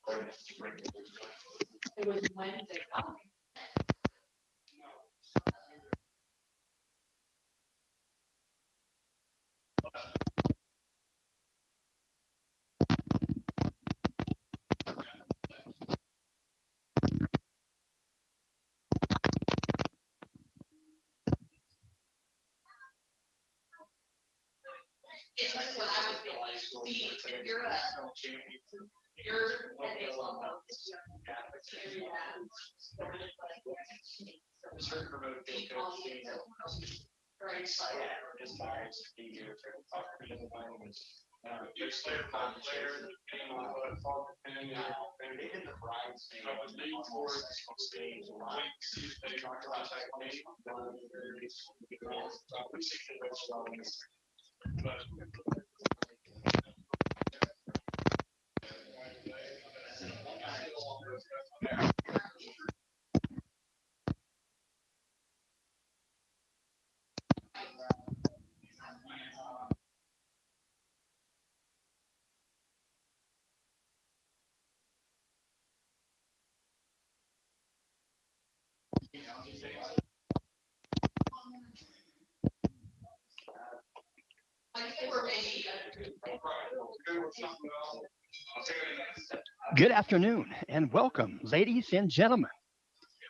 It was Wednesday. It's like what I would think. See, if you're at a level, Good afternoon and welcome, ladies and gentlemen.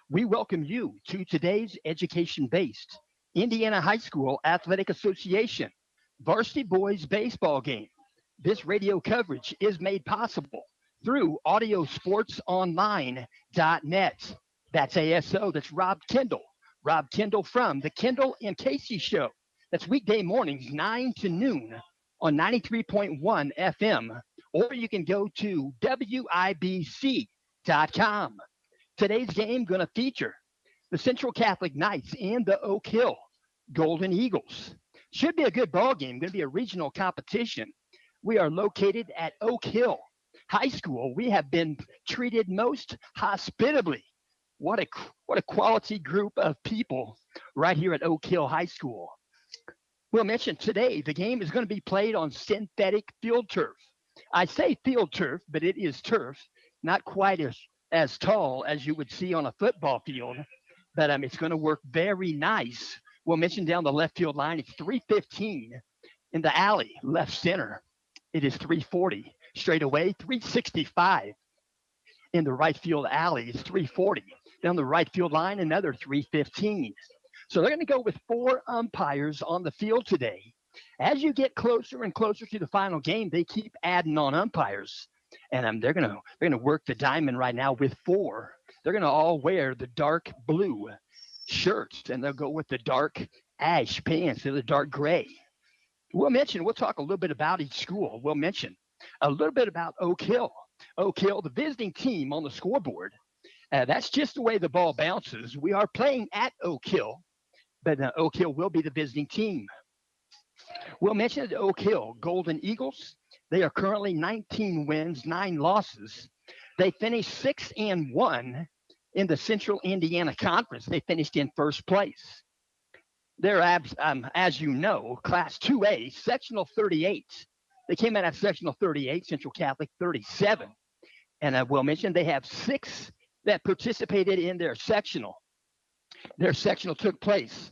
We welcome you to today's education based Indiana High School Athletic Association Varsity Boys Baseball game. This radio coverage is made possible through audiosportsonline.net. That's ASO, that's Rob Kendall. Rob Kendall from the Kendall and Casey Show. That's weekday mornings, 9 to noon on 93.1 FM, or you can go to WIBC.com. Today's game going to feature the Central Catholic Knights and the Oak Hill Golden Eagles. Should be a good ball game. Going to be a regional competition. We are located at Oak Hill High School. We have been treated most hospitably. What a quality group of people right here at Oak Hill High School. We'll mention today the game is going to be played on synthetic field turf. I say field turf, but it is turf, not quite as tall as you would see on a football field, but it's going to work very nice. We'll mention down the left field line, it's 315. In the alley, left center, it is 340. Straight away, 365. In the right field alley, it's 340. Down the right field line, another 315. So they're going to go with 4 umpires on the field today. As you get closer and closer to the final game, they keep adding on umpires, and they're going to work the diamond right now with 4. They're going to all wear the dark blue shirts, and they'll go with the dark ash pants or the dark gray. We'll talk a little bit about each school. We'll mention a little bit about Oak Hill. Oak Hill, the visiting team on the scoreboard. That's just the way the ball bounces. We are playing at Oak Hill, but Oak Hill will be the visiting team. We'll mention the Oak Hill Golden Eagles. They are currently 19 wins, 9 losses. They finished 6-1 in the Central Indiana Conference. They finished in first place. They're, as you know, Class 2A, Sectional 38. They came out of Sectional 38, Central Catholic 37. And I will mention they have 6 that participated in their sectional. Their sectional took place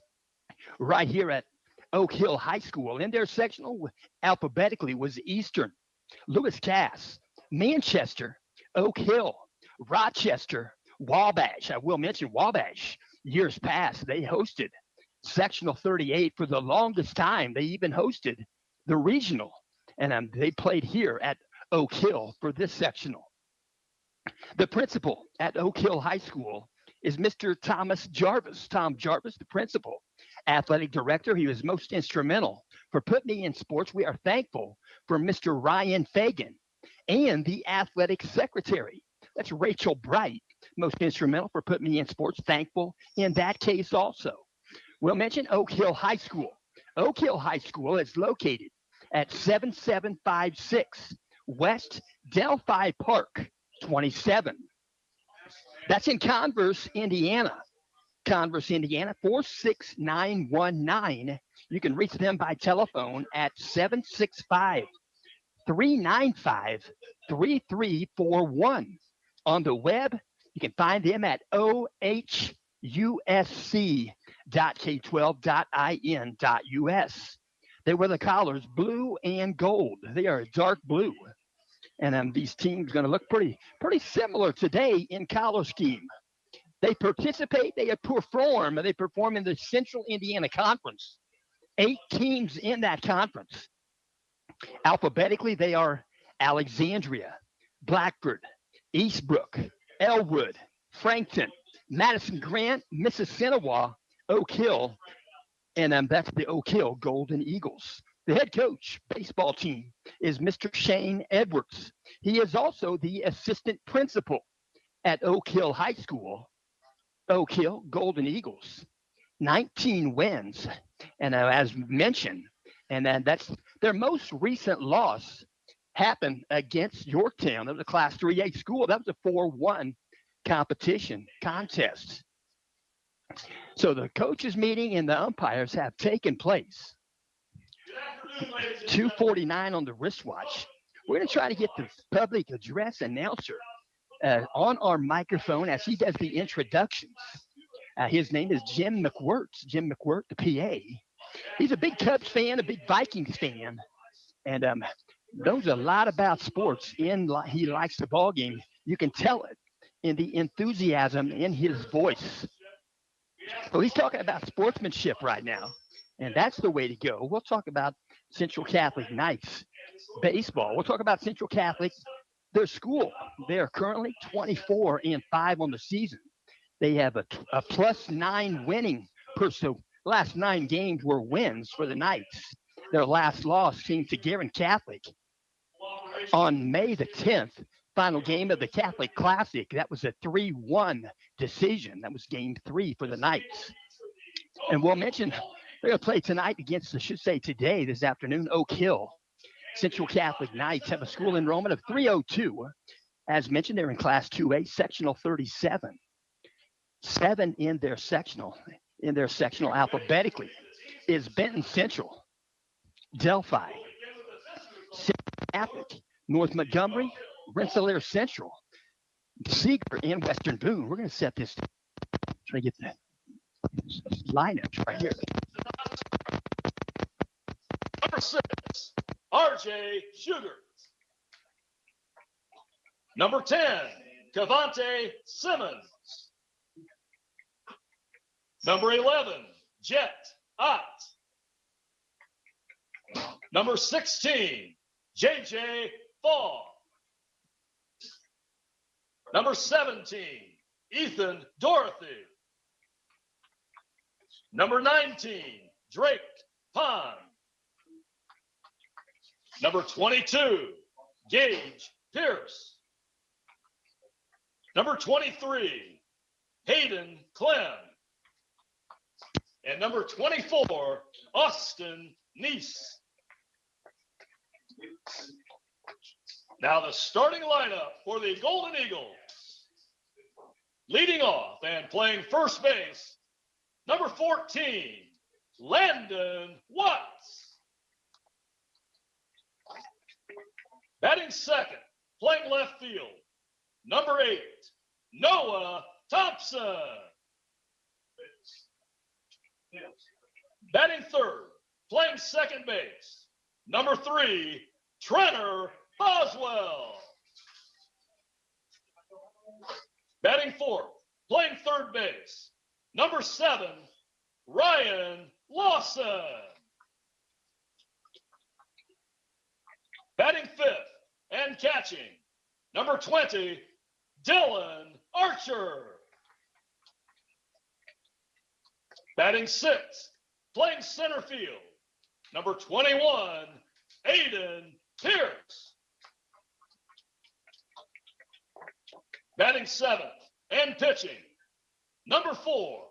right here at Oak Hill High School. In their sectional, alphabetically, was Eastern, Lewis Cass, Manchester, Oak Hill, Rochester, Wabash. I will mention Wabash. Years past, they hosted Sectional 38 for the longest time. They even hosted the regional, and they played here at Oak Hill for this sectional. The principal at Oak Hill High School is Mr. Thomas Jarvis. Tom Jarvis, the principal, athletic director. He was most instrumental for putting me in sports. We are thankful for Mr. Ryan Fagan and the athletic secretary. That's Rachel Bright, most instrumental for putting me in sports. Thankful in that case also. We'll mention Oak Hill High School. Oak Hill High School is located at 7756 West Delphi Park 27. That's in Converse, Indiana. Converse, Indiana, 46919. You can reach them by telephone at 765-395 3341. On the web, you can find them at ohusc.k12.in.us. They wear the collars blue and gold. They are dark blue. And these teams going to look pretty similar today in color scheme. They participate, they perform in the Central Indiana Conference. 8 teams in that conference. Alphabetically, they are Alexandria, Blackford, Eastbrook, Elwood, Frankton, Madison Grant, Mississinawa, Oak Hill, and that's the Oak Hill Golden Eagles. The head coach baseball team is Mr. Shane Edwards. He is also the assistant principal at Oak Hill High School. Oak Hill Golden Eagles, 19 wins, and as mentioned, and then that's their most recent loss happened against Yorktown. That was a Class 3A school. That was a 4-1 contest. So the coaches meeting and the umpires have taken place. 2:49 on the wristwatch. We're going to try to get the public address announcer on our microphone as he does the introductions. His name is Jim McWhirts. Jim McWhirt, the PA. He's a big Cubs fan, a big Vikings fan, and knows a lot about sports. He likes the ball game. You can tell it in the enthusiasm in his voice. So he's talking about sportsmanship right now, and that's the way to go. We'll talk about Central Catholic Knights baseball. We'll talk about Central Catholic, their school. They are currently 24-5 on the season. They have a +9 winning so last 9 games were wins for the Knights. Their last loss came to Guerin Catholic on May the 10th, final game of the Catholic Classic. That was a 3-1 decision. That was game 3 for the Knights. And we'll mention they're going to play tonight against, I should say today, this afternoon, Oak Hill. Central Catholic Knights have a school enrollment of 302. As mentioned, they're in Class 2A, sectional 37. 7 in their sectional alphabetically is Benton Central, Delphi, Central Catholic, North Montgomery, Rensselaer Central, Seeger, and Western Boone. We're going to set this, try to get the lineups right here. Number 6, RJ Sugar. Number 10, Cavante Simmons. Number 11, Jet Ott. Number 16, JJ Fall. Number 17, Ethan Dorothy. Number 19, Drake Pond. Number 22, Gage Pierce. Number 23, Hayden Clem. And number 24, Austin Neese. Now the starting lineup for the Golden Eagles. Leading off and playing first base, number 14, Landon Watts. Batting second, playing left field, number 8, Noah Thompson. Batting third, playing second base, number 3, Trenner Boswell. Batting fourth, playing third base, number 7, Ryan Lawson. Batting fifth and catching, number 20, Dylan Archer. Batting sixth, playing center field, number 21, Aiden Pierce. Batting seventh and pitching, number 4,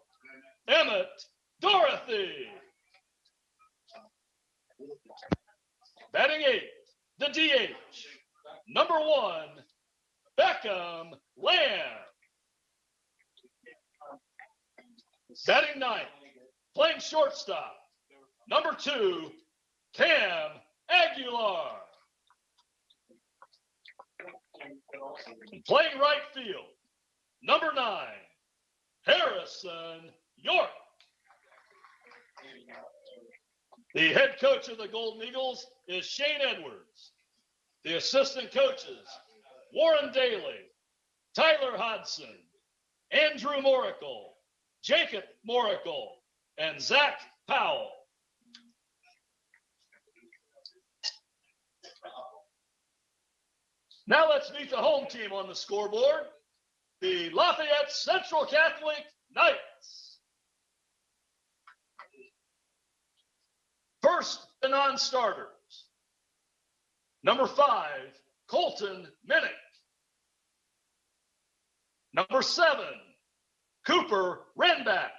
Emmett Dorothy. Batting eighth, the DH, number 1, Beckham Lamb. Batting ninth, playing shortstop, number 2, Cam Aguilar. Playing right field, number 9, Harrison York. The head coach of the Golden Eagles is Shane Edwards. The assistant coaches, Warren Daly, Tyler Hodson, Andrew Moracle, Jacob Moracle, and Zach Powell. Now let's meet the home team on the scoreboard, the Lafayette Central Catholic Knights. First, the non-starters. Number 5, Colton Minnick. Number 7, Cooper Renback.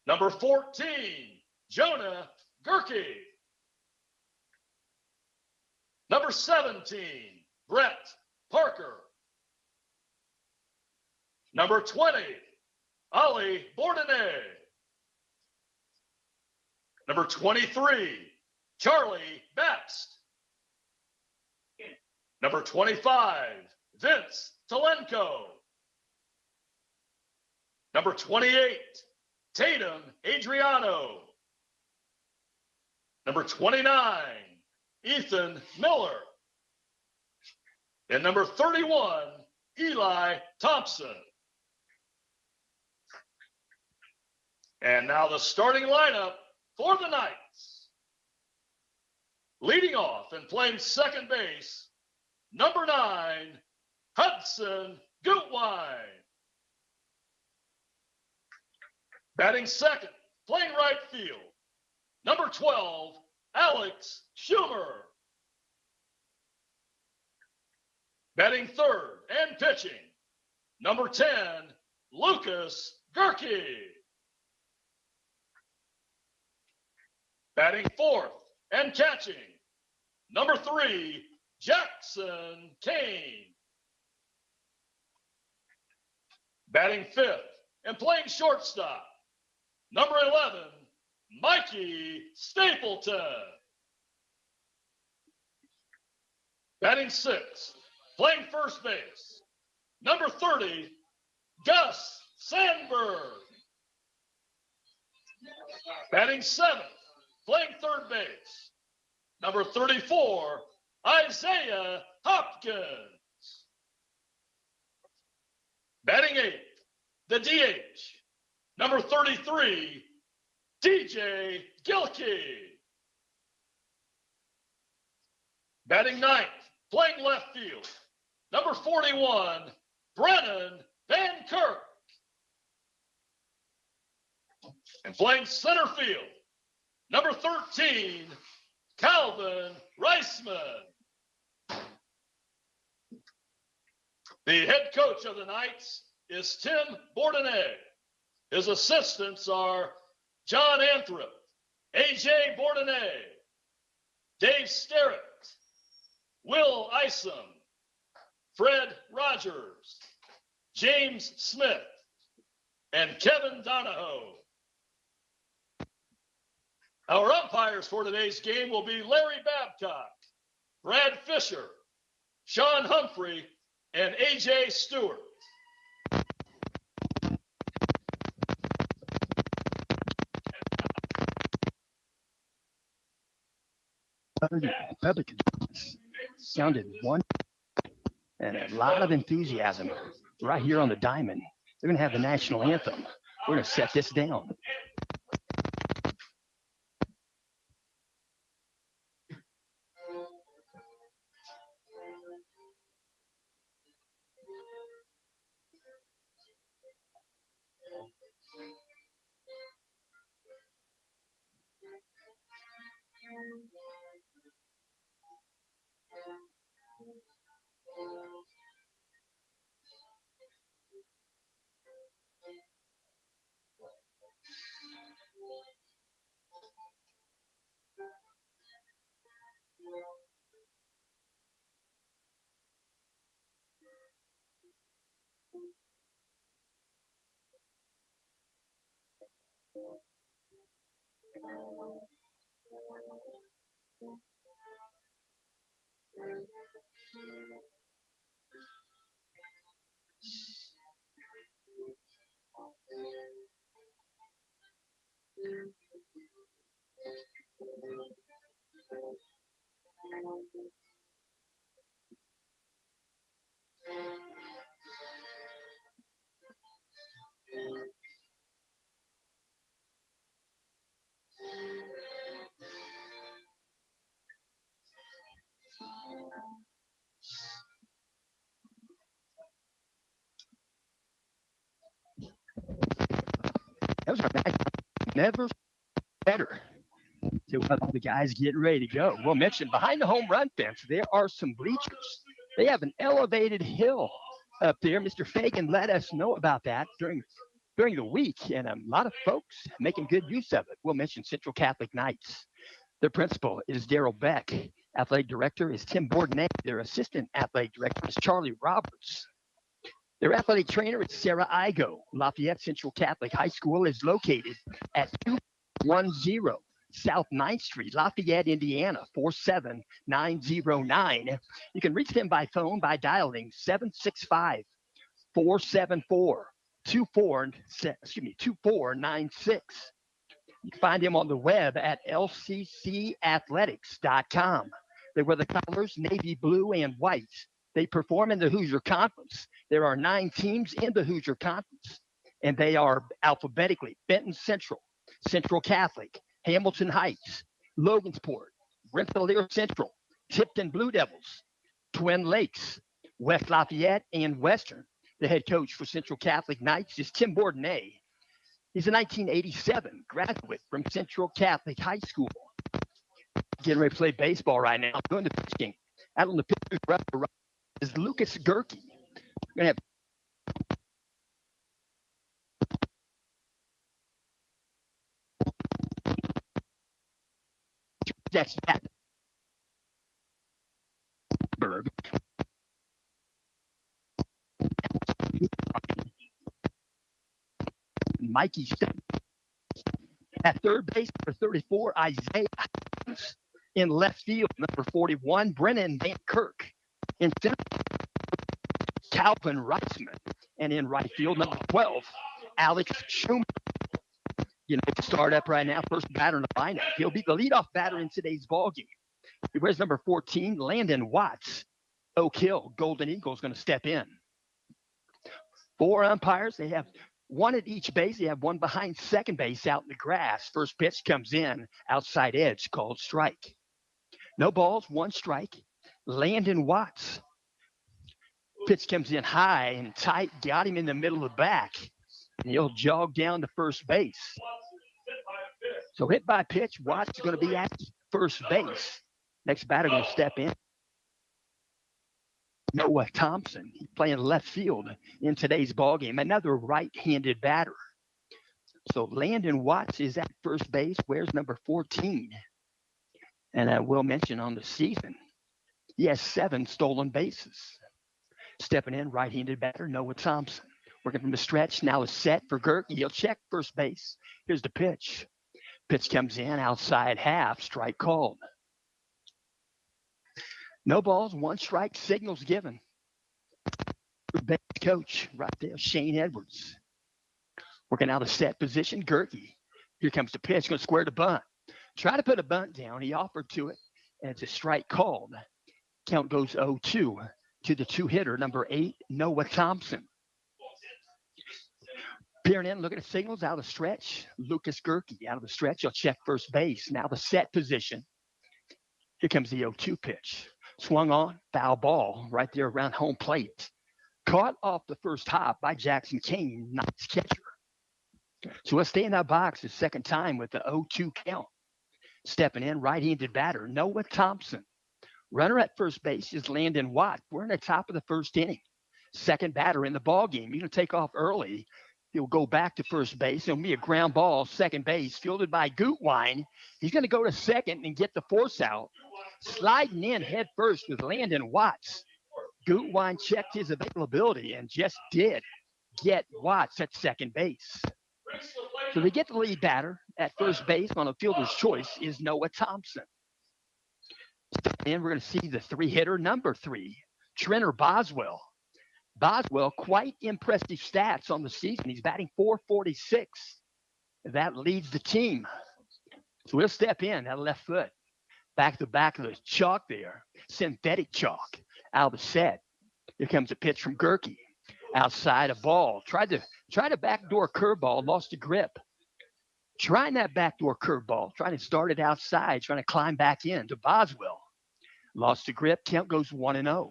Number 14, Jonah Gerke. Number 17, Brett Parker. Number 20, Ali Bourdonnais. Number 23, Charlie Babst. Number 25, Vince Talenko. Number 28, Tatum Adriano. Number 29, Ethan Miller. And number 31, Eli Thompson. And now the starting lineup for the Knights. Leading off and playing second base, number 9, Hudson Gutwine. Batting second, playing right field, number 12, Alex Schumer. Batting third and pitching, number 10, Lucas Gerke. Batting fourth and catching, number 3, Jackson Kane. Batting fifth and playing shortstop, number 11, Mikey Stapleton. Batting sixth, playing first base, number 30, Gus Sandberg. Batting seventh, playing third base, number 34, Isaiah Hopkins. Batting eighth, the DH, number 33, DJ Gilkey. Batting ninth, playing left field, number 41, Brennan Van Kirk. And playing center field, number 13, Calvin Reisman. The head coach of the Knights is Tim Bourdonnais. His assistants are John Anthrop, A.J. Bourdonnais, Dave Sterrett, Will Isom, Fred Rogers, James Smith, and Kevin Donahoe. Our umpires for today's game will be Larry Babcock, Brad Fisher, Sean Humphrey, and A.J. Stewart. Republicans sounded one and a lot of enthusiasm right here on the diamond. They're going to have the national anthem. We're going to set this down. That was our back. Never better. So the guys getting ready to go. We'll mention behind the home run fence, there are some bleachers. They have an elevated hill up there. Mr. Fagan let us know about that during the week, and a lot of folks making good use of it. We'll mention Central Catholic Knights. Their principal is Daryl Beck. Athletic director is Tim Bourdonnais. Their assistant athletic director is Charlie Roberts. Their athletic trainer is Sarah Igo. Lafayette Central Catholic High School is located at 210 South 9th Street, Lafayette, Indiana, 47909. You can reach them by phone by dialing 765-474-2496. You can find them on the web at lccathletics.com. They wear the colors navy blue and white. They perform in the Hoosier Conference. There are 9 teams in the Hoosier Conference, and they are alphabetically Benton Central, Central Catholic, Hamilton Heights, Logansport, Rensselaer Central, Tipton Blue Devils, Twin Lakes, West Lafayette, and Western. The head coach for Central Catholic Knights is Tim Bourdonnais. He's a 1987 graduate from Central Catholic High School. Getting ready to play baseball right now. Going to pitching. Out on the pitcher's right is Lucas Gerke. We're going to have that's Berg. Mikey at third base, number 34, Isaiah in left field, number 41, Brennan Van Kirk. In center, Calvin Reitzman. And in right field, number 12, Alex Schumer. You know, start up right now, first batter in the lineup. He'll be the leadoff batter in today's ballgame. He wears number 14, Landon Watts. Oak Hill Golden Eagles going to step in. 4 umpires. They have one at each base. They have one behind second base out in the grass. First pitch comes in, outside edge, called strike. No balls, 1 strike. Landon Watts. Pitch comes in high and tight, got him in the middle of the back. And he'll jog down to first base. So hit by pitch, Watts is going to be at first base. Next batter going to step in. Noah Thompson, playing left field in today's ballgame. Another right-handed batter. So Landon Watts is at first base. Wears number 14. And I will mention on the season, he has 7 stolen bases. Stepping in, right-handed batter, Noah Thompson. Working from the stretch. Now is set for Gerke. He'll check first base. Here's the pitch. Pitch comes in, outside half, strike called. No balls, 1 strike, signals given. Bench coach right there, Shane Edwards. Working out of set position, Gerke. Here comes the pitch, going to square the bunt. Try to put a bunt down. He offered to it, and it's a strike called. Count goes 0-2 to the 2-hitter, number 8, Noah Thompson. Peering in, looking at signals, out of the stretch. Lucas Gerke out of the stretch. He'll check first base. Now the set position. Here comes the 0-2 pitch. Swung on, foul ball right there around home plate. Caught off the first hop by Jackson Kane, nice catcher. So we'll stay in that box the second time with the 0-2 count. Stepping in, right-handed batter, Noah Thompson. Runner at first base is Landon Watt. We're in the top of the first inning. Second batter in the ball game. You're going to take off early. He'll go back to first base. It'll be a ground ball, second base, fielded by Gutwein. He's going to go to second and get the force out. Sliding in head first with Landon Watts. Gutwein checked his availability and just did get Watts at second base. So they get the lead batter at first base on a fielder's choice is Noah Thompson. And we're going to see the 3-hitter, number 3, Trenner Boswell. Boswell, quite impressive stats on the season. He's batting .446. That leads the team. So he'll step in that left foot. Back to back of the chalk there. Synthetic chalk out of the set. Here comes a pitch from Gerke. Outside a ball. Tried to backdoor curveball, lost the grip. Trying that backdoor curveball, trying to start it outside, trying to climb back in to Boswell. Lost the grip. Count goes 1-0.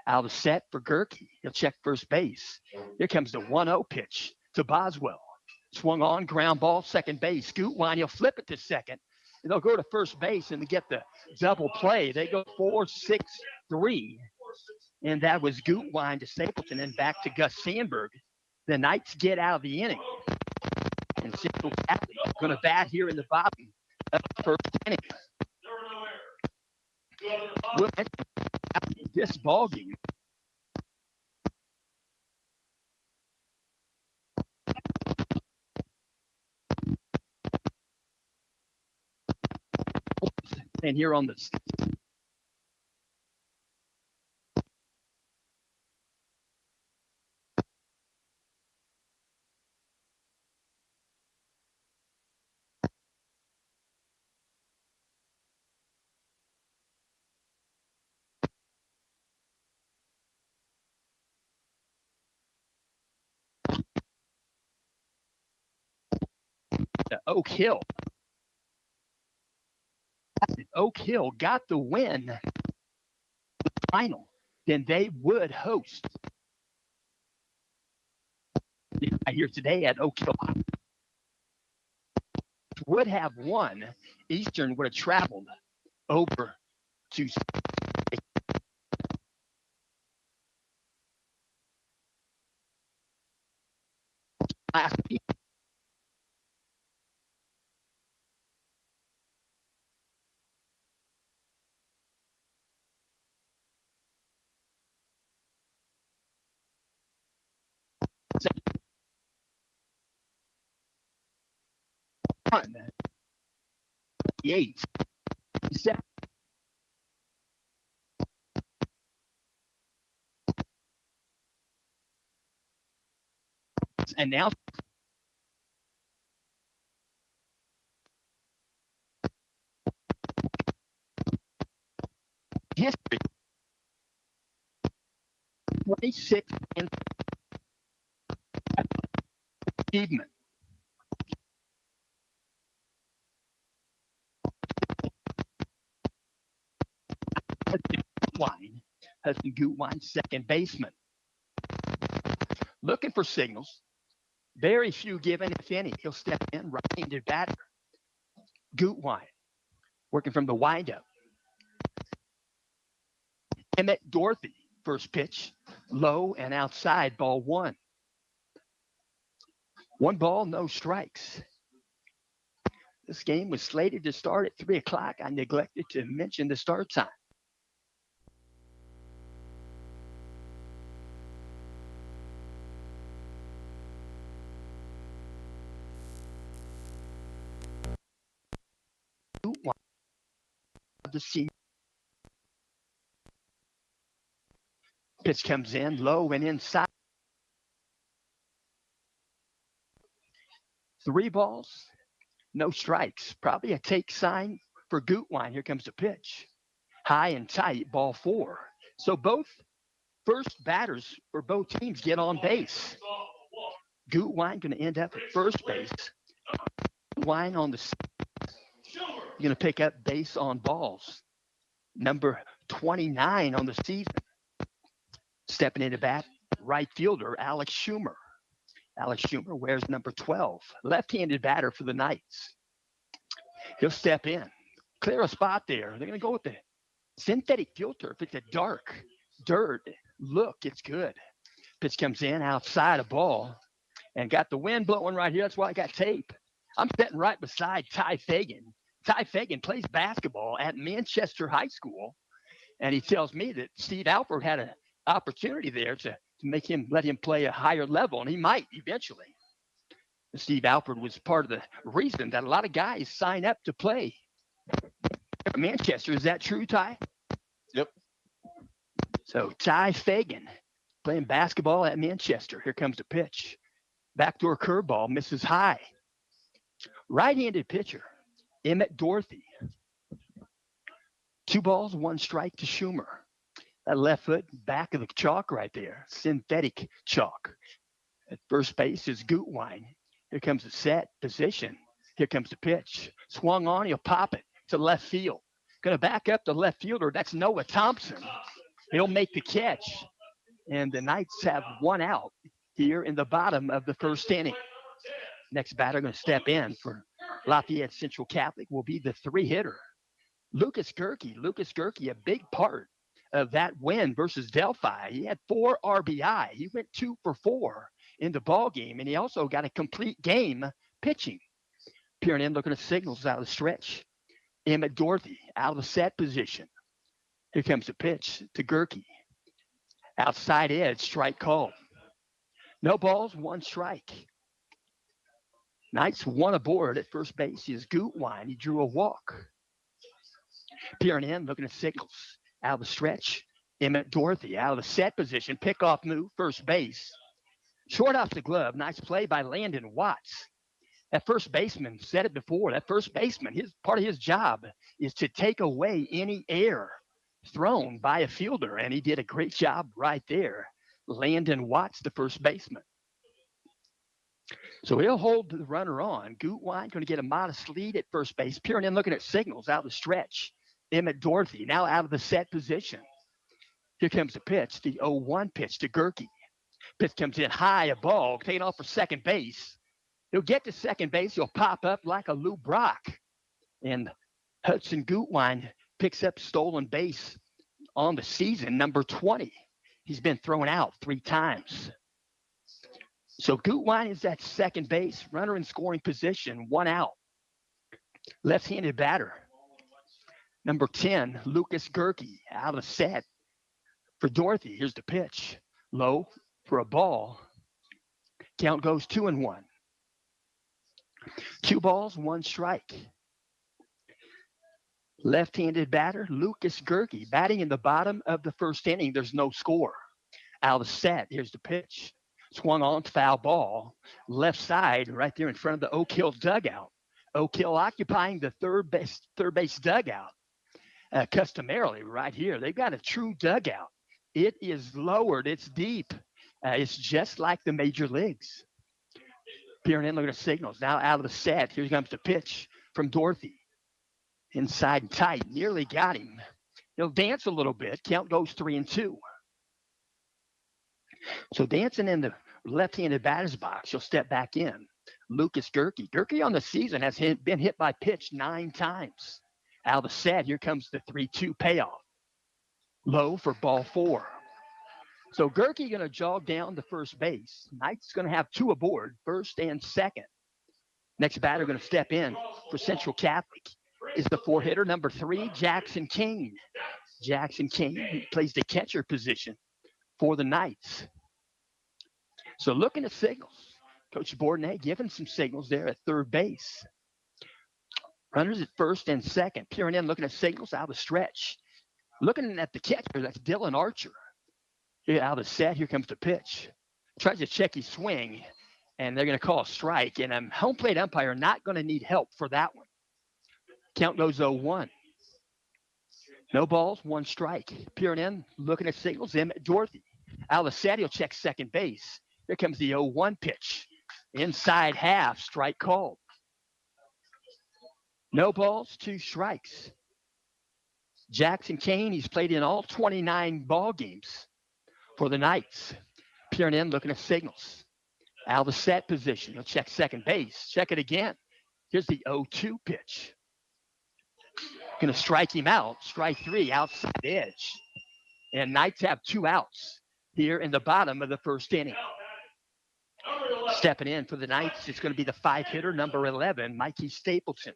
Out of set for Gerke. He'll check first base. Here comes the 1-0 pitch to Boswell. Swung on, ground ball, second base. Gutwein, he'll flip it to second. And they'll go to first base and get the double play. They go 4-6-3. And that was Gutwein to Stapleton and back to Gus Sandberg. The Knights get out of the inning. And Central Catholic going to bat here in the bottom of the first inning. We'll enter this ball game. And here on the Oak Hill. Oak Hill got the win final, then they would host here today at Oak Hill. Would have won. Eastern would have traveled over to last week. One, 8, 7. And now history 26 and achievement. Husband Gutwein, second baseman. Looking for signals. Very few given, if any. He'll step in, right-handed batter. Gutwein, working from the windup. Emmett Dorothy, first pitch, low and outside, ball 1. 1 ball, no strikes. This game was slated to start at 3 o'clock. I neglected to mention the start time. The senior pitch comes in low and inside. 3 balls, no strikes. Probably a take sign for Gutwein. Here comes the pitch. High and tight, ball 4. So both first batters for both teams get on base. Gutwein going to end up at first base. Gutwein on the going to pick up base on balls. Number 29 on the season. Stepping into bat, right fielder Alex Schumer. Alex Schumer wears number 12. Left-handed batter for the Knights. He'll step in. Clear a spot there. They're going to go with the synthetic filter. If it's a dark dirt look, it's good. Pitch comes in outside a ball and got the wind blowing right here. That's why I got tape. I'm sitting right beside Ty Fagan. Ty Fagan plays basketball at Manchester High School, and he tells me that Steve Alford had an opportunity there to let him play a higher level, and he might eventually. Steve Alford was part of the reason that a lot of guys sign up to play at Manchester. Is that true, Ty? Yep. So Ty Fagan playing basketball at Manchester. Here comes the pitch. Backdoor curveball misses high. Right-handed pitcher, Emmett Dorothy. 2 balls, 1 strike to Schumer. That left foot, back of the chalk right there. Synthetic chalk. At first base is Gutwine. Here comes the set position. Here comes the pitch. Swung on, he'll pop it to left field. Going to back up the left fielder. That's Noah Thompson. He'll make the catch. And the Knights have 1 out here in the bottom of the first inning. Next batter going to step in for Lafayette Central Catholic will be the 3-hitter, Lucas Gerke. Lucas Gerke, a big part of that win versus Delphi. He had 4 RBI. He went 2 for 4 in the ball game, and he also got a complete game pitching. Peering in, looking at signals out of the stretch. Emmett Dorothy out of the set position. Here comes the pitch to Gerke. Outside edge, strike called. No balls, 1 strike. Knights 1 aboard at first base is Gutwine. He drew a walk. Peering in, looking at signals. Out of the stretch, Emmett Dorothy out of the set position. Pickoff move, first base. Short off the glove. Nice play by Landon Watts. That first baseman said it before. That first baseman, part of his job is to take away any air thrown by a fielder, and he did a great job right there. Landon Watts, the first baseman. So he'll hold the runner on. Gutwine going to get a modest lead at first base. Peering in, looking at signals out of the stretch. Emmett Dorothy now out of the set position. Here comes the pitch, the 0-1 pitch to Gerke. Pitch comes in high, a ball, taken off for second base. He'll get to second base. He'll pop up like a Lou Brock. And Hudson Gutwine picks up stolen base on the season, number 20. He's been thrown out 3 times. So Gutwine is at second base, runner in scoring position, 1 out. Left-handed batter, number 10, Lucas Gerke, out of the set. For Dorothy, here's the pitch. Low for a ball. Count goes 2-1. 2 balls, 1 strike. Left-handed batter, Lucas Gerke, batting in the bottom of the first inning. There's no score. Out of the set, here's the pitch. Swung on, foul ball. Left side, right there in front of the Oak Hill dugout. Oak Hill occupying the third base dugout. Customarily, right here, they've got a true dugout. It is lowered. It's deep. It's just like the major leagues. Peering in, looking at signals. Now out of the set. Here comes the pitch from Dorothy. Inside and tight. Nearly got him. He'll dance a little bit. Count goes 3-2. So dancing in the left-handed batter's box, he'll step back in. Lucas Gerke. Gerke on the season has been hit by pitch 9 times. Out of the set, here comes the 3-2 payoff. Low for ball 4. So Gerke going to jog down to first base. Knight's going to have 2 aboard, first and second. Next batter going to step in for Central Catholic is the 4-hitter, number 3, Jackson Kane. Jackson Kane plays the catcher position for the Knights. So looking at signals. Coach Bourdonnais giving some signals there at third base. Runners at first and second. Peering in, looking at signals out of the stretch. Looking at the catcher, that's Dylan Archer. Here out of the set, here comes the pitch. Tries to check his swing, and they're going to call a strike. And a home plate umpire not going to need help for that one. Count goes 0-1. No balls, 1 strike. Peering in, looking at signals. Emmett Dorothy. Out of the set, he'll check second base. Here comes the 0-1 pitch. Inside half, strike called. No balls, 2 strikes. Jackson Kane, he's played in all 29 ball games for the Knights. Peering in, looking at signals. Out of the set position, he'll check second base. Check it again. Here's the 0-2 pitch. Going to strike him out. Strike 3, outside edge. And Knights have 2 outs here in the bottom of the first inning. Stepping in for the Knights, it's going to be the 5-hitter, number 11, Mikey Stapleton.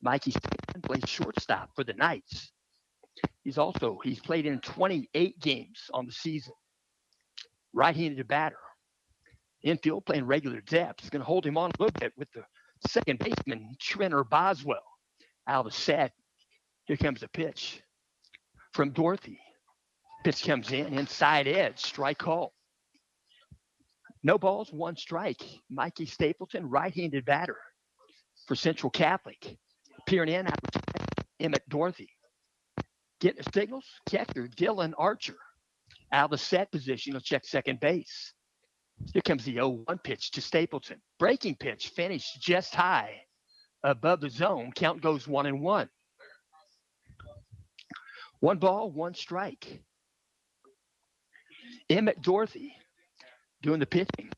Mikey Stapleton plays shortstop for the Knights. He's played in 28 games on the season. Right-handed batter. Infield playing regular depth. He's going to hold him on a little bit with the second baseman, Trenner Boswell. Out of the set. Here comes the pitch from Dorothy. Pitch comes in, inside edge, strike call. No balls, one strike. Mikey Stapleton, right-handed batter for Central Catholic. Peering in, Emmett Dorothy. Getting the signals, catcher Dylan Archer. Out of the set position, he'll check second base. Here comes the 0-1 pitch to Stapleton. Breaking pitch, finished just high above the zone. Count goes 1-1. One ball, one strike. Emmett Dorothy doing the pitching.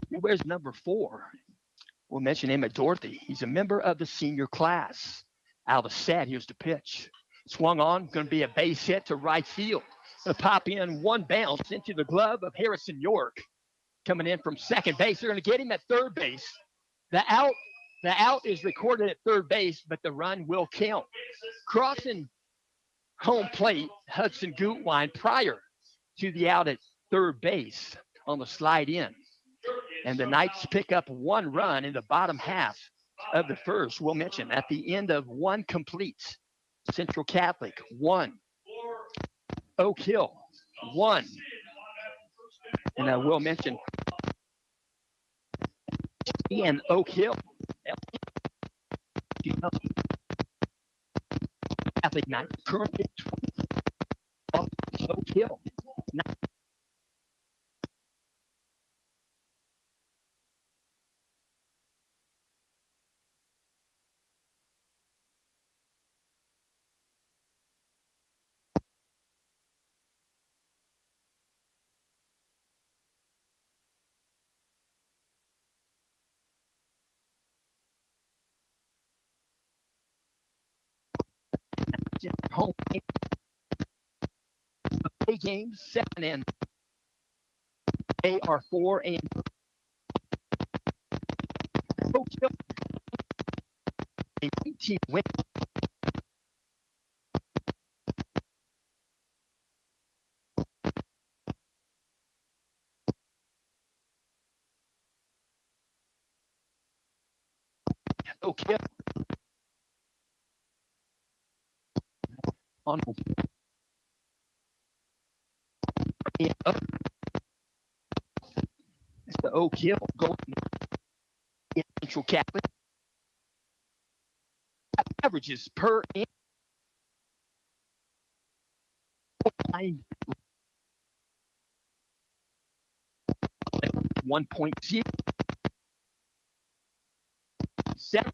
He wears number 4. We'll mention Emmett Dorothy. He's a member of the senior class. Out of the set, here's the pitch. Swung on, going to be a base hit to right field. Going to pop in one bounce into the glove of Harrison York. Coming in from second base. They're going to get him at third base. The out is recorded at third base, but the run will count. Crossing home plate, Hudson Gutwein prior to the out at third base on the slide in. And the Knights pick up one run in the bottom half of the first. We'll mention at the end of one complete. Central Catholic, 1. Oak Hill, 1. And I will mention Ian Oak Hill. Catholic Knights currently Oak Hill. Home games 7 and they are 4 and Oak Hill a 19 win. Oak Hill on it's the Oak Hill Golden Central Catholic averages per inning 1.0 7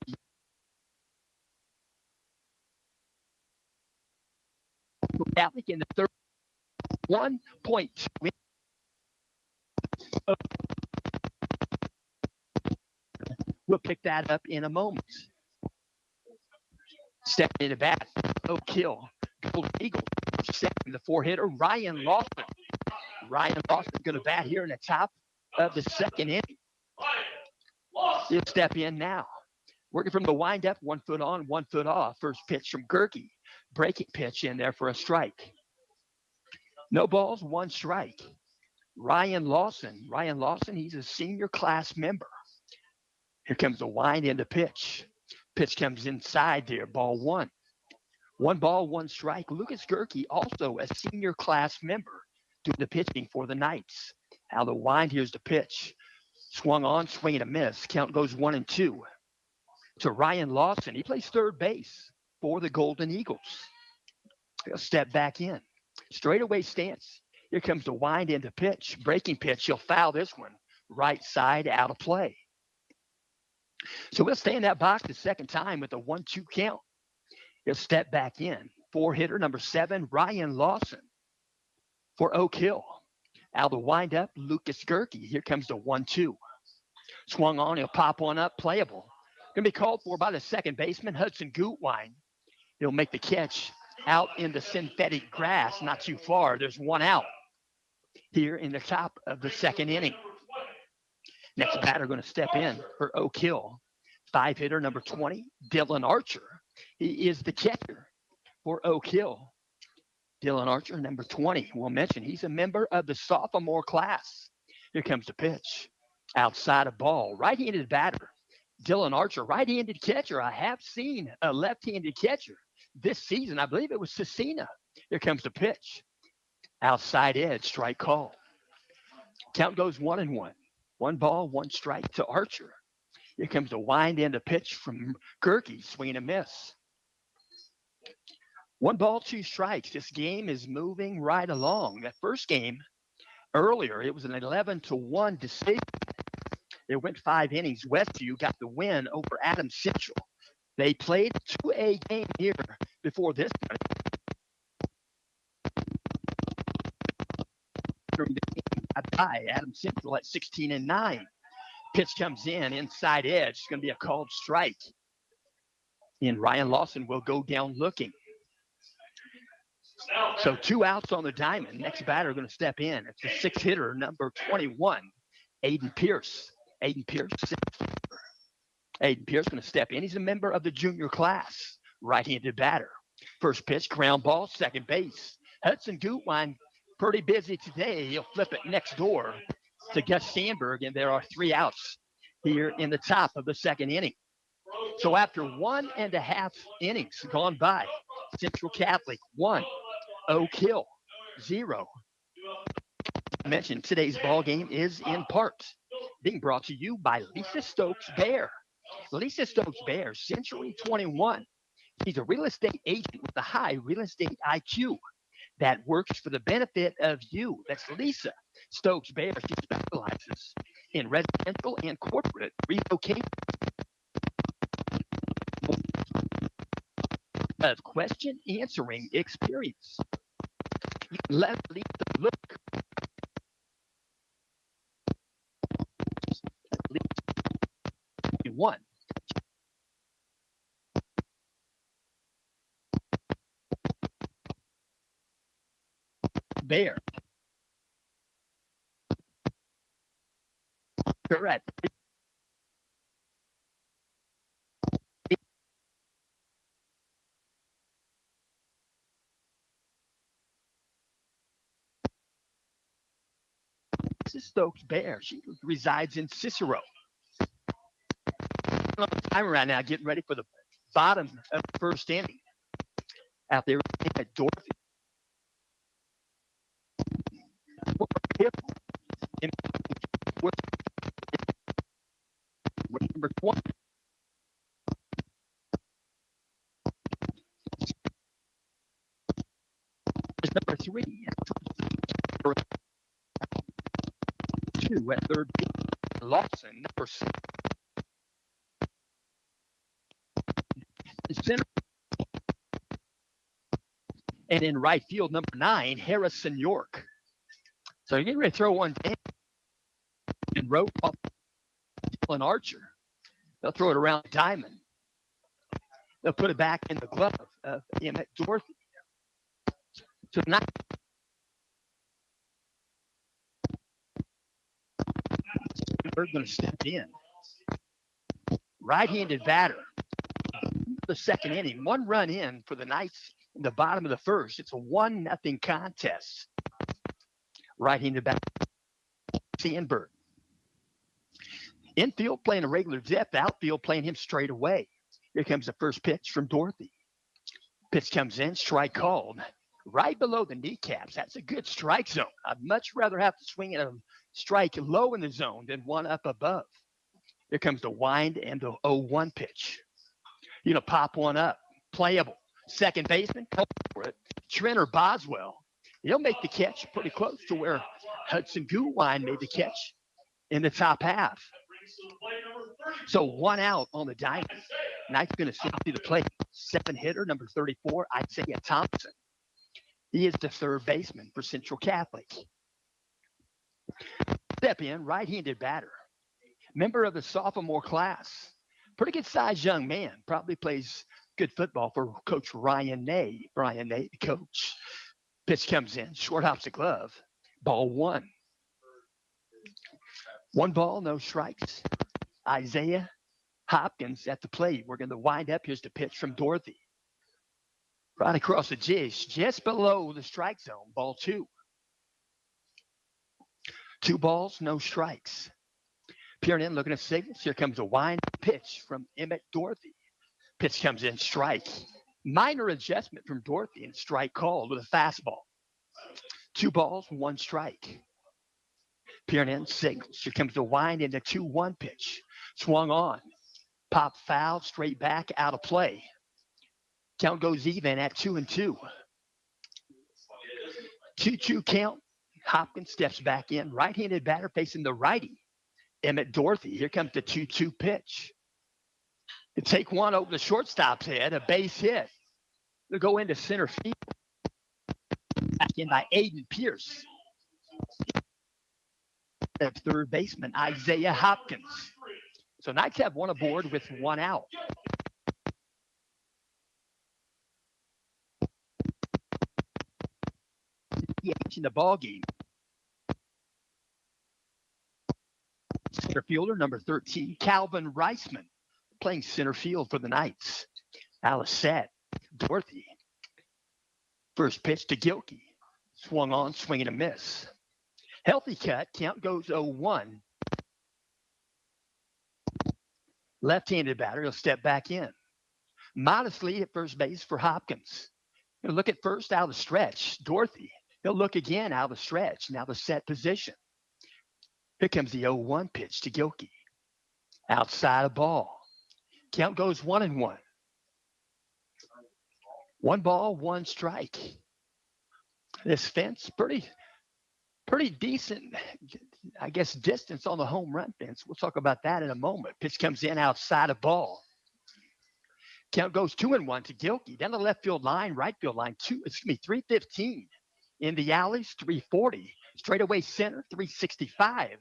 Catholic in the third 1.2. We'll pick that up in a moment. Stepping into bat, Oak Hill, Golden Eagle, second the 4-hitter, Ryan Lawson. Ryan Lawson going to bat here in the top of the second inning. He'll step in now. Working from the windup, 1 foot on, 1 foot off. First pitch from Gerke. Breaking pitch in there for a strike. No balls, 1 strike. Ryan Lawson. Ryan Lawson, he's a senior class member. Here comes the wind into pitch. Pitch comes inside there, ball 1. 1 ball, 1 strike. Lucas Gerke, also a senior class member, doing the pitching for the Knights. Now the wind, here's the pitch. Swung on, swing and a miss. Count goes 1-2 to Ryan Lawson. He plays third base for the Golden Eagles. He'll step back in. Straightaway stance. Here comes the wind into pitch. Breaking pitch. He'll foul this one. Right side out of play. So we'll stay in that box the second time with a 1-2 count. He'll step back in. 4-hitter, number 7, Ryan Lawson for Oak Hill. Out of the windup, Lucas Gerke. Here comes the 1-2. Swung on. He'll pop one up. Playable. Going to be called for by the second baseman, Hudson Gutwein. He'll make the catch out in the synthetic grass, not too far. There's 1 out here in the top of the second inning. Next batter going to step in for Oak Hill. 5-hitter, number 20, Dylan Archer. He is the catcher for Oak Hill. Dylan Archer, number 20. We'll mention he's a member of the sophomore class. Here comes the pitch. Outside of ball. Right-handed batter. Dylan Archer, right-handed catcher. I have seen a left-handed catcher this season. I believe it was Cecina. Here comes the pitch. Outside edge, strike call. Count goes 1-1. 1 ball, 1 strike to Archer. Here comes the wind end of pitch from Gerke, swing and a miss. 1 ball, 2 strikes. This game is moving right along. That first game earlier, it was an 11-1 decision. It went 5 innings. Westview got the win over Adams Central. They played a 2A game here before this one. By Adams Central at 16-9. Pitch comes in, inside edge. It's going to be a called strike. And Ryan Lawson will go down looking. So 2 outs on the diamond. Next batter going to step in. It's the 6th hitter, number 21, Aiden Pierce. Aiden Pierce going to step in. He's a member of the junior class. Right-handed batter. First pitch, ground ball, second base. Hudson Gutwein pretty busy today. He'll flip it next door to Gus Sandberg, and there are 3 outs here in the top of the 2nd inning. So after 1.5 innings gone by, Central Catholic 1, Oak Hill 0. I mentioned today's ball game is in part being brought to you by Lisa Stokes Bear. Lisa Stokes Bear, Century 21. She's a real estate agent with a high real estate IQ that works for the benefit of you. That's Lisa Stokes Bear. She specializes in residential and corporate relocation of question answering experience. You can let Lisa look. One. Bear. Correct. This is Stokes Bear. She resides in Cicero. On time right now, getting ready for the bottom of the 1st inning. Out there at Dorothy. Number 20. Number 3. 2 at third. Lawson, number 6. Center. And in right field, number 9, Harrison York. So you're getting ready to throw one down and rope off an Archer. They'll throw it around the diamond. They'll put it back in the glove of Emmett Dorothy. So now we're going to step in. Right-handed batter. The 2nd inning, 1 run in for the Knights in the bottom of the 1st. It's a 1-0 contest. Right-handed batter, Sandberg. Infield playing a regular depth, outfield playing him straight away. Here comes the first pitch from Dorothy. Pitch comes in, strike called. Right below the kneecaps. That's a good strike zone. I'd much rather have to swing at a strike low in the zone than one up above. Here comes the wind and the 0-1 pitch. Pop one up. Playable. Second baseman, go for it. Trenner Boswell. He'll make the catch pretty close to where Hudson Gutwein made the catch in the top half. So 1 out on the diamond. Knight's going to step to the plate. 7th hitter, number 34, Isaiah Thompson. He is the 3rd baseman for Central Catholic. Step in, right-handed batter. Member of the sophomore class. Pretty good sized young man. Probably plays good football for Coach Ryan Ney. Brian Ney, the coach. Pitch comes in, short hops the glove. Ball 1. 1 ball, no strikes. Isaiah Hopkins at the plate. We're going to wind up. Here's the pitch from Dorothy. Right across the dish, just below the strike zone. Ball 2. 2 balls, no strikes. Peering in, looking at signals. Here comes a wind pitch from Emmett Dorothy. Pitch comes in, strike. Minor adjustment from Dorothy and strike called with a fastball. 2 balls, 1 strike. Peering in, signals. Here comes the wind in the 2-1 pitch. Swung on. Pop foul, straight back, out of play. Count goes even at 2-2. 2-2 count. Hopkins steps back in. Right-handed batter facing the righty. Emmett Dorothy. Here comes the 2-2 pitch. To take one over the shortstop's head, a base hit. They'll go into center field. Back in by Aiden Pierce. Third baseman, Isaiah Hopkins. So Knights have one aboard with 1 out. In the ball game. Center fielder number 13, Calvin Reisman, playing center field for the Knights. Alisette, Dorothy. First pitch to Gilkey. Swung on, swing and a miss. Healthy cut, count goes 0-1. Left-handed batter, he'll step back in. Modest lead at first base for Hopkins. He'll look at first out of the stretch. Dorothy, he'll look again out of the stretch. Now the set position. Here comes the 0-1 pitch to Gilkey. Outside of ball. Count goes 1-1. 1 ball, 1 strike. This fence, pretty decent, I guess, distance on the home run fence. We'll talk about that in a moment. Pitch comes in outside of ball. Count goes 2-1 to Gilkey. Down the left field line, right field line, 315. In the alleys, 340. Straightaway center, 365.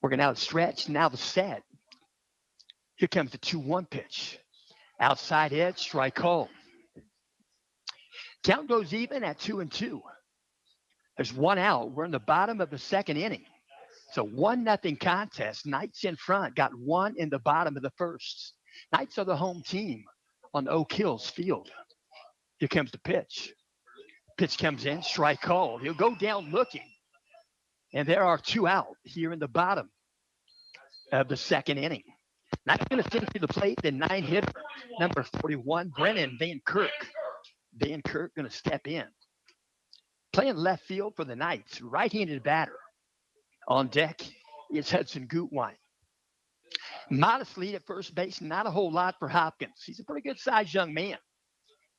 Working out the stretch, now the set. Here comes the 2-1 pitch. Outside edge, strike called. Count goes even at 2-2. There's 1 out. We're in the bottom of the second inning. It's a 1-0 contest. Knights in front, got 1 in the bottom of the first. Knights are the home team on Oak Hills Field. Here comes the pitch. Pitch comes in, strike called. He'll go down looking. And there are 2 out here in the bottom of the second inning. Not going to send to the plate, the 9-hitter, number 41, Brennan Van Kirk. Van Kirk going to step in. Playing left field for the Knights, right-handed batter. On deck is Hudson Gutwein. Modest lead at first base, not a whole lot for Hopkins. He's a pretty good-sized young man.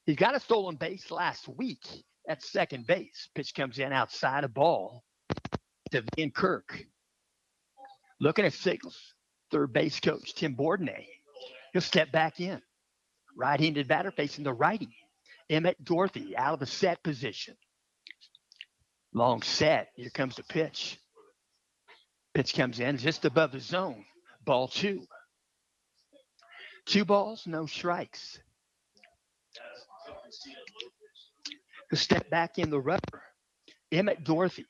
He got a stolen base last week at second base. Pitch comes in outside of ball to Van Kirk. Looking at signals, third base coach Tim Bourdonnais. He'll step back in. Right-handed batter facing the righty. Emmett Dorothy out of the set position. Long set. Here comes the pitch. Pitch comes in just above the zone. Ball 2. 2 balls, no strikes. He'll step back in the rubber. Emmett Dorothy.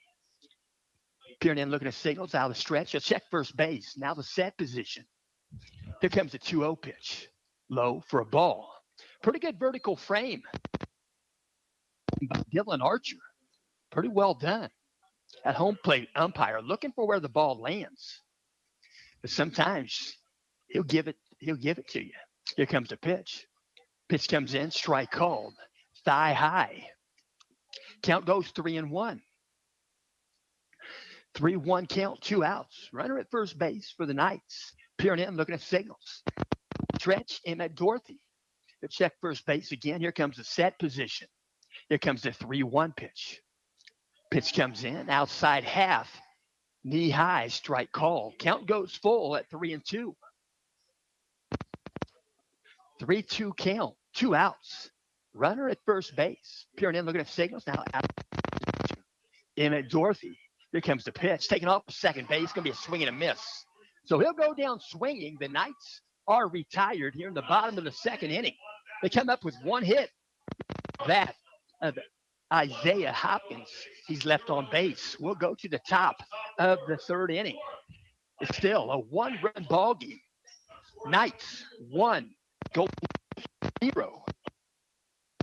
Peering in, looking at signals out of the stretch. He'll check first base. Now the set position. Here comes the 2-0 pitch. Low for a ball. Pretty good vertical frame by Dylan Archer. Pretty well done. At home plate umpire looking for where the ball lands. But sometimes he'll give it to you. Here comes the pitch. Pitch comes in, strike called. Thigh high. Count goes 3-1. 3-1 count, 2 outs. Runner at first base for the Knights. Peering in, looking at signals. Stretch Emmett Dorothy. To check first base again. Here comes the set position. Here comes the 3-1 pitch. Pitch comes in, outside half. Knee high, strike call. Count goes full at 3-2. 3-2 count, 2 outs. Runner at first base. Peering in, looking at signals. Now out. Emmett Dorothy. Here comes the pitch. Taking off the second base. Going to be a swing and a miss. So he'll go down swinging. The Knights are retired here in the bottom of the second inning. They come up with 1 hit. That of Isaiah Hopkins. He's left on base. We'll go to the top of the third inning. It's still a 1-run ball game. Knights 1, Gold 0.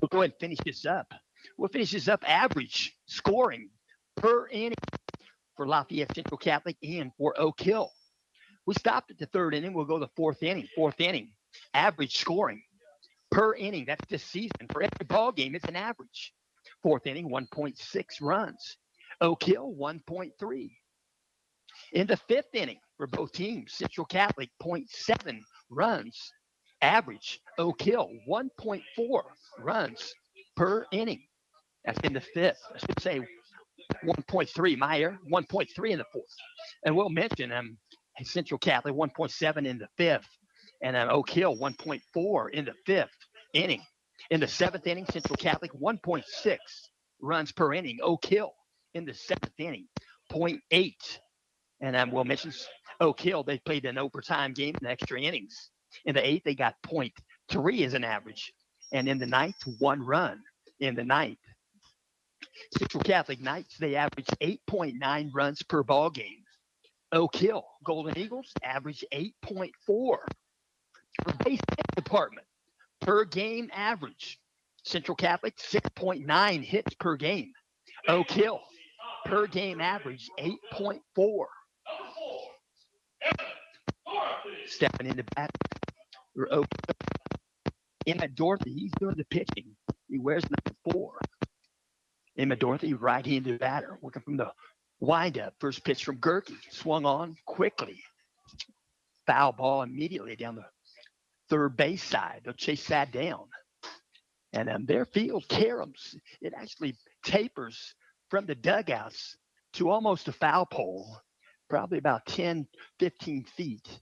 We'll go ahead and finish this up. We'll finish this up average scoring per inning for Lafayette Central Catholic and for Oak Hill. We stopped at the third inning. We'll go to the fourth inning. Fourth inning, average scoring per inning. That's this season. For every ball game, it's an average. Fourth inning, 1.6 runs. Oak Hill, 1.3. In the fifth inning for both teams, Central Catholic, 0.7 runs average. Oak Hill, 1.4 runs per inning. That's in the fifth. I should say 1.3, my error, 1.3 in the fourth. And we'll mention Central Catholic 1.7 in the fifth, and Oak Hill 1.4 in the fifth inning. In the seventh inning, Central Catholic 1.6 runs per inning. Oak Hill in the seventh inning, 0.8. And we'll mention Oak Hill, they played an overtime game in extra innings. In the eighth, they got 0.3 as an average. And in the ninth, 1 run in the ninth. Central Catholic Knights, they averaged 8.9 runs per ball game. Oak Hill Golden Eagles averaged 8.4 for base hit department per game average. Central Catholic 6.9 hits per game. Oak Hill per game average 8.4. Stepping into bat for Oak Hill. Emmett Dorothy, he's doing the pitching. He wears number 4. Emmett Dorothy, right-handed batter, working from the windup. First pitch from Gerke, swung on quickly. Foul ball immediately down the third base side. They'll chase that down. And their field caroms. It actually tapers from the dugouts to almost a foul pole, probably about 10, 15 feet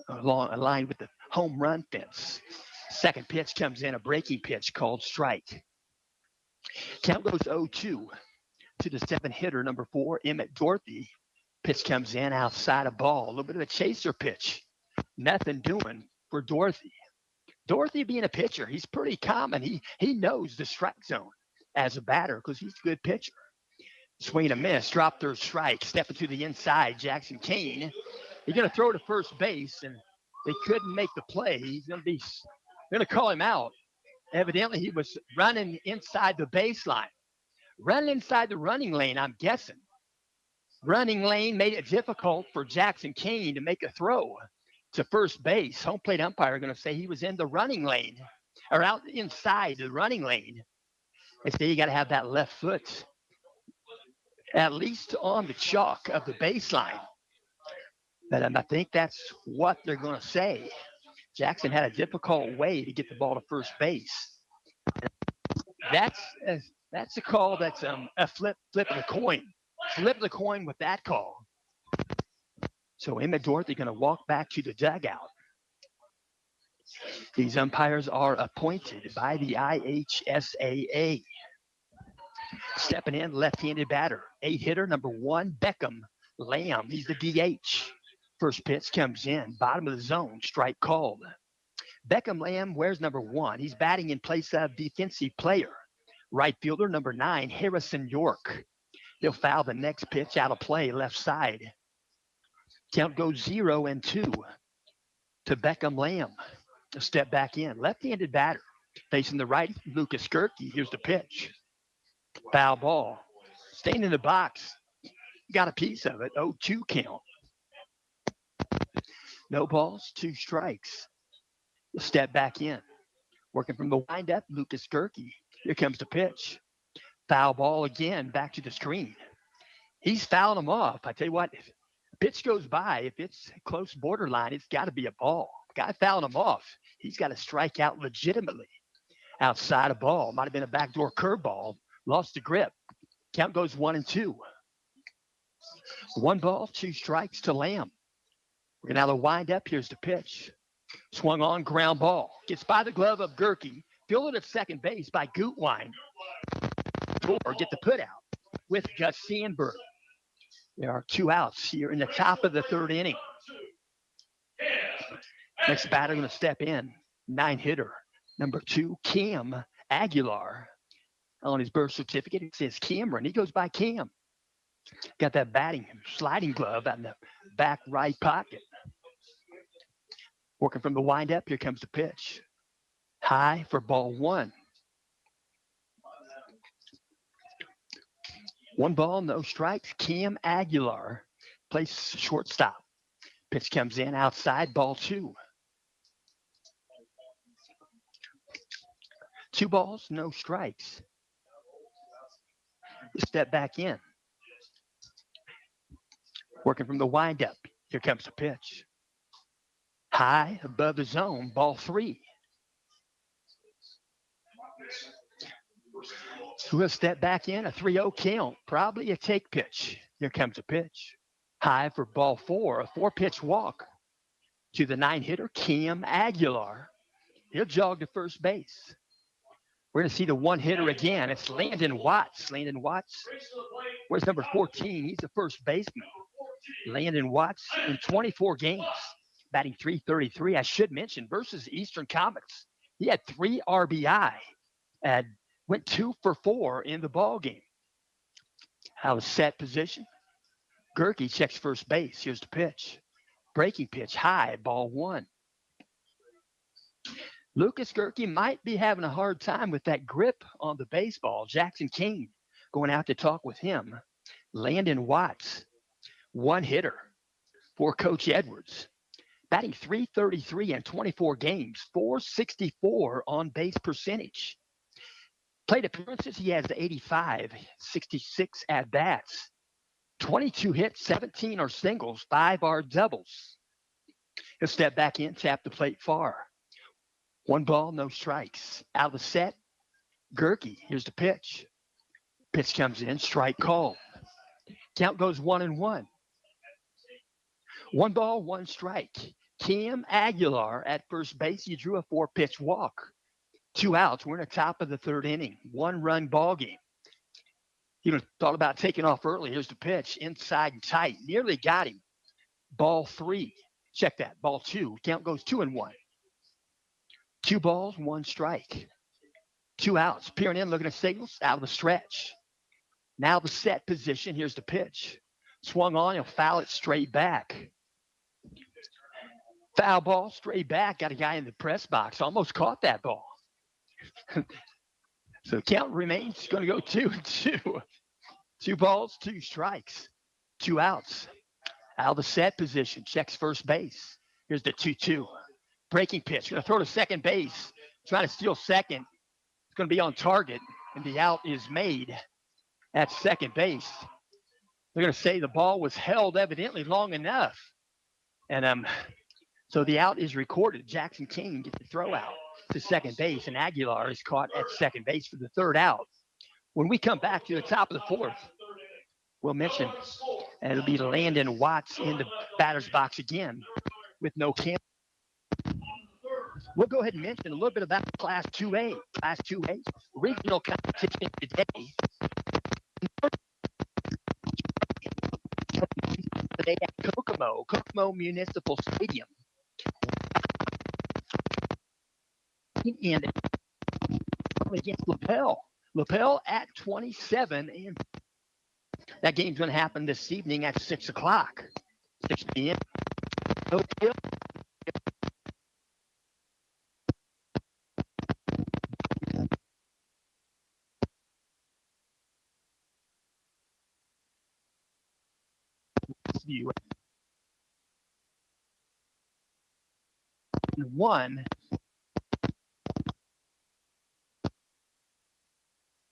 along aligned with the home run fence. Second pitch comes in, a breaking pitch called strike. Count goes 0-2 to the 7-hitter, number 4, Emmett Dorothy. Pitch comes in outside a ball. A little bit of a chaser pitch. Nothing doing for Dorothy. Dorothy being a pitcher, he's pretty common. He knows the strike zone as a batter because he's a good pitcher. Swing and a miss, drop third strike, stepping to the inside, Jackson Kane. He's going to throw to first base, and they couldn't make the play. He's going to call him out. Evidently, he was running inside the baseline. Running inside the running lane, I'm guessing. Running lane made it difficult for Jackson Kane to make a throw to first base. Home plate umpire going to say he was in the running lane or out inside the running lane. They say you got to have that left foot at least on the chalk of the baseline. But I think that's what they're going to say. Jackson had a difficult way to get the ball to first base. That's a call that's a flip of the coin. Flip the coin with that call. So Emmett Dorothy going to walk back to the dugout. These umpires are appointed by the IHSAA. Stepping in, left-handed batter, 8-hitter, number 1, Beckham Lamb. He's the DH. First pitch comes in, bottom of the zone, strike called. Beckham Lamb wears number 1. He's batting in place of defensive player. Right fielder, number 9, Harrison York. He'll foul the next pitch out of play, left side. Count goes 0-2 to Beckham Lamb. A step back in. Left-handed batter. Facing the right, Lucas Gerke. Here's the pitch. Foul ball. Staying in the box. Got a piece of it. 0-2 count. No balls, 2 strikes. A step back in. Working from the windup, Lucas Gerke. Here comes the pitch. Foul ball again, back to the screen. He's fouling him off. I tell you what, if a pitch goes by, if it's close borderline, it's got to be a ball. Guy fouling him off. He's got to strike out legitimately. Outside a ball. Might have been a backdoor curveball. Lost the grip. Count goes 1-2. 1 ball, 2 strikes to Lamb. We're going to have a wind up. Here's the pitch. Swung on, ground ball. Gets by the glove of Gerke. Fielded at second base by Gutwein. Or get the put out with Gus Sandberg. There are 2 outs here in the top of the 3rd inning. Next batter going to step in. 9-hitter, number 2, Cam Aguilar. On his birth certificate, it says Cameron. He goes by Cam. Got that batting sliding glove out in the back right pocket. Working from the windup, here comes the pitch. High for ball 1. 1 ball, no strikes. Cam Aguilar plays shortstop. Pitch comes in outside, ball 2. 2 balls, no strikes. Step back in. Working from the windup. Here comes the pitch. High above the zone, ball 3. So we'll step back in, a 3-0 count, probably a take pitch. Here comes a pitch. High for ball 4, a 4-pitch walk to the 9-hitter, Cam Aguilar. He'll jog to first base. We're going to see the 1-hitter again. It's Landon Watts. Landon Watts, where's number 14? He's the first baseman. Landon Watts in 24 games, batting .333. I should mention, versus Eastern Comets, he had 3 RBI and went 2 for 4 in the ball game. Out of set position. Gerke checks first base. Here's the pitch. Breaking pitch, high, ball 1. Lucas Gerke might be having a hard time with that grip on the baseball. Jackson King going out to talk with him. Landon Watts, 1-hitter for Coach Edwards. Batting .333 in 24 games, .464 on base percentage. Plate appearances, he has 85, 66 at-bats. 22 hits, 17 are singles, 5 are doubles. He'll step back in, tap the plate far. 1 ball, no strikes. Out of the set, Gerke. Here's the pitch. Pitch comes in, strike call. Count goes 1-1. 1 ball, 1 strike. Cam Aguilar at first base. He drew a 4-pitch walk. 2 outs. We're in the top of the 3rd inning. 1-run ball game. You thought about taking off early. Here's the pitch. Inside and tight. Nearly got him. Ball 3. Check that. Ball 2. Count goes 2-1. 2 balls, 1 strike. 2 outs. Peering in, looking at signals. Out of the stretch. Now the set position. Here's the pitch. Swung on. He'll foul it straight back. Foul ball, straight back. Got a guy in the press box. Almost caught that ball. So count remains going to go 2-2. 2 balls, 2 strikes. 2 outs. Out of the set position. Checks first base. Here's the 2-2. Breaking pitch. Going to throw to second base. Trying to steal second. It's going to be on target. And the out is made at second base. They're going to say the ball was held evidently long enough. And so the out is recorded. Jackson King gets the throw out to second base. And Aguilar is caught at second base for the 3rd out. When we come back to the top of the 4th, we'll mention, and it'll be Landon Watts in the batter's box again with no Cam. We'll go ahead and mention a little bit about Class 2A. Class 2A regional competition today. Today at Kokomo Municipal Stadium. And against Lapel at 27. And that game's going to happen this evening at 6 o'clock. 6 p.m. Okay. View. 1.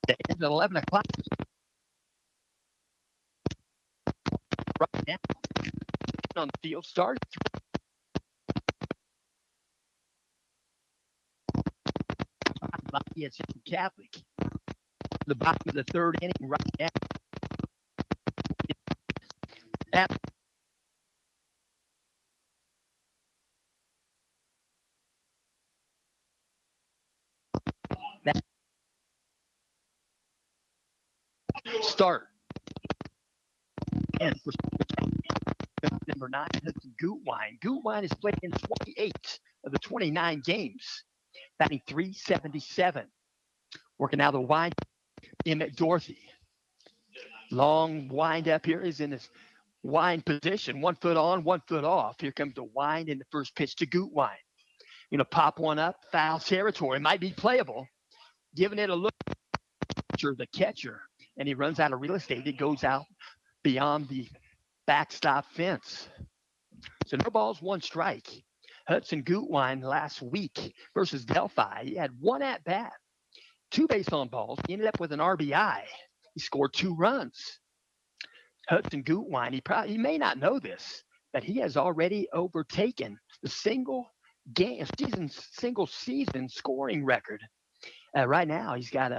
It's at 11 o'clock. Right now, on the field start. It's Catholic. The bottom of the 3rd inning right now. That start. And for number 9, that's Gutwein. Gutwein has played in 28 of the 29 games, batting .377. Working out the wind, Emmett Dorothy. Long wind up here. He's in this wind position. 1 foot on, 1 foot off. Here comes the wind in the first pitch to Gutwein. Pop one up, foul territory. Might be playable. Giving it a look. The catcher. And he runs out of real estate. It goes out beyond the backstop fence. So no balls, 1 strike. Hudson Gutwein last week versus Delphi. He had 1 at bat, 2 base on balls. He ended up with an RBI. He scored 2 runs. Hudson Gutwine, he may not know this, but he has already overtaken the single season scoring record. Right now, he's got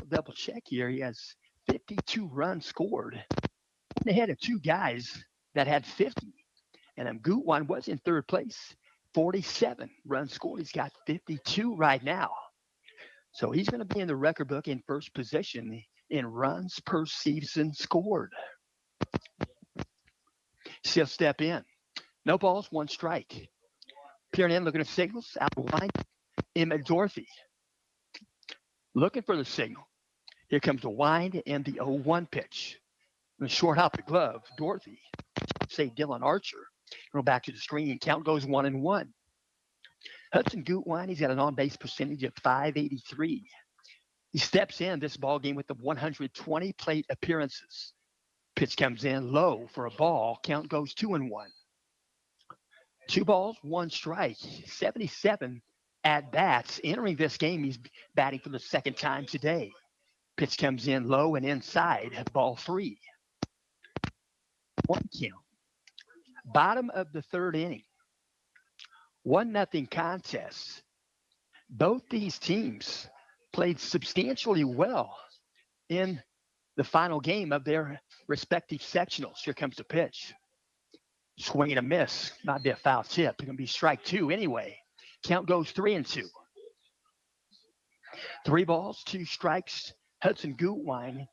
double check here. He has 52 runs scored. They had 2 guys that had 50, and Gutwine was in third place, 47 runs scored. He's got 52 right now. So he's going to be in the record book in first position in runs per season scored. He'll step in. No balls, 1 strike. Peering in, looking at signals. Out the line, Emmett Dorothy. Looking for the signal. Here comes the wind and the 0-1 pitch. The short hop the glove. Dorothy. Say Dylan Archer. Go back to the screen. Count goes 1-1. Hudson Gutwine, he's got an on-base percentage of .583. He steps in this ball game with the 120 plate appearances. Pitch comes in low for a ball. Count goes 2-1. 2 balls, 1 strike. 77 at bats. Entering this game, he's batting for the second time today. Pitch comes in low and inside. Ball 3. 1 count. Bottom of the 3rd inning. 1-0 contest. Both these teams played substantially well in the final game of their respective sectionals. Here comes the pitch. Swing and a miss. Might be a foul tip. It's going to be strike 2 anyway. Count goes 3-2. 3 balls, 2 strikes. Hudson Gutwine,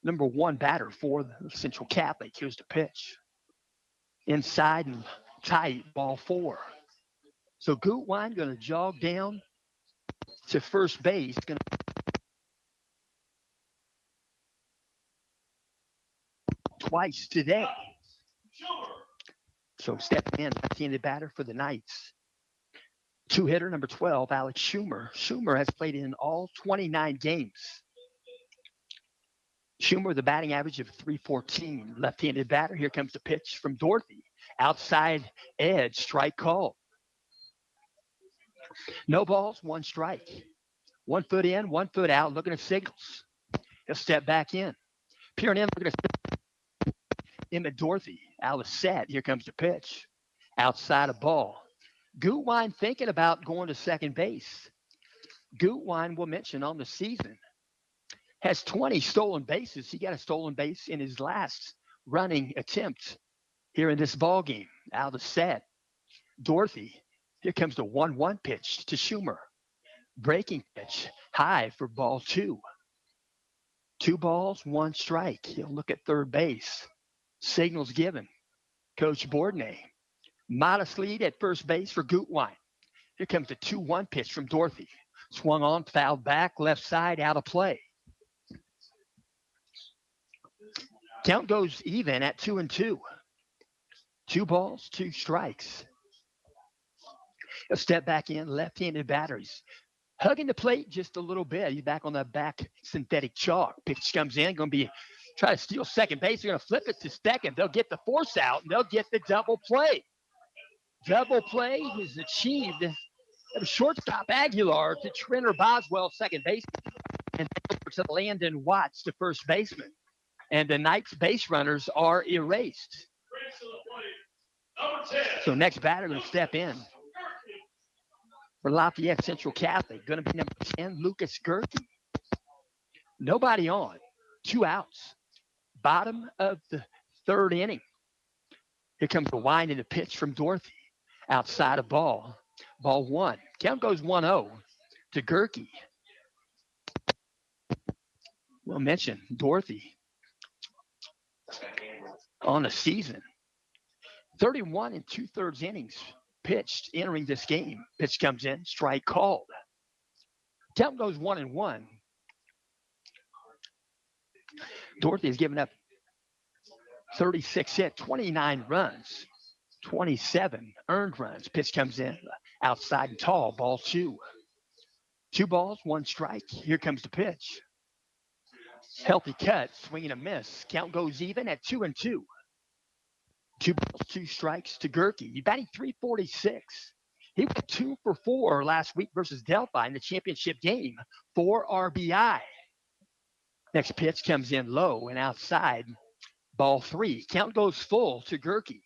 number 1 batter for the Central Catholic. Here's the pitch. Inside and tight, ball 4. So Gutwine going to jog down to first base. Going to twice today. So stepping in, left-handed batter for the Knights. 2-hitter, number 12, Alex Schumer. Schumer has played in all 29 games. Schumer with a batting average of .314. Left-handed batter. Here comes the pitch from Dorothy. Outside edge, strike call. No balls, 1 strike. 1 foot in, 1 foot out, looking at signals. He'll step back in. Peering in, looking at Emmett Dorothy. Out of set. Here comes the pitch. Outside a ball. Gutwine thinking about going to second base. Gutwine, we'll mention on the season, has 20 stolen bases. He got a stolen base in his last running attempt here in this ball game. Out of set. Dorothy. Here comes the 1-1 pitch to Schumer. Breaking pitch. High for ball 2. 2 balls, 1 strike. He'll look at third base. Signals given. Coach Bourdonnais. Modest lead at first base for Gutwine. Here comes the 2-1 pitch from Dorothy. Swung on, fouled back, left side, out of play. Count goes even at 2-2. 2 balls, 2 strikes. He'll step back in, left-handed batteries. Hugging the plate just a little bit. He's back on the back synthetic chalk. Pitch comes in, going to be try to steal second base. They're going to flip it to second. They'll get the force out, and they'll get the double play. Double play is achieved. Shortstop Aguilar to Trenter Boswell, second baseman, and to Landon Watts to first baseman. And the Knights base runners are erased. So next batter going to step in for Lafayette Central Catholic. Going to be number 10, Lucas Gerke. Nobody on. 2 outs. Bottom of the 3rd inning. Here comes the wind and the pitch from Dorothy. Outside of ball. Ball 1. Count goes 1-0 to Gerke. We'll mention Dorothy on the season. 31 2/3 innings pitched entering this game. Pitch comes in, strike called. Count goes 1-1. Dorothy has given up 36 hit, 29 runs, 27 earned runs. Pitch comes in, outside and tall, ball 2. 2 balls, 1 strike. Here comes the pitch. Healthy cut, swing and a miss. Count goes even at 2-2. 2 balls, 2 strikes to Gerke. He's batting .346. He went 2 for 4 last week versus Delphi in the championship game. 4 RBI. Next pitch comes in low and outside. Ball 3. Count goes full to Gerke.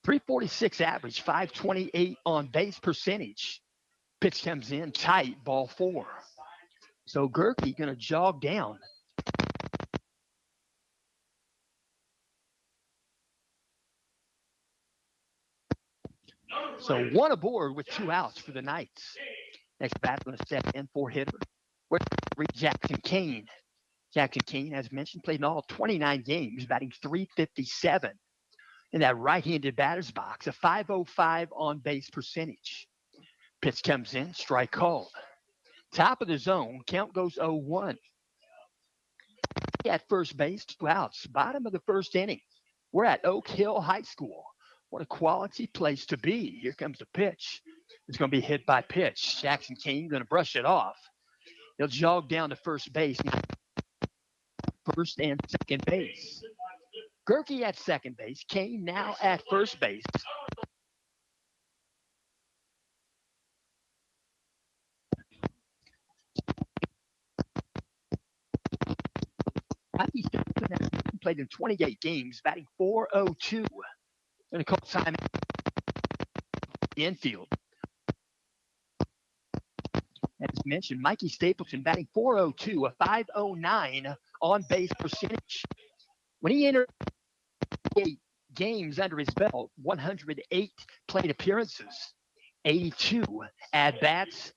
346 average, 528 on base percentage. Pitch comes in tight, ball 4. So Gerke going to jog down. So 1 aboard with 2 outs for the Knights. Next batter going to step in, 4-hitter. Where's Jackson Kane? Jackson Kane, as mentioned, played in all 29 games, batting .357 in that right-handed batter's box, a .505 on base percentage. Pitch comes in, strike called. Top of the zone, count goes 0-1. At first base, 2 outs, bottom of the first inning. We're at Oak Hill High School. What a quality place to be. Here comes the pitch. It's going to be hit by pitch. Jackson Kane going to brush it off. He'll jog down to first base. First and second base. Gerke at second base. Kane now at first base. He played in 28 games, batting .402. Going to call time the infield. As mentioned, Mikey Stapleton batting .402, a .509 on base percentage. When he entered 8 games under his belt, 108 plate appearances, 82 at bats,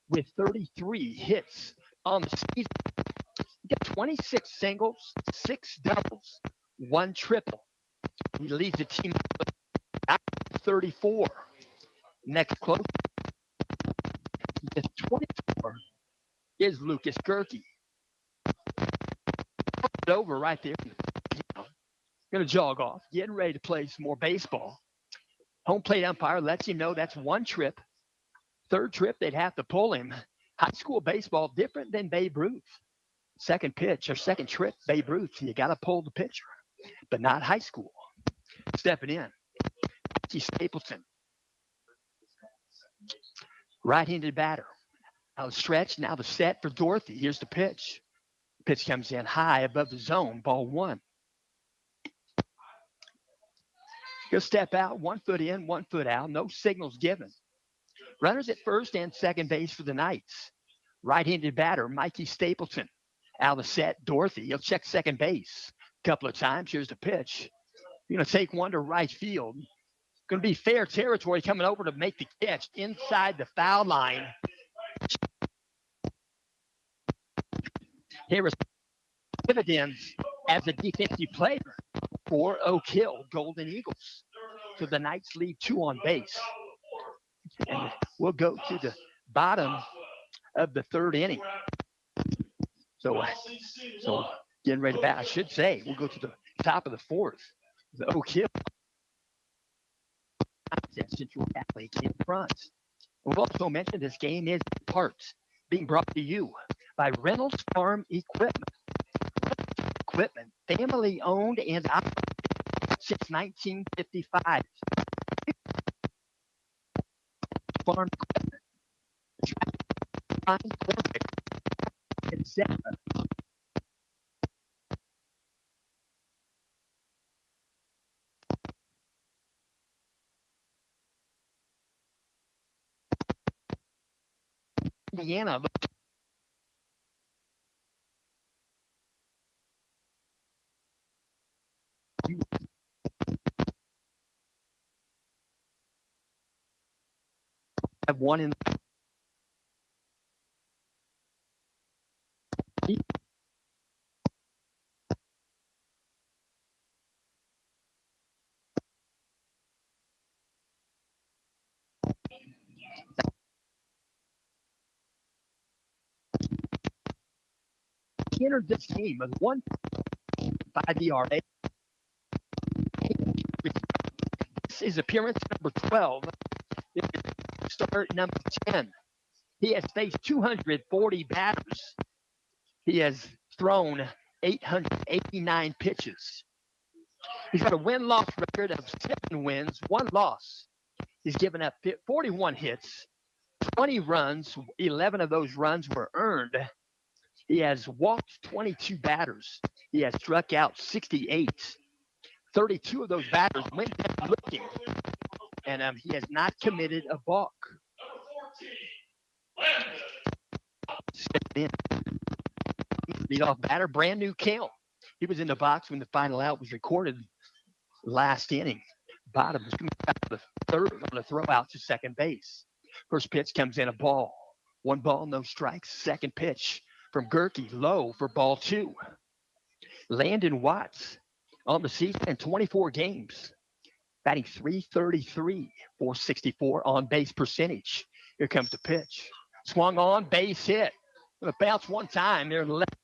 with 33 hits on the season. He got 26 singles, 6 doubles, 1 triple. He leads the team at 34. Next close, with 24, is Lucas Gerke. Over right there. Going to jog off, getting ready to play some more baseball. Home plate umpire lets him know that's 1 trip. 3rd trip, they'd have to pull him. High school baseball, different than Babe Ruth. Second pitch or second trip, Babe Ruth, you got to pull the pitcher, but not high school. Stepping in, Mikey Stapleton. Right-handed batter. Now the stretch, now the set for Dorothy. Here's the pitch. Pitch comes in high above the zone, ball 1. He'll step out, 1 foot in, 1 foot out, no signals given. Runners at first and second base for the Knights. Right-handed batter, Mikey Stapleton. Out of the set, Dorothy. He'll check second base a couple of times. Here's the pitch. You're going to take 1 to right field. Going to be fair territory coming over to make the catch inside the foul line. Here is dividends as a defensive player for Oak Hill Golden Eagles. So the Knights lead 2 on base. And we'll go to the bottom of the 3rd inning. So getting ready to bat, I should say, we'll go to the top of the 4th. The Oak Hill Central Catholic in front. We've also mentioned this game is parts being brought to you by Reynolds Farm Equipment. Family owned and operated since 1955. Farm equipment, etc. Indiana. Have 1 in he entered this game with 1.5 ERA. This is appearance number 12. Start number 10. He has faced 240 batters. He has thrown 889 pitches. He's got a win-loss record of 7 wins, 1 loss. He's given up 41 hits, 20 runs, 11 of those runs were earned. He has walked 22 batters. He has struck out 68. 32 of those batters went down looking, and he has not committed a balk. Stepped in. Leadoff batter, brand new count. He was in the box when the final out was recorded last inning. Bottom was coming out of the third on a throw out to second base. First pitch comes in a ball. 1 ball, no strikes. Second pitch from Gerke, low for ball 2. Landon Watts on the season in 24 games, batting .333, .464 on base percentage. Here comes the pitch. Swung on, base hit. Gonna bounce one time there. Left.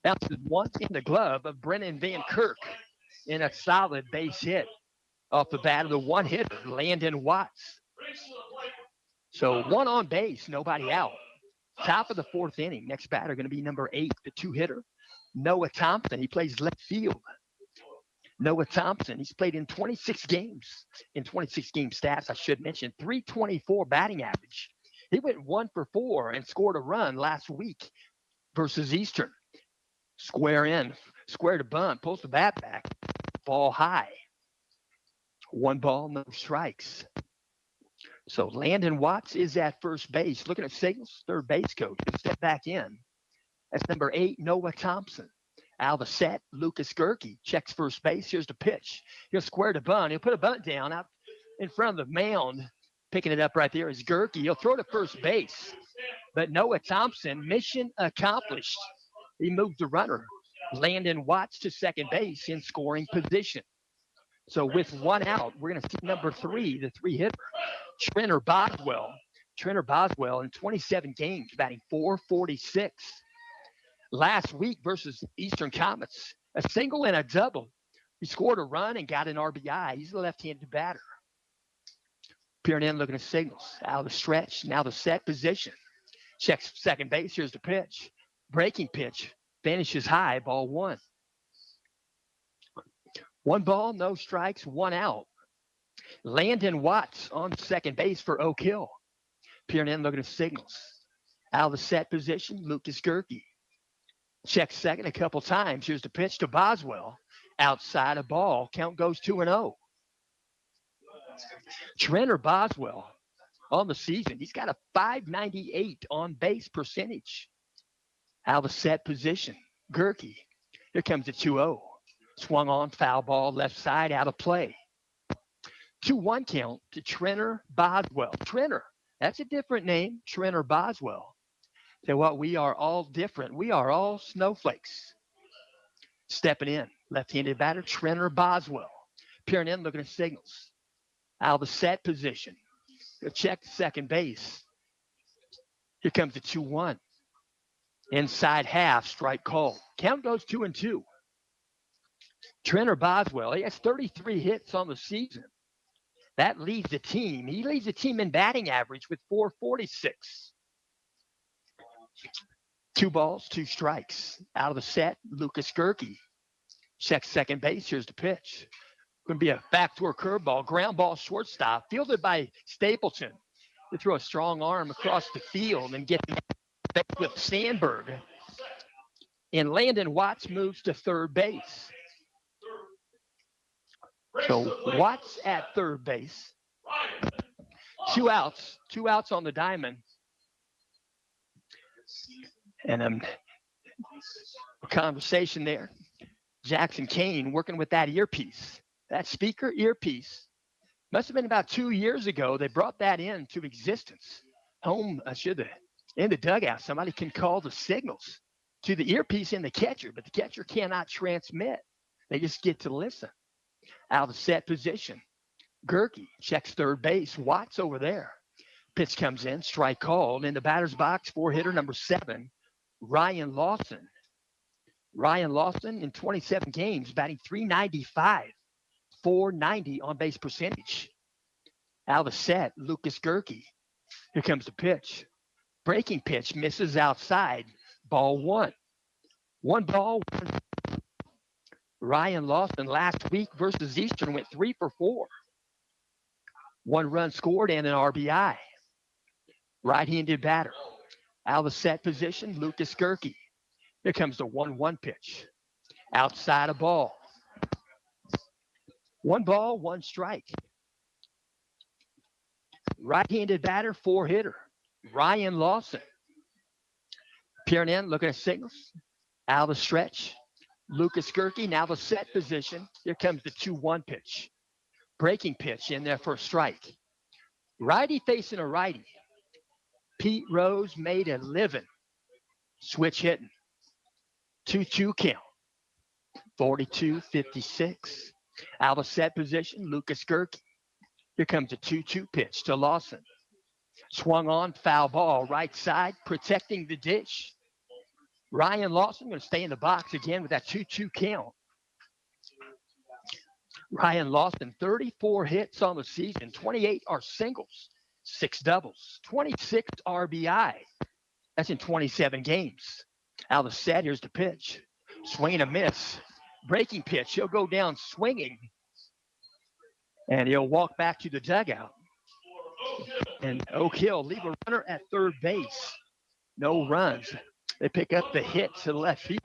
Bounces once in the glove of Brennan Van Kirk in a solid base hit off the bat of the one hitter, Landon Watts. So 1 on base, nobody out. Top of the 4th inning. Next batter going to be number 8, the 2-hitter, Noah Thompson. He plays left field. Noah Thompson, he's played in 26 games. In 26 game stats, I should mention, .324 batting average. He went 1 for 4 and scored a run last week versus Eastern. Square in, square to bunt, pulls the bat back, ball high. 1 ball, no strikes. So Landon Watts is at first base. Looking at signals, third base coach. He'll step back in. That's number 8, Noah Thompson. Out of the set, Lucas Gerke checks first base. Here's the pitch. He'll square to bunt. He'll put a bunt down out in front of the mound. Picking it up right there is Gerke. He'll throw to first base. But Noah Thompson, mission accomplished. He moved the runner, Landon Watts, to second base in scoring position. So with 1 out, we're going to see number 3, the 3-hitter, Trenner Boswell. Trenner Boswell in 27 games, batting .446. Last week versus Eastern Comets, a single and a double. He scored a run and got an RBI. He's a left-handed batter. Peering in, looking at signals. Out of the stretch, now the set position. Checks second base. Here's the pitch. Breaking pitch. Finishes high, ball 1. 1 ball, no strikes, 1 out. Landon Watts on second base for Oak Hill. Peering in, looking at signals. Out of the set position, Lucas Gerke. Checks second a couple times. Here's the pitch to Boswell. Outside a ball. Count goes 2-0. Trenner Boswell on the season. He's got a .598 on base percentage. Out of the set position. Gerke. Here comes the 2-0. Swung on, foul ball, left side, out of play. 2-1 count to Trenner Boswell. Trenner, that's a different name, Trenner Boswell. So what, we are all different. We are all snowflakes. Stepping in, left-handed batter, Trenner Boswell. Peering in, looking at signals. Out of the set position. Check second base. Here comes the 2-1. Inside half, strike call. Count goes 2-2. Trenner Boswell, he has 33 hits on the season. That leads the team. He leads the team in batting average with .446. 2 balls, 2 strikes. Out of the set, Lucas Gerke. Checks second base. Here's the pitch. Going to be a backdoor curveball, ground ball, shortstop, fielded by Stapleton. To throw a strong arm across the field and get back with Sandberg. And Landon Watts moves to third base. So Watts at third base. 2 outs. 2 outs on the diamond. And a conversation there. Jackson Kane working with that earpiece. That speaker earpiece. Must have been about 2 years ago. They brought that into existence. Home, in the dugout, somebody can call the signals to the earpiece in the catcher, but the catcher cannot transmit. They just get to listen. Out of the set position. Gerke checks third base. Watts over there. Pitch comes in, strike called. In the batter's box, 4-hitter number 7, Ryan Lawson. Ryan Lawson in 27 games, batting .395, .490 on base percentage. Out of the set, Lucas Gerke. Here comes the pitch. Breaking pitch misses outside. Ball 1. 1 ball, 1. Ryan Lawson last week versus Eastern went 3 for 4. 1 run scored and an RBI. Right-handed batter. Out of the set position, Lucas Gerke. Here comes the 1-1 pitch. Outside a ball. 1 ball, 1 strike. Right-handed batter, 4-hitter. Ryan Lawson. Peering in, looking at signals. Out of the stretch. Lucas Gerke, now the set position. Here comes the 2-1 pitch. Breaking pitch in there for a strike. Righty facing a righty. Pete Rose made a living. Switch hitting. 2-2 count. 42-56. Out of set position, Lucas Gerke. Here comes a 2-2 pitch to Lawson. Swung on, foul ball, right side, protecting the dish. Ryan Lawson going to stay in the box again with that 2-2 count. Ryan Lawson, 34 hits on the season, 28 are singles, 6 doubles, 26 RBI. That's in 27 games. Out of the set, here's the pitch. Swing and a miss. Breaking pitch. He'll go down swinging. And he'll walk back to the dugout. And Oak Hill leave a runner at third base. No runs. They pick up the hit to the left field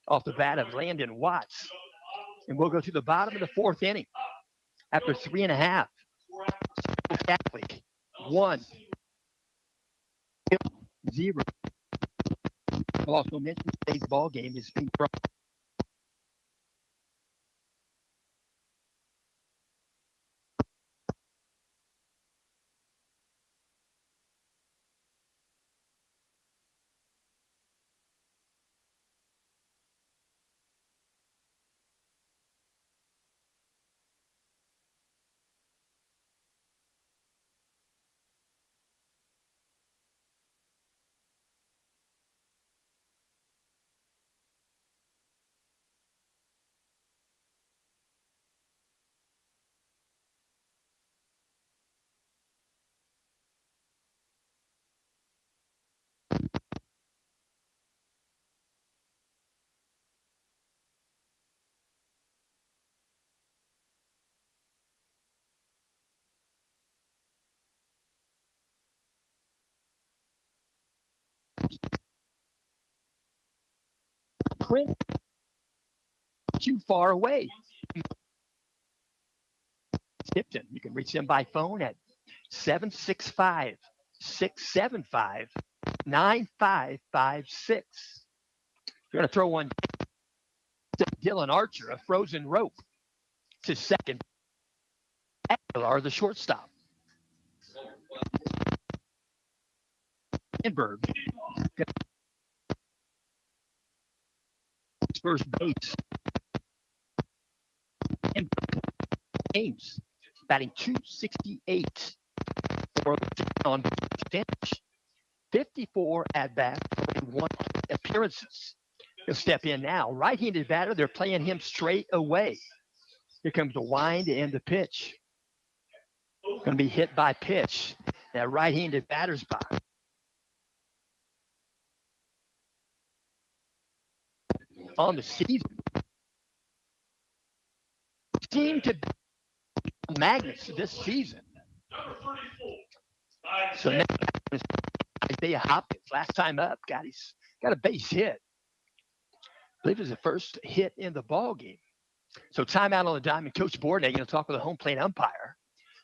off the bat of Landon Watts. And we'll go to the bottom of the 4th inning. After 3.5. Catholic 1, 0. I'll also mention today's ball game is being brought. Print too far away. Tipton. You can reach them by phone at 765-675-9556. You're going to throw one to Dylan Archer, a frozen rope to second. Aguilar, the shortstop. Sandberg. First base. And James batting .268 for the on finish. 54 at bat, 41 appearances. He'll step in now. Right-handed batter, they're playing him straight away. Here comes the wind and the pitch. Going to be hit by pitch. That right-handed batter's box. On the season, seem to be magnets this season. So now Isaiah Hopkins, last time up, got a base hit. I believe it was the first hit in the ball game. So timeout on the diamond. Coach Bourdais going to talk with the home plate umpire.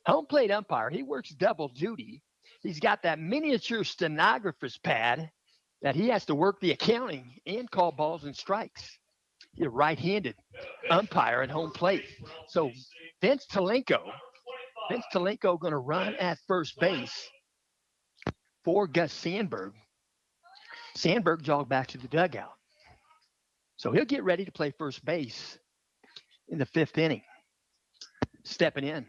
Home plate umpire, he works double duty. He's got that miniature stenographer's pad that he has to work the accounting and call balls and strikes. He's a right-handed umpire at home plate. So Vince Talenko going to run at first base for Gus Sandberg. Sandberg jogged back to the dugout. So he'll get ready to play first base in the 5th inning. Stepping in,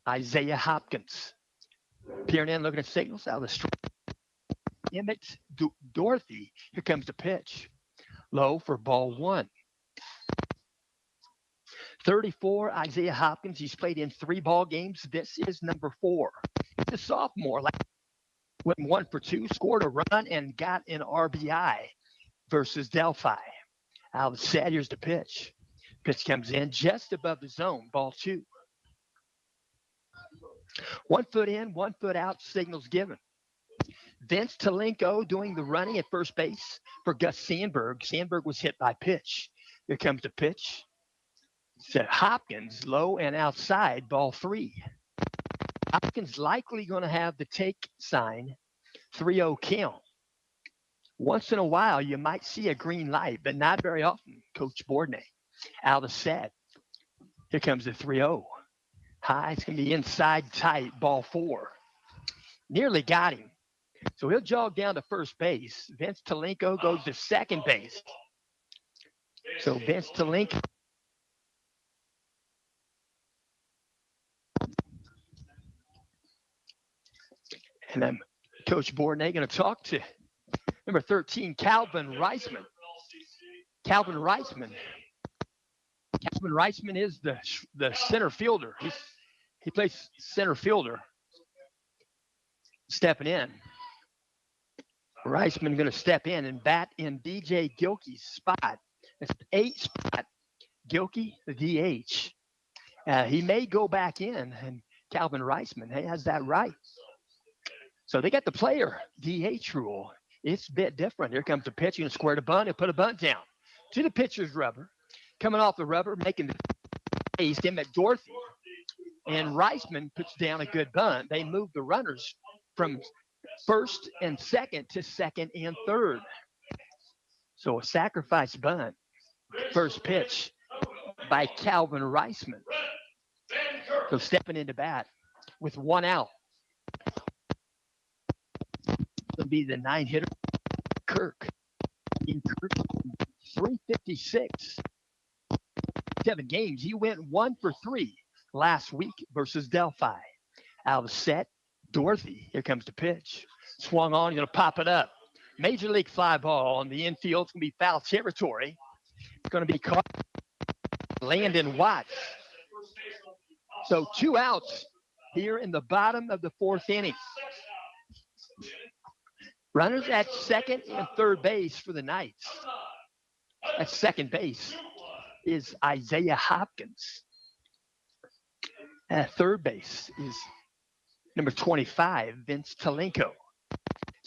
Isaiah Hopkins. Peering in, looking at signals out of the street. Emmett Dorothy. Here comes the pitch. Low for ball 1. 34, Isaiah Hopkins. He's played in 3 ball games. This is number 4. He's a sophomore. Went 1 for 2, scored a run, and got an RBI versus Delphi. Out of the set, here's the pitch. Pitch comes in just above the zone. Ball 2. 1 foot in, 1 foot out, signals given. Vince Talenko doing the running at first base for Gus Sandberg. Sandberg was hit by pitch. Here comes the pitch. Said Hopkins, low and outside, ball 3. Hopkins likely going to have the take sign, 3-0 count. Once in a while, you might see a green light, but not very often, Coach Bourdonnais. Out of set. Here comes the 3-0. High, it's going to be inside tight, ball 4. Nearly got him. So he'll jog down to first base. Vince Talenko goes to second base. So Vince Talenko. And then Coach Bourdonnais going to talk to number 13, Calvin Reisman. Calvin Reisman is the center fielder. He plays center fielder. Stepping in. Reisman going to step in and bat in DJ Gilkey's spot. It's 8 spot. Gilkey, the DH. He may go back in, and Calvin Reisman has that right. So they got the player DH rule. It's a bit different. Here comes the pitch. You're going to square the bunt and put a bunt down. To the pitcher's rubber. Coming off the rubber, making the base, him at Dorothy. And Reisman puts down a good bunt. They move the runners from first and second to second and third. So a sacrifice bunt. First pitch by Calvin Reisman. So stepping into bat with 1 out. It'll be the 9-hitter, Kirk. In Kirk, 356. 7 games. He went 1 for 3 last week versus Delphi. Out of set, Dorothy. Here comes the pitch. Swung on. He's going to pop it up. Major league fly ball on the infield. It's going to be foul territory. It's going to be caught. Landon Watts. So 2 outs here in the bottom of the 4th inning. Runners at second and third base for the Knights. At second base is Isaiah Hopkins. At third base is number 25, Vince Talenko.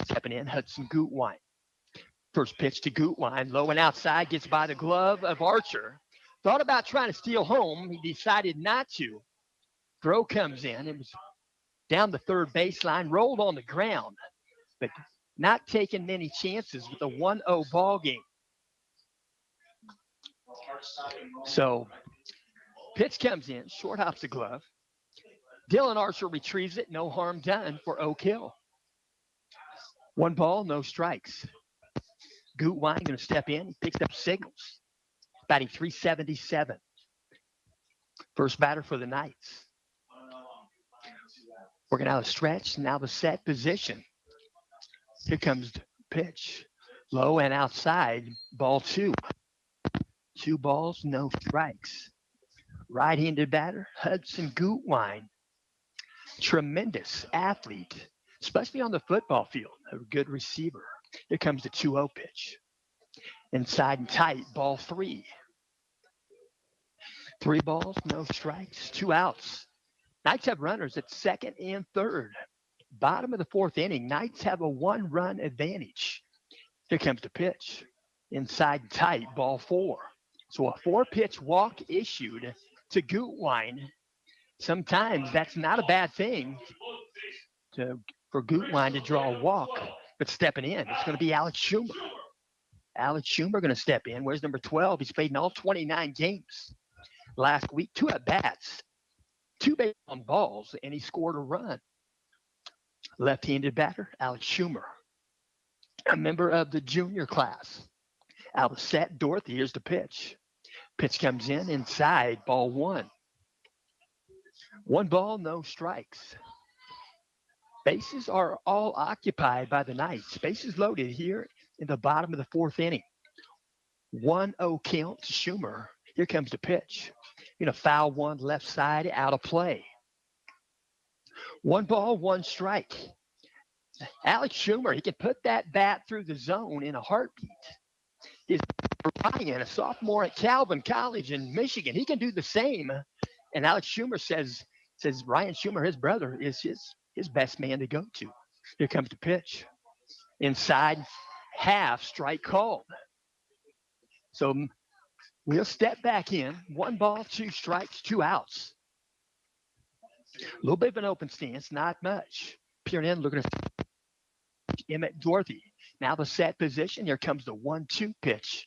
Stepping in, Hudson Gutwine. First pitch to Gutwine, low and outside, gets by the glove of Archer. Thought about trying to steal home. He decided not to. Throw comes in. It was down the third baseline, rolled on the ground, but not taking many chances with a 1-0 ball game. So pitch comes in, short hops the glove. Dylan Archer retrieves it, no harm done for Oak Hill. 1 ball, no strikes. Gutwine going to step in. He picks up singles. Batting .377. First batter for the Knights. Working out a stretch, now the set position. Here comes the pitch. Low and outside, ball 2. 2 balls, no strikes. Right-handed batter, Hudson Gutwine. Tremendous athlete, especially on the football field. A good receiver. Here comes the 2-0 pitch. Inside and tight, ball 3. 3 balls, no strikes, 2 outs. Knights have runners at second and third. Bottom of the 4th inning, Knights have a 1-run advantage. Here comes the pitch. Inside and tight, ball 4. So a 4-pitch walk issued to Gutwine. Sometimes that's not a bad thing for Gutwine to draw a walk, but stepping in, it's going to be Alex Schumer. Alex Schumer going to step in. Where's number 12? He's played in all 29 games. Last week, 2 at-bats, 2 base on balls, and he scored a run. Left-handed batter, Alex Schumer, a member of the junior class. Out of set, Dorothy, here's the pitch. Pitch comes in, inside, ball 1. 1 ball, no strikes. Bases are all occupied by the Knights. Bases loaded here in the bottom of the 4th inning. 1-0 count to Schumer. Here comes the pitch. Foul 1 left side, out of play. 1 ball, 1 strike. Alex Schumer, he can put that bat through the zone in a heartbeat. He's Ryan, a sophomore at Calvin College in Michigan. He can do the same. And Alex Schumer says Says Ryan Schumer, his brother, is his best man to go to. Here comes the pitch. Inside half, strike called. So we'll step back in. 1 ball, 2 strikes, 2 outs. A little bit of an open stance, not much. Peering in, looking at Emmett Dorothy. Now the set position. Here comes the 1-2 pitch.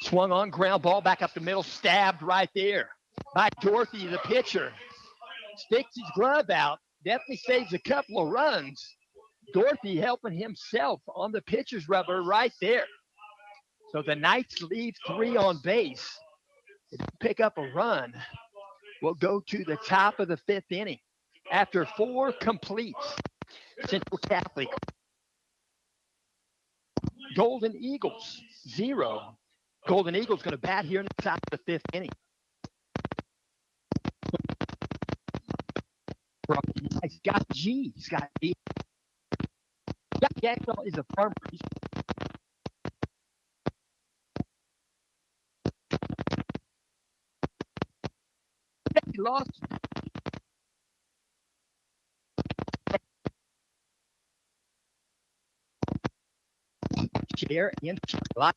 Swung on, ground ball back up the middle, stabbed right there by Dorothy, the pitcher. Sticks his glove out, definitely saves a couple of runs. Dorothy helping himself on the pitcher's rubber right there. So the Knights leave 3 on base. If they pick up a run, we'll go to the top of the 5th inning. After 4 completes, Central Catholic, Golden Eagles 0. Golden Eagles going to bat here in the top of the 5th inning. Scott G. Scott G. Scott Jackson is a farmer. He lost. Share and life.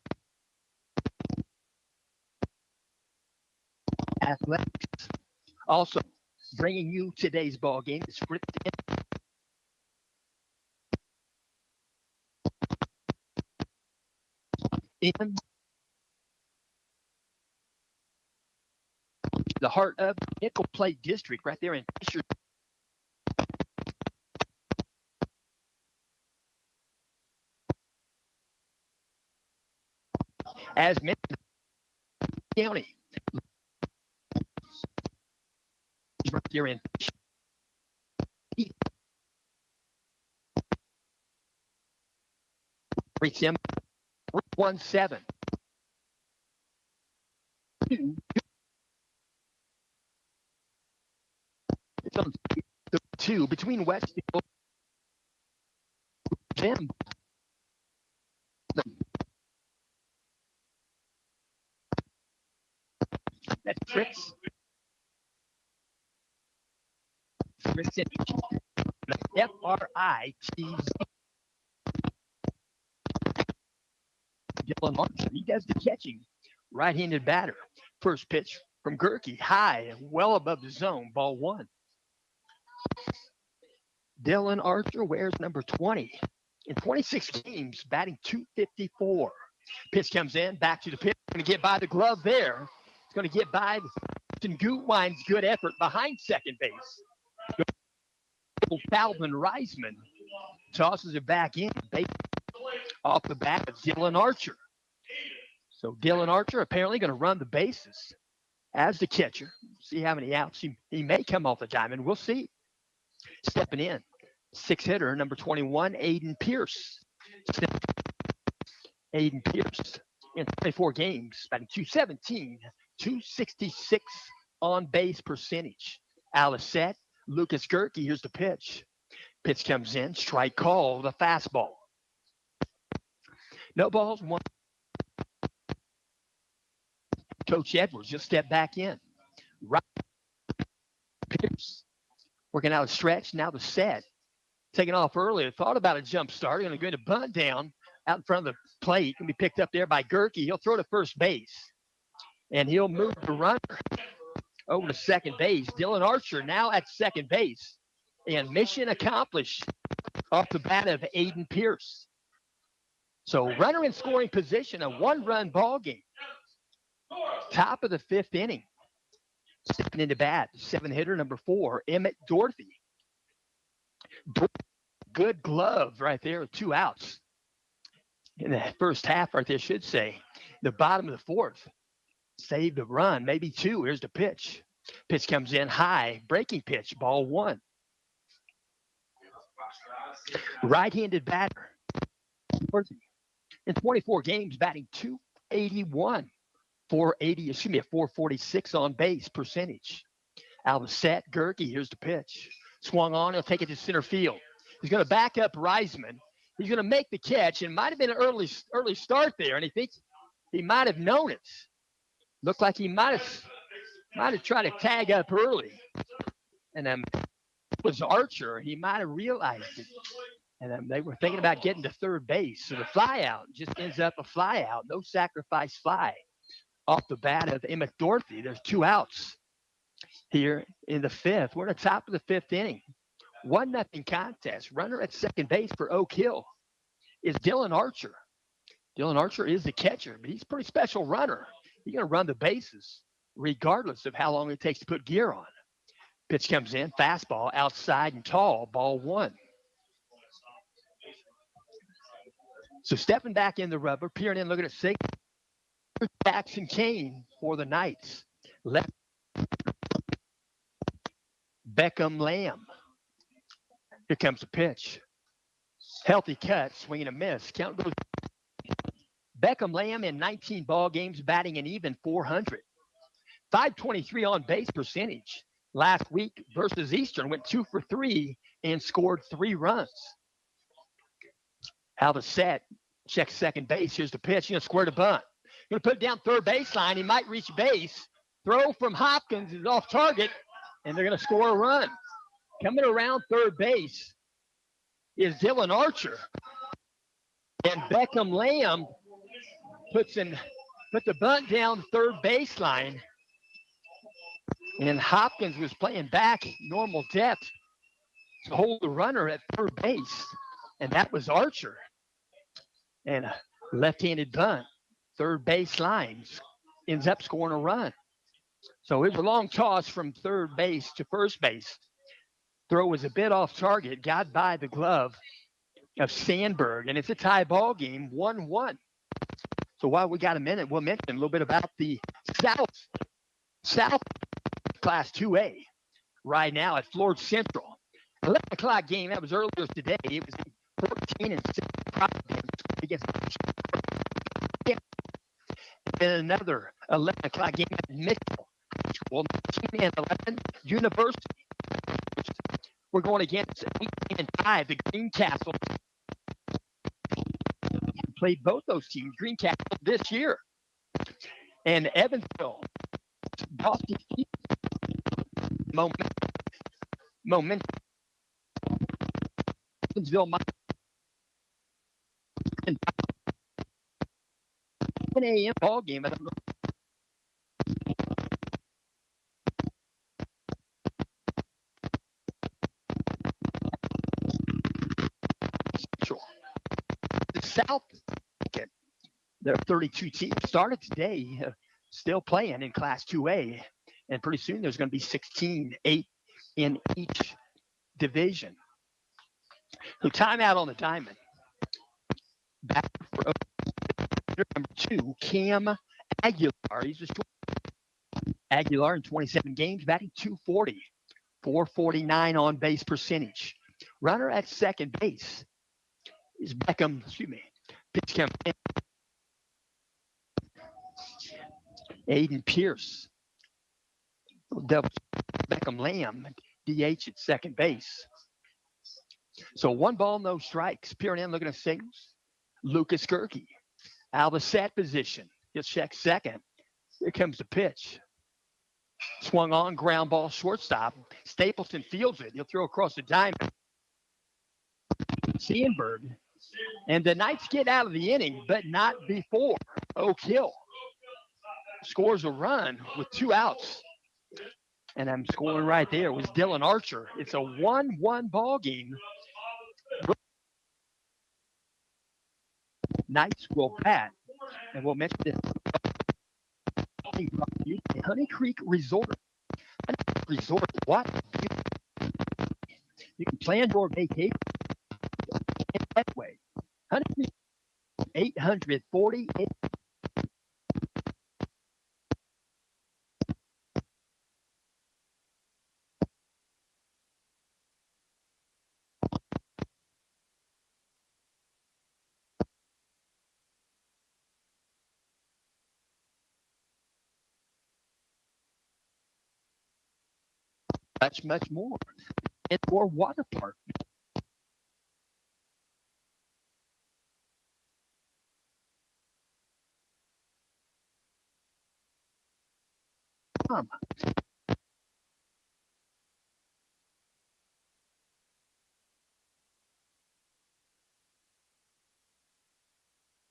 Athletics. Also, bringing you today's ball game is Fritz in the heart of Nickel Plate District, right there in Fisher. As mentioned, County. Right there in 317. 2 between Westfield and that's Fritz. F-R-I-T-Z. Dylan Martin, he does the catching. Right-handed batter. First pitch from Gerke, high and well above the zone, ball 1. Dylan Archer wears number 20. In 26 games, batting .254. Pitch comes in, back to the pitch. Going to get by the glove there. It's going to get by Gutwein's good effort behind second base. Falvin Reisman tosses it back in off the back of Dylan Archer. So Dylan Archer apparently going to run the bases as the catcher. See how many outs he may come off the diamond. We'll see. Stepping in, 6-hitter, number 21, Aiden Pierce. Aiden Pierce in 24 games, batting .217, .266 on base percentage. Alisette, Lucas Gerke, here's the pitch. Pitch comes in, strike call, the fastball. No balls, 1. Coach Edwards just stepped back in. Right. Pierce working out a stretch, now the set. Taking off earlier, thought about a jump start. Going to go to bunt down out in front of the plate. Going to be picked up there by Gerke. He'll throw to first base. And he'll move the runner over to second base. Dylan Archer now at second base. And mission accomplished off the bat of Aiden Pierce. So runner in scoring position, a 1-run ball game. Top of the 5th inning. Stepping into bat, 7-hitter, number 4, Emmett Dorothy. Good glove right there with 2 outs. In the first half right there, I should say. The bottom of the 4th. Saved the run, maybe 2. Here's the pitch. Pitch comes in high, breaking pitch, ball 1. Right-handed batter. In 24 games, batting .281. 446 on base percentage. Alisette, Gerke, here's the pitch. Swung on, he'll take it to center field. He's going to back up Reisman. He's going to make the catch, and might have been an early start there, and he thinks he might have known it. Looked like he might have tried to tag up early. And was Archer. He might have realized it. And they were thinking about getting to third base. So the fly out just ends up a fly out. No sacrifice fly off the bat of Emmett Dorothy. There's 2 outs here in the 5th. We're at the top of the 5th inning. 1-0 contest. Runner at second base for Oak Hill is Dylan Archer. Dylan Archer is the catcher, but he's a pretty special runner. He's going to run the bases regardless of how long it takes to put gear on. Pitch comes in, fastball, outside and tall, ball 1. So stepping back in the rubber, peering in, looking at six. Jackson Kane for the Knights. Left Beckham Lamb. Here comes the pitch. Healthy cut, swing and a miss. Count goes. Beckham Lamb in 19 ball games, batting an even 400. 523 on base percentage. Last week versus Eastern, went 2 for 3 and scored 3 runs. Albacete checks second base. Here's the pitch. He's going to square the bunt. Going to put it down third baseline. He might reach base. Throw from Hopkins is off target, and they're going to score a run. Coming around third base is Dylan Archer. And Beckham Lamb put the bunt down third baseline. And Hopkins was playing back normal depth to hold the runner at third base. And that was Archer. And a left-handed bunt, third baseline, ends up scoring a run. So it was a long toss from third base to first base. Throw was a bit off target, got by the glove of Sandberg, and it's a tie ball game, 1-1. So while we got a minute, we'll mention a little bit about the South Class 2A right now at Florida Central. 11 o'clock game, that was earlier today. It was 14-6 Providence against and then another 11 o'clock game at Mitchell. Well, 19-11 University. We're going against 18-5, the Greencastle. Played both those teams, Greencastle this year. And Evansville, Boston, momentum. Evansville, 10 a.m. ball game. I don't know. The South, there are 32 teams started today, still playing in Class 2A, and pretty soon there's going to be 16, 8 in each division. So timeout on the diamond. Back for number 2, Cam Aguilar. He's just Aguilar in 27 games, batting 240, 449 on base percentage. Runner at second base is Beckham, pitch comes in. Aiden Pierce. Beckham Lamb, DH at second base. So 1 ball, no strikes. Peering in, looking at signals. Lucas Gerke. Albacete position. He'll check second. Here comes the pitch. Swung on, ground ball, shortstop. Stapleton fields it. He'll throw across the diamond. Sandberg. And the Knights get out of the inning, but not before Oak Hill scores a run with 2 outs. And I'm scoring right there was Dylan Archer. It's a 1-1 ball game. Knights will bat, and we'll mention this. Honey Creek Resort. What? You can plan your vacation that way. Honey Creek, 848. Much more. Indoor water park.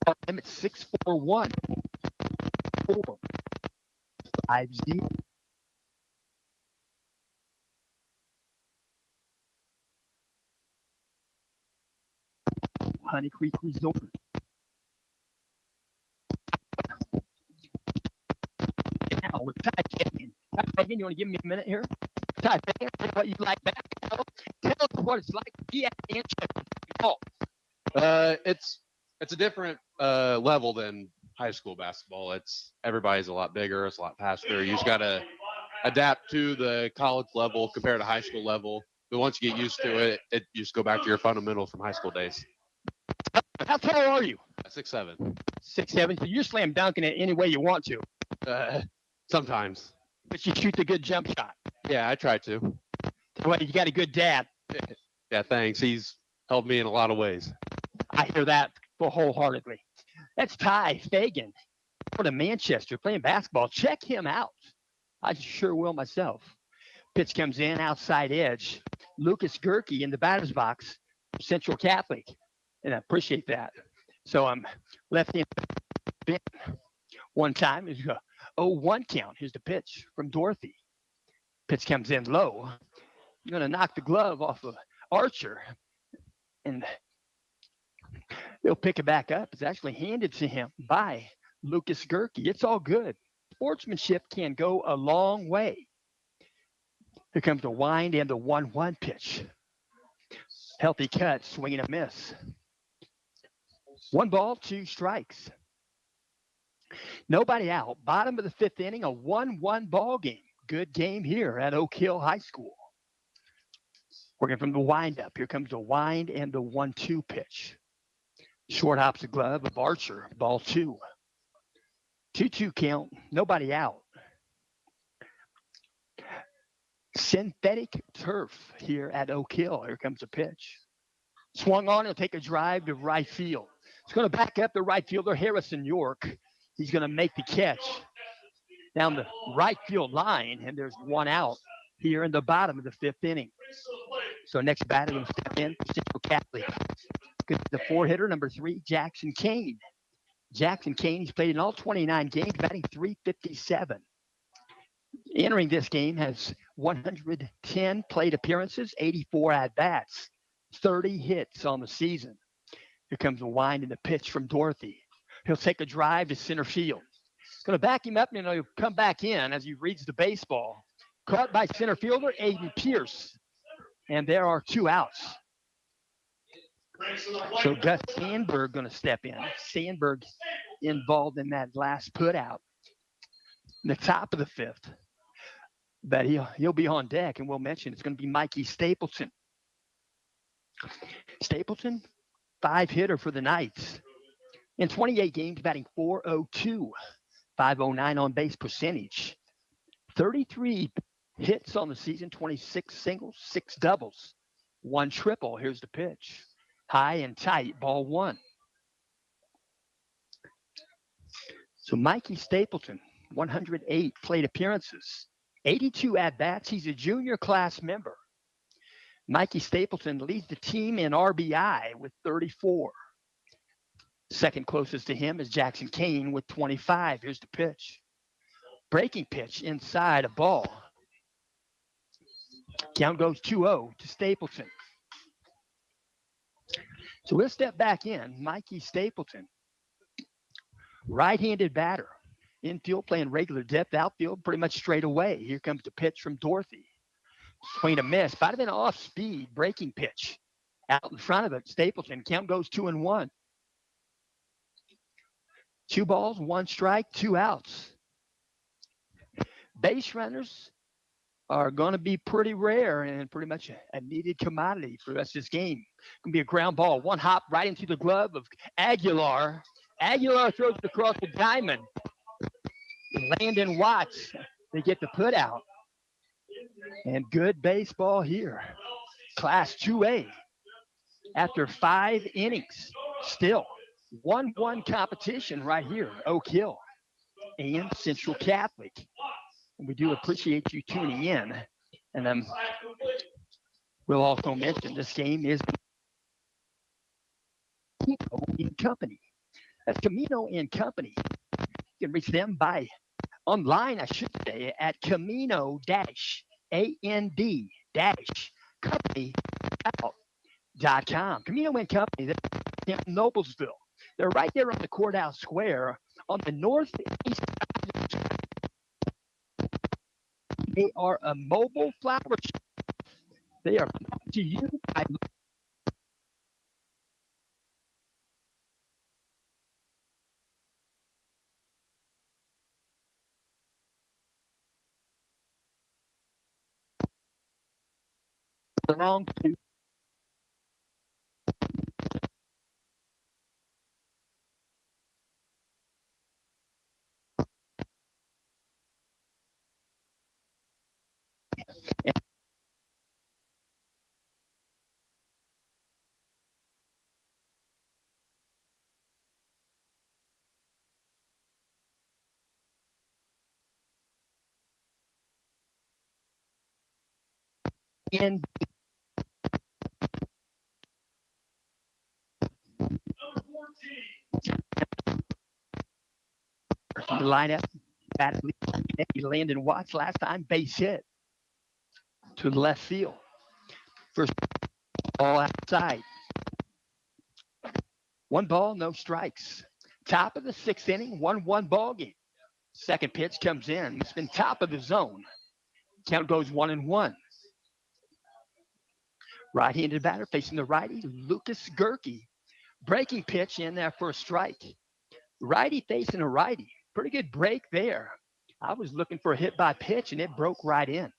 Time it's 6-4-1. 4-5-0. Honey Creek Resort. Now with Ty Fagan. Ty Fagan, you want to give me a minute here? Ty Fagan, what you like basketball? Tell us what it's like to be at Manchester. It's a different level than high school basketball. Everybody's a lot bigger, it's a lot faster. You just gotta adapt to the college level compared to high school level. But once you get used to it, you just go back to your fundamentals from high school days. How tall are you? 6'7". 6'7". So you're slam dunking it any way you want to, Sometimes. but you shoot the good jump shot. Yeah, I try to. Well, you got a good dad. Yeah, thanks. He's helped me in a lot of ways. I hear that wholeheartedly. That's Ty Fagan for the Manchester playing basketball. Check him out. I sure will myself. Pitch comes in, outside edge. Lucas Gerke in the batter's box, Central Catholic. And I appreciate that. So I'm left in one time. Is a 0-1 count. Here's the pitch from Dorothy. Pitch comes in low. I'm going to knock the glove off of Archer. And he'll pick it back up. It's actually handed to him by Lucas Gerke. It's all good. Sportsmanship can go a long way. Here comes the wind and the 1-1 pitch. Healthy cut, swing and a miss. 1 ball, 2 strikes. Nobody out. Bottom of the 5th inning, a 1-1 ball game. Good game here at Oak Hill High School. Working from the windup. Here comes the wind and the 1-2 pitch. Short hops the glove of Archer. Ball 2. 2-2 count. Nobody out. Synthetic turf here at Oak Hill. Here comes the pitch. Swung on. He'll take a drive to right field. It's going to back up the right fielder, Harrison York. He's going to make the catch down the right field line, and there's 1 out here in the bottom of the 5th inning. So next batter will step in for Central Catholic. The 4-hitter, number 3, Jackson Kane. Jackson Kane, he's played in all 29 games, batting .357. Entering this game has 110 plate appearances, 84 at-bats, 30 hits on the season. Here comes the wind and the pitch from Dorothy. He'll take a drive to center field. Going to back him up, and he'll come back in as he reads the baseball. Caught by center fielder Aiden Pierce. And there are 2 outs. So Gus Sandberg going to step in. Sandberg involved in that last put out in the top of the 5th. But he'll be on deck, and we'll mention it's going to be Mikey Stapleton. Stapleton, 5-hitter for the Knights. In 28 games, batting .402, .509 on base percentage, 33 hits on the season, 26 singles, 6 doubles, 1 triple. Here's the pitch. High and tight, ball 1. So Mikey Stapleton, 108 plate appearances, 82 at-bats. He's a junior class member. Mikey Stapleton leads the team in RBI with 34. Second closest to him is Jackson Kane with 25. Here's the pitch. Breaking pitch inside, a ball. Count goes 2-0 to Stapleton. So we'll step back in. Mikey Stapleton, right-handed batter. Infield playing regular depth, outfield pretty much straight away. Here comes the pitch from Dorothy. Swing and a miss. Might have been off speed. Breaking pitch out in front of it. Stapleton. Count goes 2-1. 2 balls, 1 strike, 2 outs. Base runners are going to be pretty rare and pretty much a needed commodity for the rest of this game. Going to be a ground ball. 1 hop right into the glove of Aguilar. Aguilar throws it across the diamond. Landon Watts, they get the put out. And good baseball here. Class 2A. After 5 innings, still 1-1 competition right here, Oak Hill and Central Catholic. And we do appreciate you tuning in. And we'll also mention this game is in company. That's Camino and Company. You can reach them by online, I should say, at Camino-and-company.com. Camino and Company, they're in Noblesville. They're right there on the courthouse square on the northeast. They are a mobile flower shop. They are brought to you by belong to in the lineup. Landon Watts last time base hit to the left field. First ball outside. 1 ball, no strikes. Top of the 6th inning, 1-1 ball game. Second pitch comes in. It's been top of the zone. Count goes 1-1. Right-handed batter facing the righty, Lucas Gerke. Breaking pitch in there for a strike. Righty facing a righty. Pretty good break there. I was looking for a hit by pitch, and it broke right in.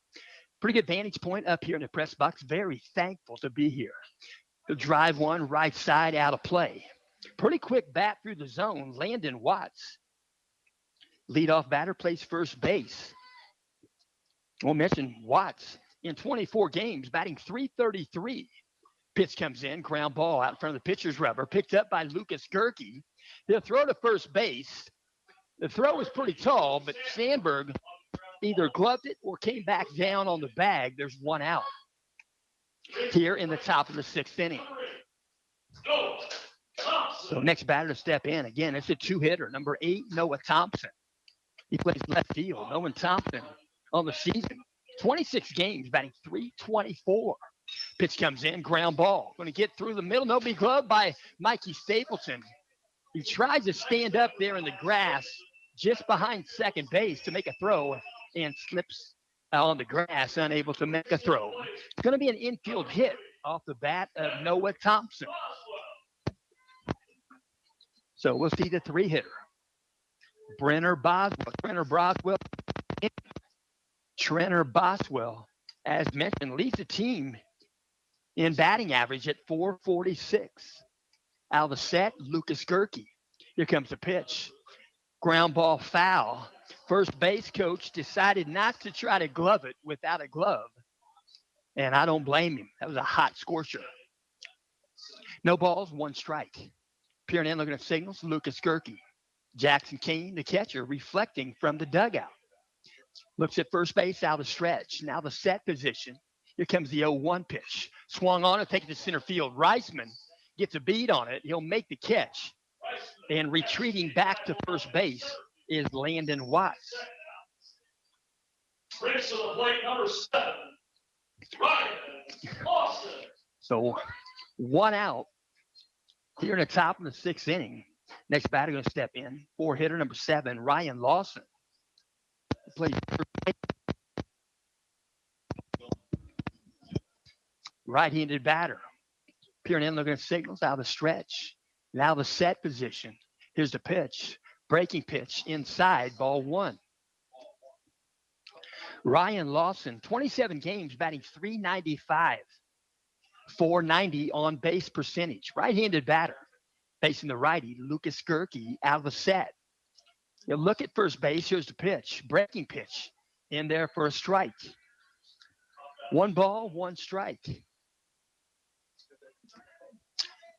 Pretty good vantage point up here in the press box. Very thankful to be here. The drive one right side out of play. Pretty quick bat through the zone. Landon Watts. Leadoff batter plays first base. We'll mention Watts in 24 games, batting .333. Pitch comes in, ground ball out in front of the pitcher's rubber, picked up by Lucas Gerke. He'll throw to first base. The throw was pretty tall, but Sandberg either gloved it or came back down on the bag. There's 1 out here in the top of the 6th inning. So next batter to step in. Again, it's a 2-hitter, number 8, Noah Thompson. He plays left field. Noah Thompson on the season. 26 games, batting .324. Pitch comes in, ground ball. Going to get through the middle. Nobody gloved by Mikey Stapleton. He tries to stand up there in the grass just behind second base to make a throw and slips on the grass, unable to make a throw. It's going to be an infield hit off the bat of Noah Thompson. So we'll see the 3-hitter. Trenner Boswell, as mentioned, leads the team in batting average at .446. Out of the set, Lucas Gerke. Here comes the pitch. Ground ball foul. First base coach decided not to try to glove it without a glove. And I don't blame him. That was a hot scorcher. No balls, 1 strike. Peering in, looking at signals, Lucas Gerke. Jackson Kane, the catcher, reflecting from the dugout. Looks at first base, out of stretch. Now the set position. Here comes the 0-1 pitch. Swung on it, taking to center field. Reisman gets a beat on it. He'll make the catch. And retreating back to first base is Landon Watts. Brings to the plate number 7, Ryan Lawson. So 1 out here in the top of the 6th inning. Next batter going to step in. 4-hitter number 7, Ryan Lawson. Plays right-handed batter. Peering in, looking at signals, out of the stretch. Now the set position. Here's the pitch. Breaking pitch inside, ball 1. Ryan Lawson, 27 games, batting .395. .490 on base percentage. Right-handed batter. Facing the righty, Lucas Gerke, out of the set. You look at first base. Here's the pitch. Breaking pitch in there for a strike. 1 ball, 1 strike.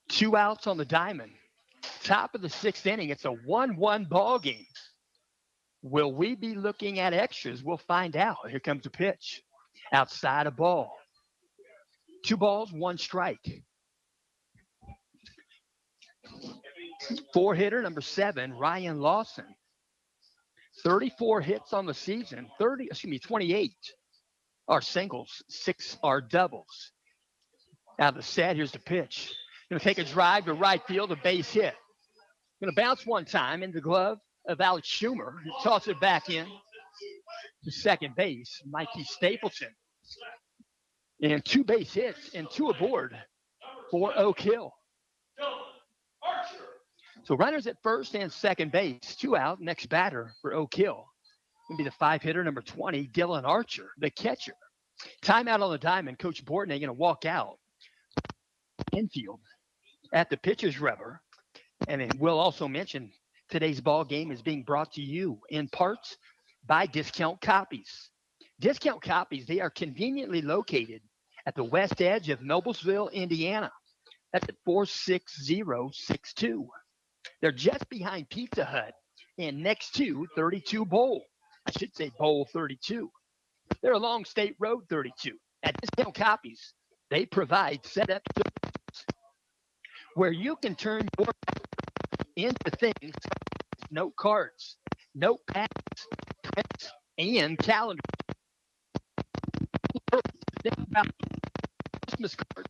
2 outs on the diamond. Top of the 6th inning. It's a 1-1 ball game. Will we be looking at extras? We'll find out. Here comes the pitch. Outside a ball. 2 balls, 1 strike. 4-hitter, number 7, Ryan Lawson. 34 hits on the season. 28 are singles, 6 are doubles. Now the set, here's the pitch. Going to take a drive to right field, a base hit. Going to bounce one time in the glove of Alex Schumer. Toss it back in to second base, Mikey Stapleton. And 2 base hits and 2 aboard for Oak Hill. So runners at first and second base, 2 out. Next batter for Oak Hill will be the 5-hitter, number 20, Dylan Archer, the catcher. Timeout on the diamond. Coach Bortney going to walk out infield at the pitcher's rubber. And then we'll also mention today's ball game is being brought to you in parts by Discount Copies. Discount Copies, they are conveniently located at the west edge of Noblesville, Indiana. That's at 46062. They're just behind Pizza Hut and next to 32 Bowl. I should say Bowl 32. They're along State Road 32. At Discount Copies, they provide setup where you can turn your into things, note cards, notepads, prints, and calendars. Christmas cards.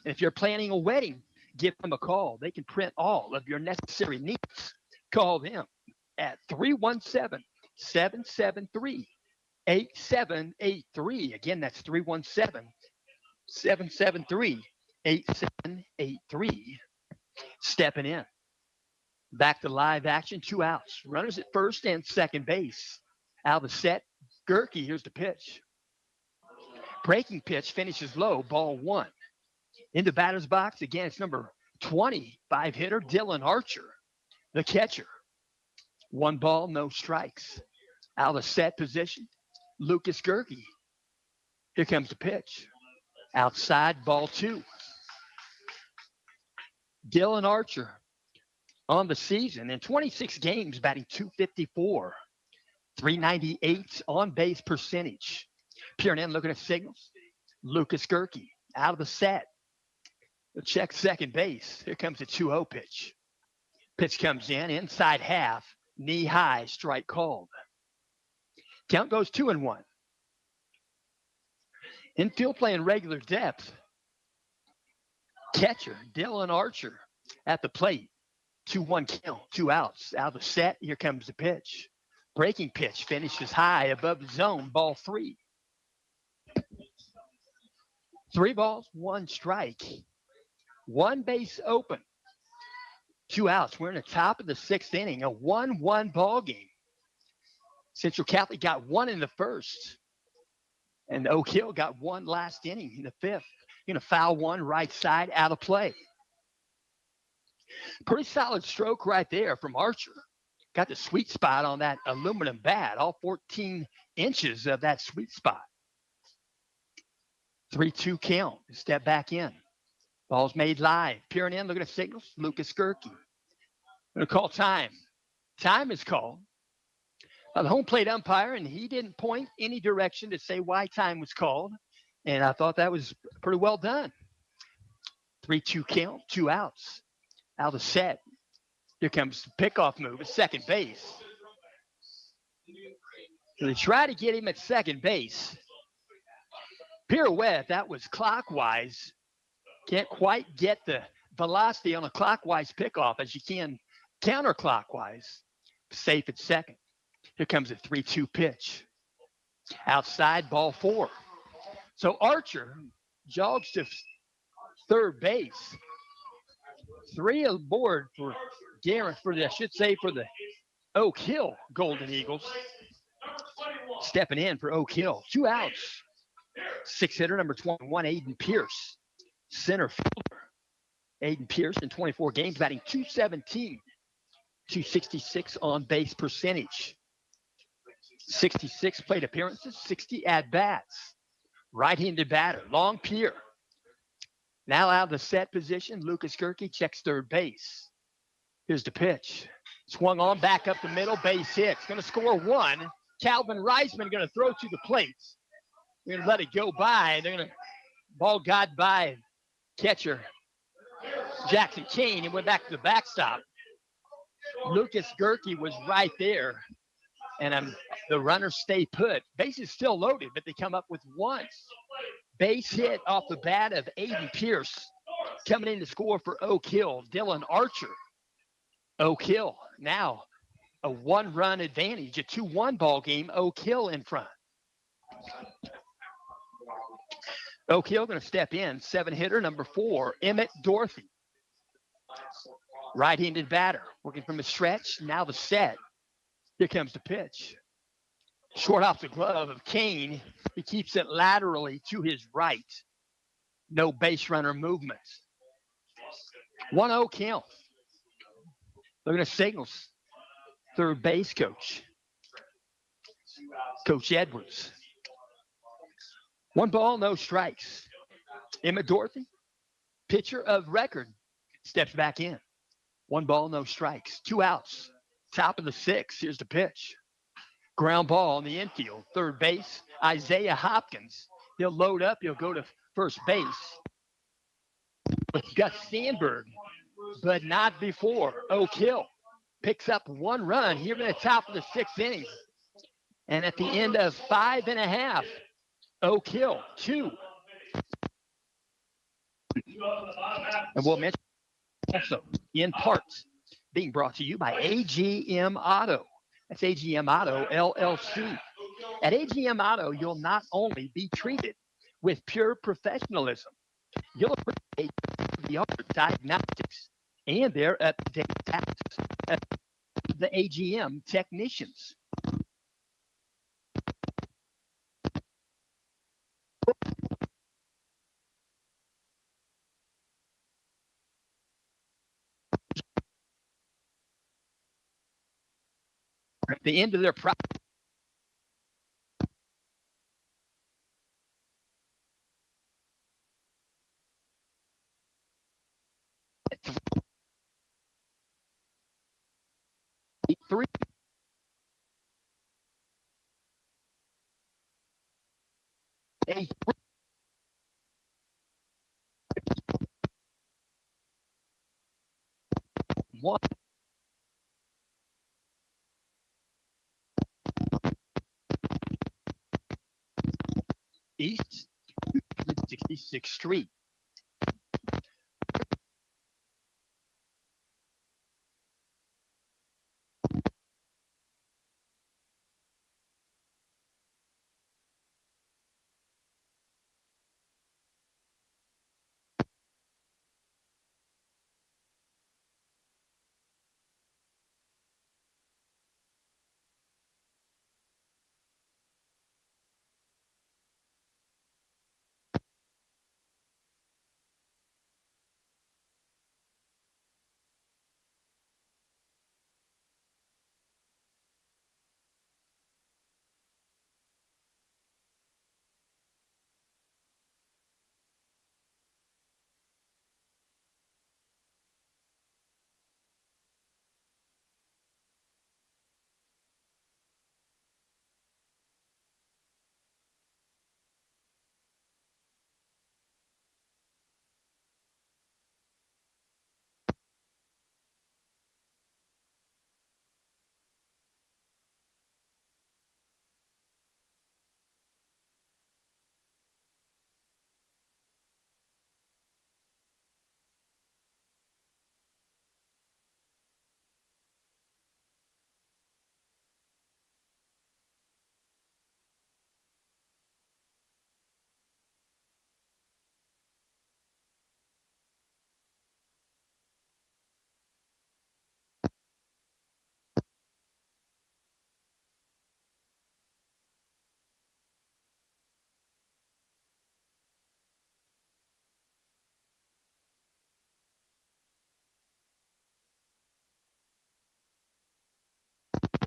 And if you're planning a wedding, give them a call. They can print all of your necessary needs. Call them at 317-773-8783. Again, that's 317-773-8783. Stepping in. Back to live action, 2 outs. Runners at first and second base. Out of the set, Gerke, here's the pitch. Breaking pitch finishes low, ball 1. In the batter's box, again, it's number 20, 5-hitter, Dylan Archer, the catcher. 1 ball, no strikes. Out of the set position, Lucas Gerke. Here comes the pitch. Outside, ball 2. Dylan Archer on the season in 26 games, batting .254, 398 on base percentage. Peering in, looking at signals. Lucas Gerke out of the set. He'll check second base. Here comes the 2-0 pitch. Pitch comes in, inside half, knee high, strike called. Count goes 2-1. Infield playing regular depth. Catcher, Dylan Archer at the plate. 2-1 count, 2 outs. Out of the set, here comes the pitch. Breaking pitch finishes high above the zone, ball 3. 3 balls, 1 strike. 1 base open. 2 outs. We're in the top of the 6th inning, a 1-1 ball game. Central Catholic got 1 in the first. And Oak Hill got 1 last inning in the 5th. Going to foul 1 right side out of play. Pretty solid stroke right there from Archer. Got the sweet spot on that aluminum bat, all 14 inches of that sweet spot. 3-2 count. Step back in. Ball's made live. Peering in, looking at signals. Lucas Gerke. Going to call time. Time is called. The home plate umpire, and he didn't point any direction to say why time was called. And I thought that was pretty well done. 3-2 count, 2 outs. Out of the set. Here comes the pickoff move at second base. So they try to get him at second base. Pirouette, that was clockwise. Can't quite get the velocity on a clockwise pickoff as you can counterclockwise. Safe at second. Here comes a 3-2 pitch. Outside, ball 4. So Archer jogs to third base. 3 aboard for Garrett for the Oak Hill Golden Eagles. Stepping in for Oak Hill. 2 outs. 6-hitter, number 21, Aiden Pierce. Center fielder. Aiden Pierce in 24 games, batting .217. 266 on base percentage. 66 plate appearances, 60 at-bats. Right-handed batter, long pier. Now out of the set position, Lucas Gerke checks third base. Here's the pitch. Swung on, back up the middle, base hit. It's going to score 1. Calvin Reisman going to throw to the plate. They're going to let it go by. They're going to ball got by catcher Jackson Kane and went back to the backstop. Lucas Gerke was right there, and the runners stay put. Base is still loaded, but they come up with one base hit off the bat of Aiden Pierce. Coming in to score for Oak Hill, Dylan Archer. Oak Hill now a 1-run advantage, a 2-1 ball game. Oak Hill in front. Oak Hill going to step in. 7-hitter, number 4, Emmett Dorothy. Right-handed batter, working from a stretch. Now the set. Here comes the pitch. Short off the glove of Kane. He keeps it laterally to his right. No base runner movement. 1-0 count. Looking at signals. Third base coach. Coach Edwards. 1 ball, no strikes. Emmett Dorothy, pitcher of record, steps back in. 1 ball, no strikes. 2 outs. Top of the 6th. Here's the pitch. Ground ball in the infield. Third base, Isaiah Hopkins. He'll load up. He'll go to first base. Gus Sandberg, but not before. Oak Hill picks up 1 run here in the top of the 6th inning. And at the end of 5.5, Oak Hill 2. And we'll mention also, in parts, being brought to you by AGM Auto. That's AGM Auto, LLC. At AGM Auto, you'll not only be treated with pure professionalism, you'll appreciate the art diagnostics and their up-to-date tasks. The AGM technicians. At the end of their process. Three. One. East 66th Street.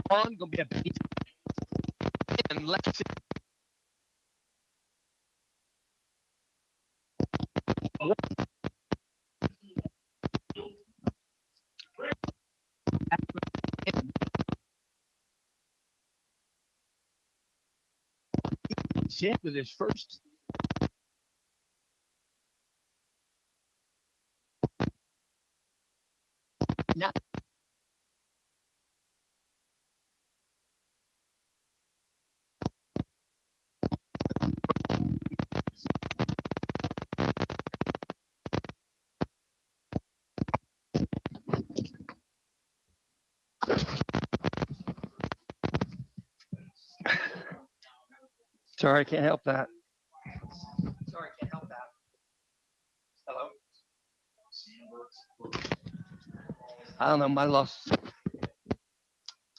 Going to be a beat. And let's see. Hit with his first. Now, sorry, I can't help that. Sorry, I can't help that. Hello? I don't know, my loss.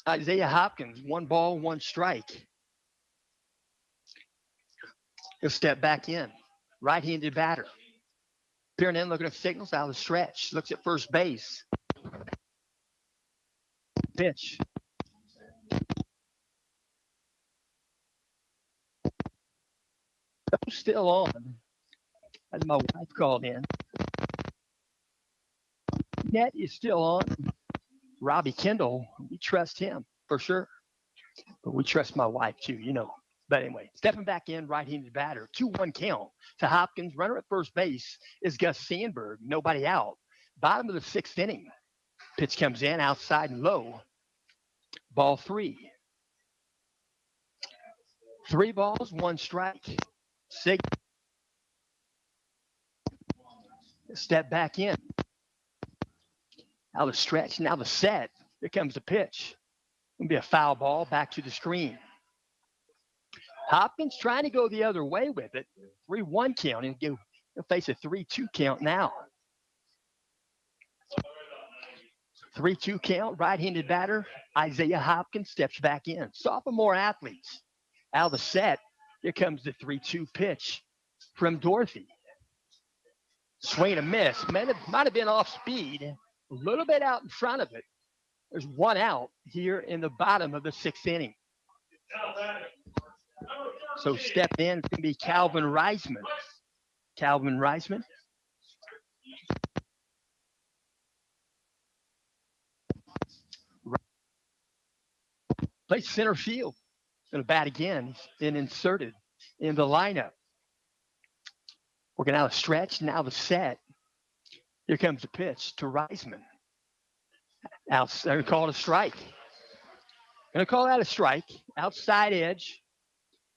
Isaiah Hopkins, 1 ball, 1 strike. He'll step back in. Right-handed batter. Peering in, looking at signals out of the stretch. Looks at first base. Pitch. Still on. As my wife called in. Net is still on. Robbie Kendall, we trust him for sure. But we trust my wife too, you know. But anyway, stepping back in, right-handed batter, 2-1 count to Hopkins. Runner at first base is Gus Sandberg. Nobody out. Bottom of the 6th inning. Pitch comes in outside and low. Ball 3. 3 balls, 1 strike. Step back in. Now the stretch, now the set. Here comes the pitch. It'll be a foul ball back to the screen. Hopkins trying to go the other way with it. 3-1 count. He'll face a 3-2 count now. 3-2 count, right-handed batter. Isaiah Hopkins steps back in. Sophomore athletes. Out of the set. Here comes the 3-2 pitch from Dorothy. Swing and a miss. Might have been off speed. A little bit out in front of it. There's 1 out here in the bottom of the 6th inning. So step in, it's going to be Calvin Reisman. Calvin Reisman. Plays center field. Going to bat again. He's been inserted in the lineup. Working out a stretch, now the set. Here comes the pitch to Reisman. They're going to call it a strike. Going to call that a strike. Outside edge.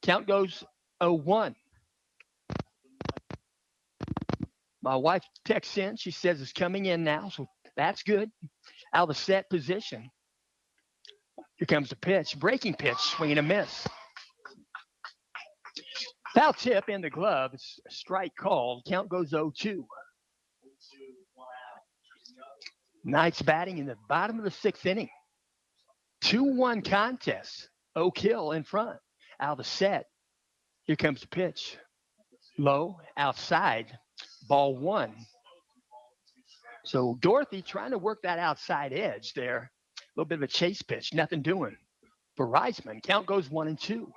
Count goes 0-1. My wife texts in. She says it's coming in now, so that's good. Out of the set position. Here comes the pitch. Breaking pitch. Swing and a miss. Foul tip in the glove. It's a strike called. Count goes 0-2. Knights batting in the bottom of the 6th inning. 2-1 contest. Oak Hill in front. Out of the set. Here comes the pitch. Low, outside. Ball 1. So Dorothy trying to work that outside edge there. A little bit of a chase pitch. Nothing doing for Reisman. Count goes 1-2.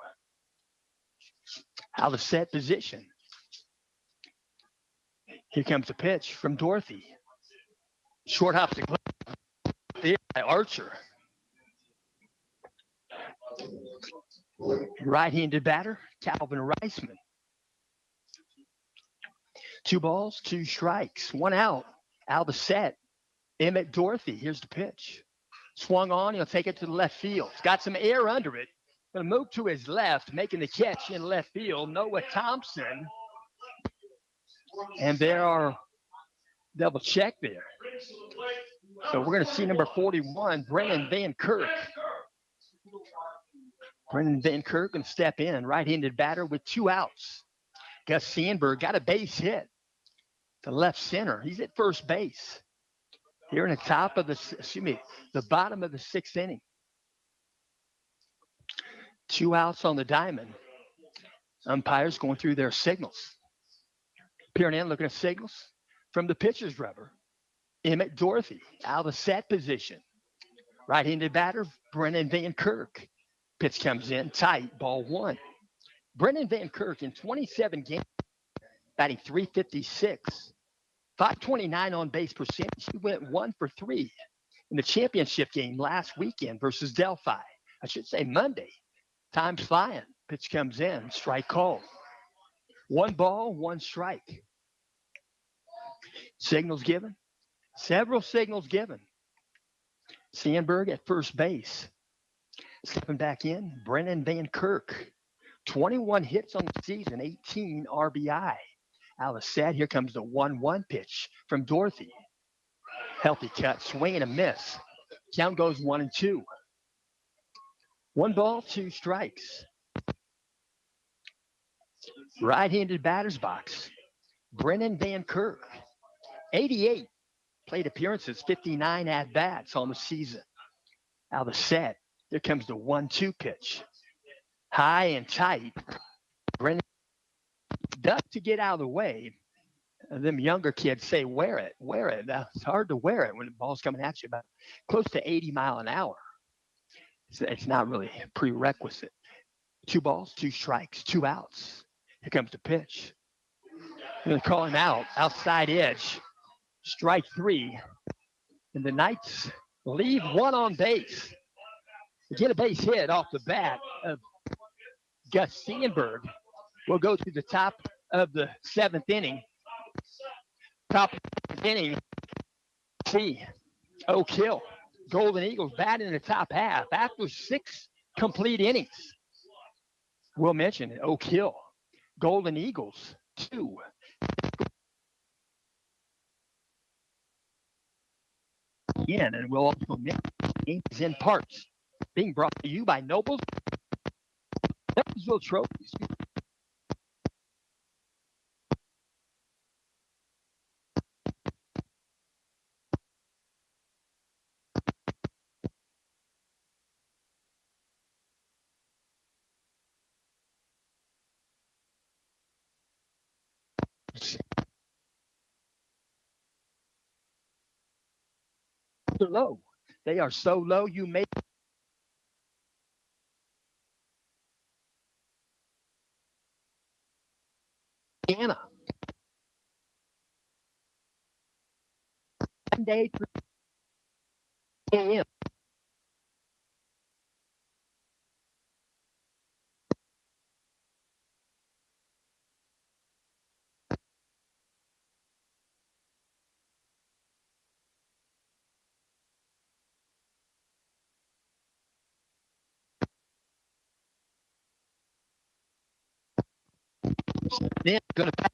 Out of the set position. Here comes the pitch from Dorothy. Short hops the glove. There by Archer. Right-handed batter, Calvin Reisman. 2 balls, 2 strikes, 1 out. Out of the set. Emmett Dorothy. Here's the pitch. Swung on. He'll take it to the left field. It's got some air under it. Going to move to his left, making the catch in left field. Noah Thompson. And there are double check there. So we're going to see number 41, Brennan Van Kirk. Brennan Van Kirk going to step in. Right-handed batter with 2 outs. Gus Sandberg got a base hit to left center. He's at first base. Here in the top of the bottom of the 6th inning. 2 outs on the diamond. Umpires going through their signals. Peering in, looking at signals from the pitcher's rubber. Emmett Dorothy out of the set position. Right-handed batter, Brennan Van Kirk. Pitch comes in tight, ball 1. Brennan Van Kirk in 27 games, batting .356, .529 on base percentage. He went 1 for 3 in the championship game last weekend versus Delphi. I should say Monday. Time's flying. Pitch comes in, strike called. 1 ball, 1 strike. Signals given. Several signals given. Sandberg at first base. Stepping back in, Brennan Van Kirk. 21 hits on the season, 18 RBI. Alice said, here comes the 1-1 pitch from Dorothy. Healthy cut, swing and a miss. Count goes 1-2. 1 ball, 2 strikes. Right-handed batter's box. Brennan Van Kirk. 88 plate appearances, 59 at-bats on the season. Out of the set, here comes the 1-2 pitch. High and tight. Brennan ducked to get out of the way. And them younger kids say, wear it, wear it. Now, it's hard to wear it when the ball's coming at you about close to 80 mile an hour. It's not really a prerequisite. 2 balls, 2 strikes, 2 outs. Here comes the pitch. I'm going to call him out, outside edge. Strike 3. And the Knights leave 1 on base. They get a base hit off the bat of Gus Sandberg. We'll go to the top of the 7th inning. Top of the 7th inning. See, Oak Hill. Golden Eagles batting in the top half after 6 complete innings. We'll mention Oak Hill. Golden Eagles, 2. Again, and we'll also mention games in parts being brought to you by Nobles. Noblesville Trophies. They're low. They are so low you may Anna. Monday through a.m. Then going to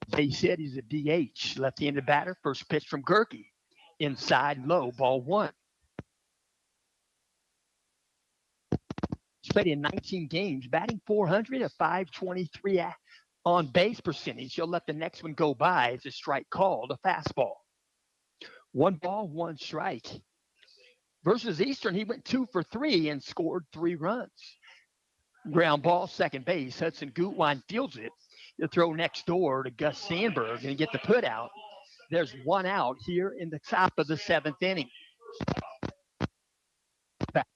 they said he's a DH, left-handed batter. First pitch from Gerke. Inside low, ball 1. He's played in 19 games, batting 400 at 523 on base percentage. He'll let the next one go by. It's a strike called, a fastball. 1 ball, 1 strike. Versus Eastern, he went 2 for 3 and scored 3 runs. Ground ball, second base. Hudson Gutwein fields it. He'll throw next door to Gus Sandberg and get the put out. There's 1 out here in the top of the 7th inning. Back.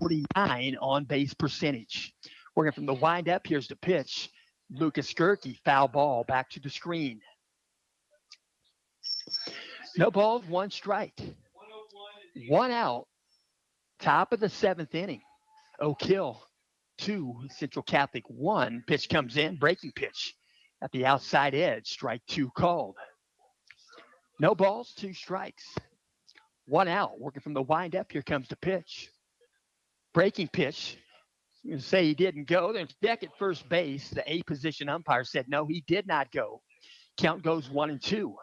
.49 on base percentage. Working from the windup, here's the pitch. Lucas Gerke, foul ball, back to the screen. No balls, 1 strike. 1 out. Top of the 7th inning. Oak Hill 2, Central Catholic 1. Pitch comes in, breaking pitch at the outside edge. Strike 2 called. No balls, 2 strikes. 1 out. Working from the windup, here comes the pitch. Breaking pitch. You can say he didn't go. Then deck at first base. The A position umpire said no, he did not go. Count goes 1-2.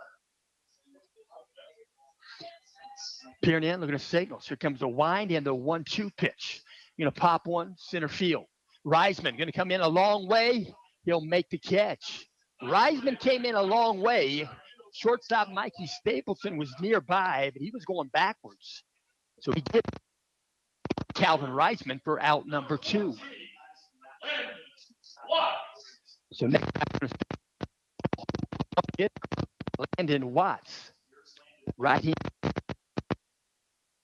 Peering in, looking at signals. Here comes the wind and the 1-2 pitch. Going to pop one, center field. Reisman going to come in a long way. He'll make the catch. Reisman came in a long way. Shortstop Mikey Stapleton was nearby, but he was going backwards. So he did Calvin Reisman for out number 2. So next Landon Watts. Right here.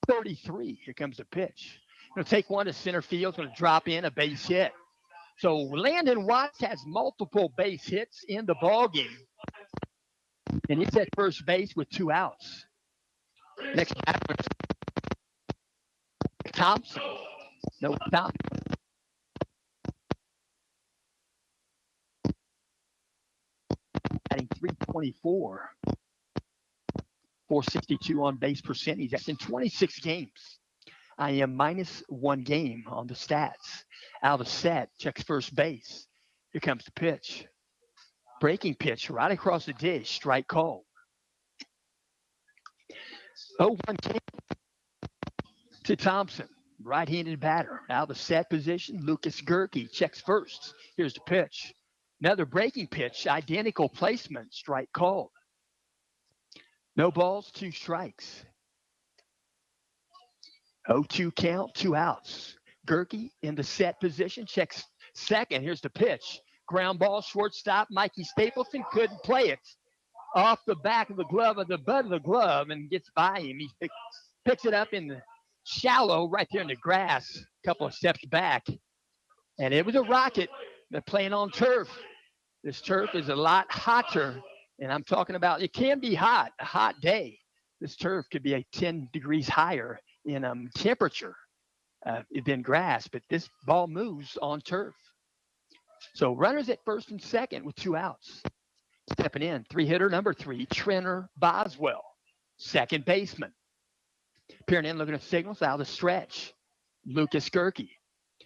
33. Here comes the pitch. Going to take one to center field. Going to drop in a base hit. So Landon Watts has multiple base hits in the ball game, and he's at first base with 2 outs. Next batter, Thompson. No Thompson. Batting 324. 462 on base percentage. That's in 26 games. I am -1 game on the stats. Out of set, checks first base. Here comes the pitch. Breaking pitch right across the dish. Strike called. 0-1 to Thompson. Right-handed batter. Out of set position. Lucas Gerke checks first. Here's the pitch. Another breaking pitch. Identical placement. Strike called. No balls, 2 strikes. 0-2 count, 2 outs. Gerke in the set position, checks second. Here's the pitch. Ground ball, shortstop. Mikey Stapleton couldn't play it. Off the back of the glove, of the butt of the glove, and gets by him. He picks it up in the shallow right there in the grass, a couple of steps back. And it was a rocket. They're playing on turf. This turf is a lot hotter. And I'm talking about, it can be hot, a hot day. This turf could be 10 degrees higher in temperature than grass, but this ball moves on turf. So runners at first and second with 2 outs. Stepping in, 3-hitter number 3, Trenner Boswell, second baseman. Peering in, looking at signals, out of the stretch. Lucas Gerke,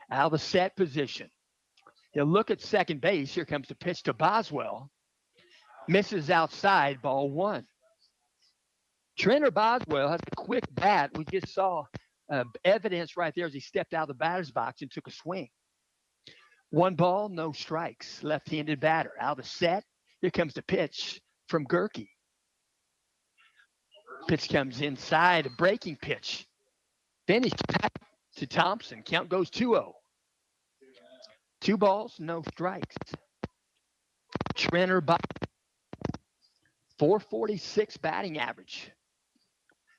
out of the set position. He'll look at second base. Here comes the pitch to Boswell. Misses outside, ball 1. Trenner Boswell has a quick bat. We just saw evidence right there as he stepped out of the batter's box and took a swing. 1 ball, no strikes. Left-handed batter. Out of the set. Here comes the pitch from Gerke. Pitch comes inside, a breaking pitch. Finished back to Thompson. Count goes 2-0. 2 balls, no strikes. Trenner Boswell. 446 batting average.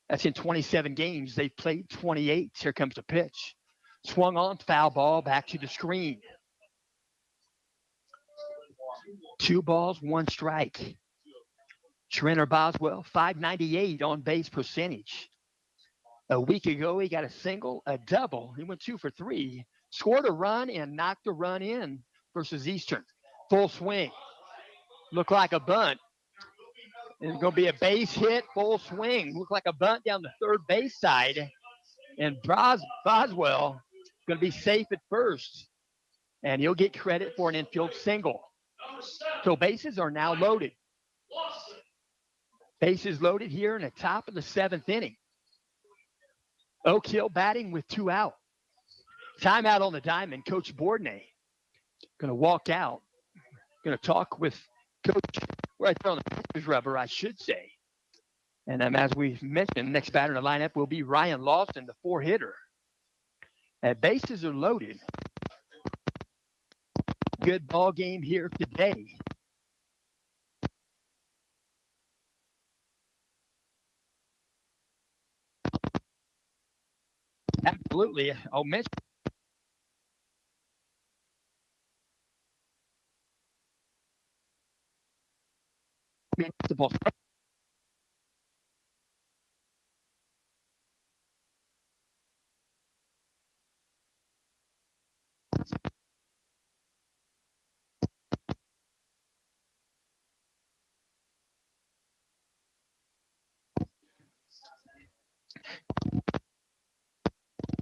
That's in 27 games. They've played 28. Here comes the pitch. Swung on, foul ball, back to the screen. 2 balls, 1 strike. Trenner Boswell, 598 on base percentage. A week ago, he got a single, a double. He went 2 for 3. Scored a run and knocked a run in versus Eastern. Full swing. Looked like a bunt. It's going to be a base hit, full swing. Look like a bunt down the third base side. And Boswell going to be safe at first. And he'll get credit for an infield single. So bases are now loaded. Bases loaded here in the top of the 7th inning. Oak Hill batting with 2 out. Timeout on the diamond. Coach Bourdonnais going to walk out. Going to talk with Coach right there on the pitcher's rubber, I should say. And as we mentioned, next batter in the lineup will be Ryan Lawson, the 4-hitter. Bases are loaded. Good ball game here today. Absolutely. I'll mention.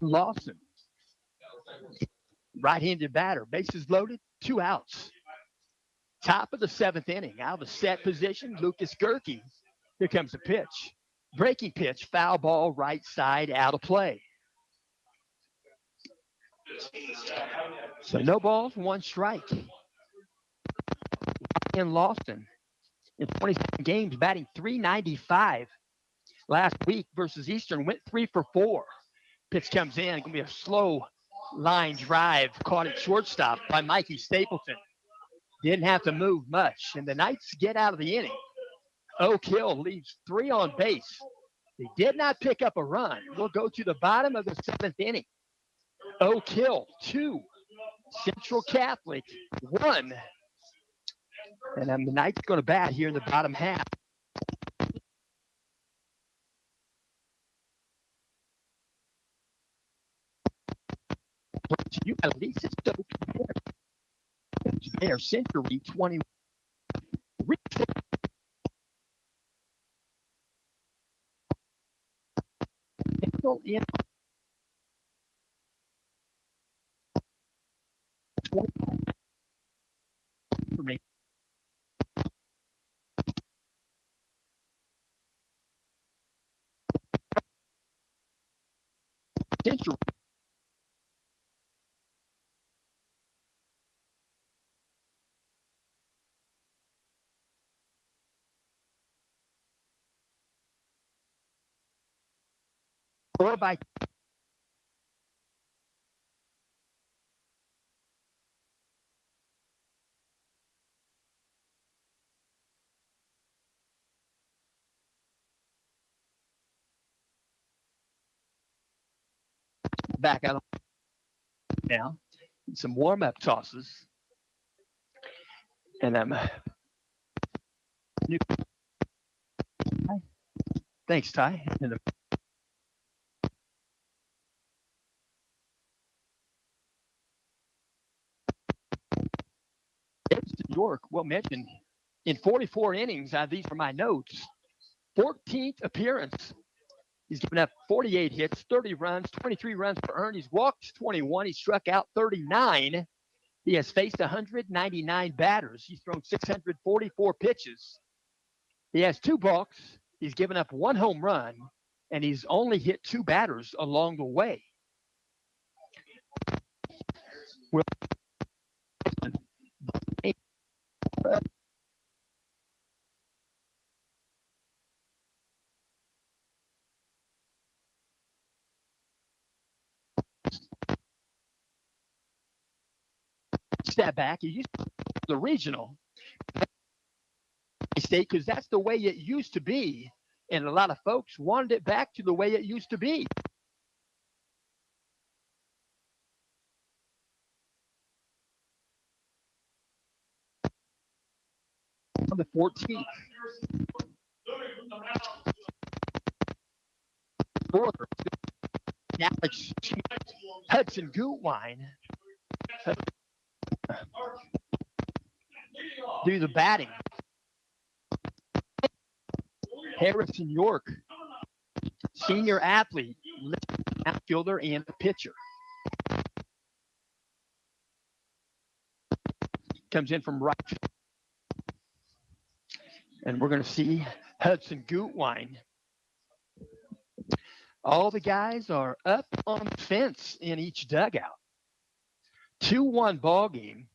Lawson, right-handed batter, bases loaded, 2 outs. Top of the 7th inning, out of the set position, Lucas Gerke. Here comes the pitch. Breaking pitch, foul ball, right side, out of play. So no balls, 1 strike. Ryan Lawson, in 27 games, batting .395. Last week versus Eastern, went 3 for 4. Pitch comes in, going to be a slow line drive, caught at shortstop by Mikey Stapleton. Didn't have to move much, and the Knights get out of the inning. Oak Hill leaves 3 on base. They did not pick up a run. We'll go to the bottom of the 7th inning. Oak Hill 2, Central Catholic 1. And the Knights going to bat here in the bottom half. You at least it's there. Century 20. In 20 for me. Century. Or by back out now. Some warm-up tosses. And thanks, Ty. And York, well mentioned, in 44 innings, these are my notes. 14th appearance. He's given up 48 hits, 30 runs, 23 runs per earned. He's walked 21. He struck out 39. He has faced 199 batters. He's thrown 644 pitches. He has 2 balks. He's given up 1 home run, and he's only hit 2 batters along the way. Well, step back. He used to be the regional state because that's the way it used to be, and a lot of folks wanted it back to the way it used to be. On the 14th. Alex Hudson Gutwine do the batting. Harrison York, senior athlete, outfielder and a pitcher. Comes in from right. And we're going to see Hudson Gutwine. All the guys are up on the fence in each dugout. 2-1 ball game.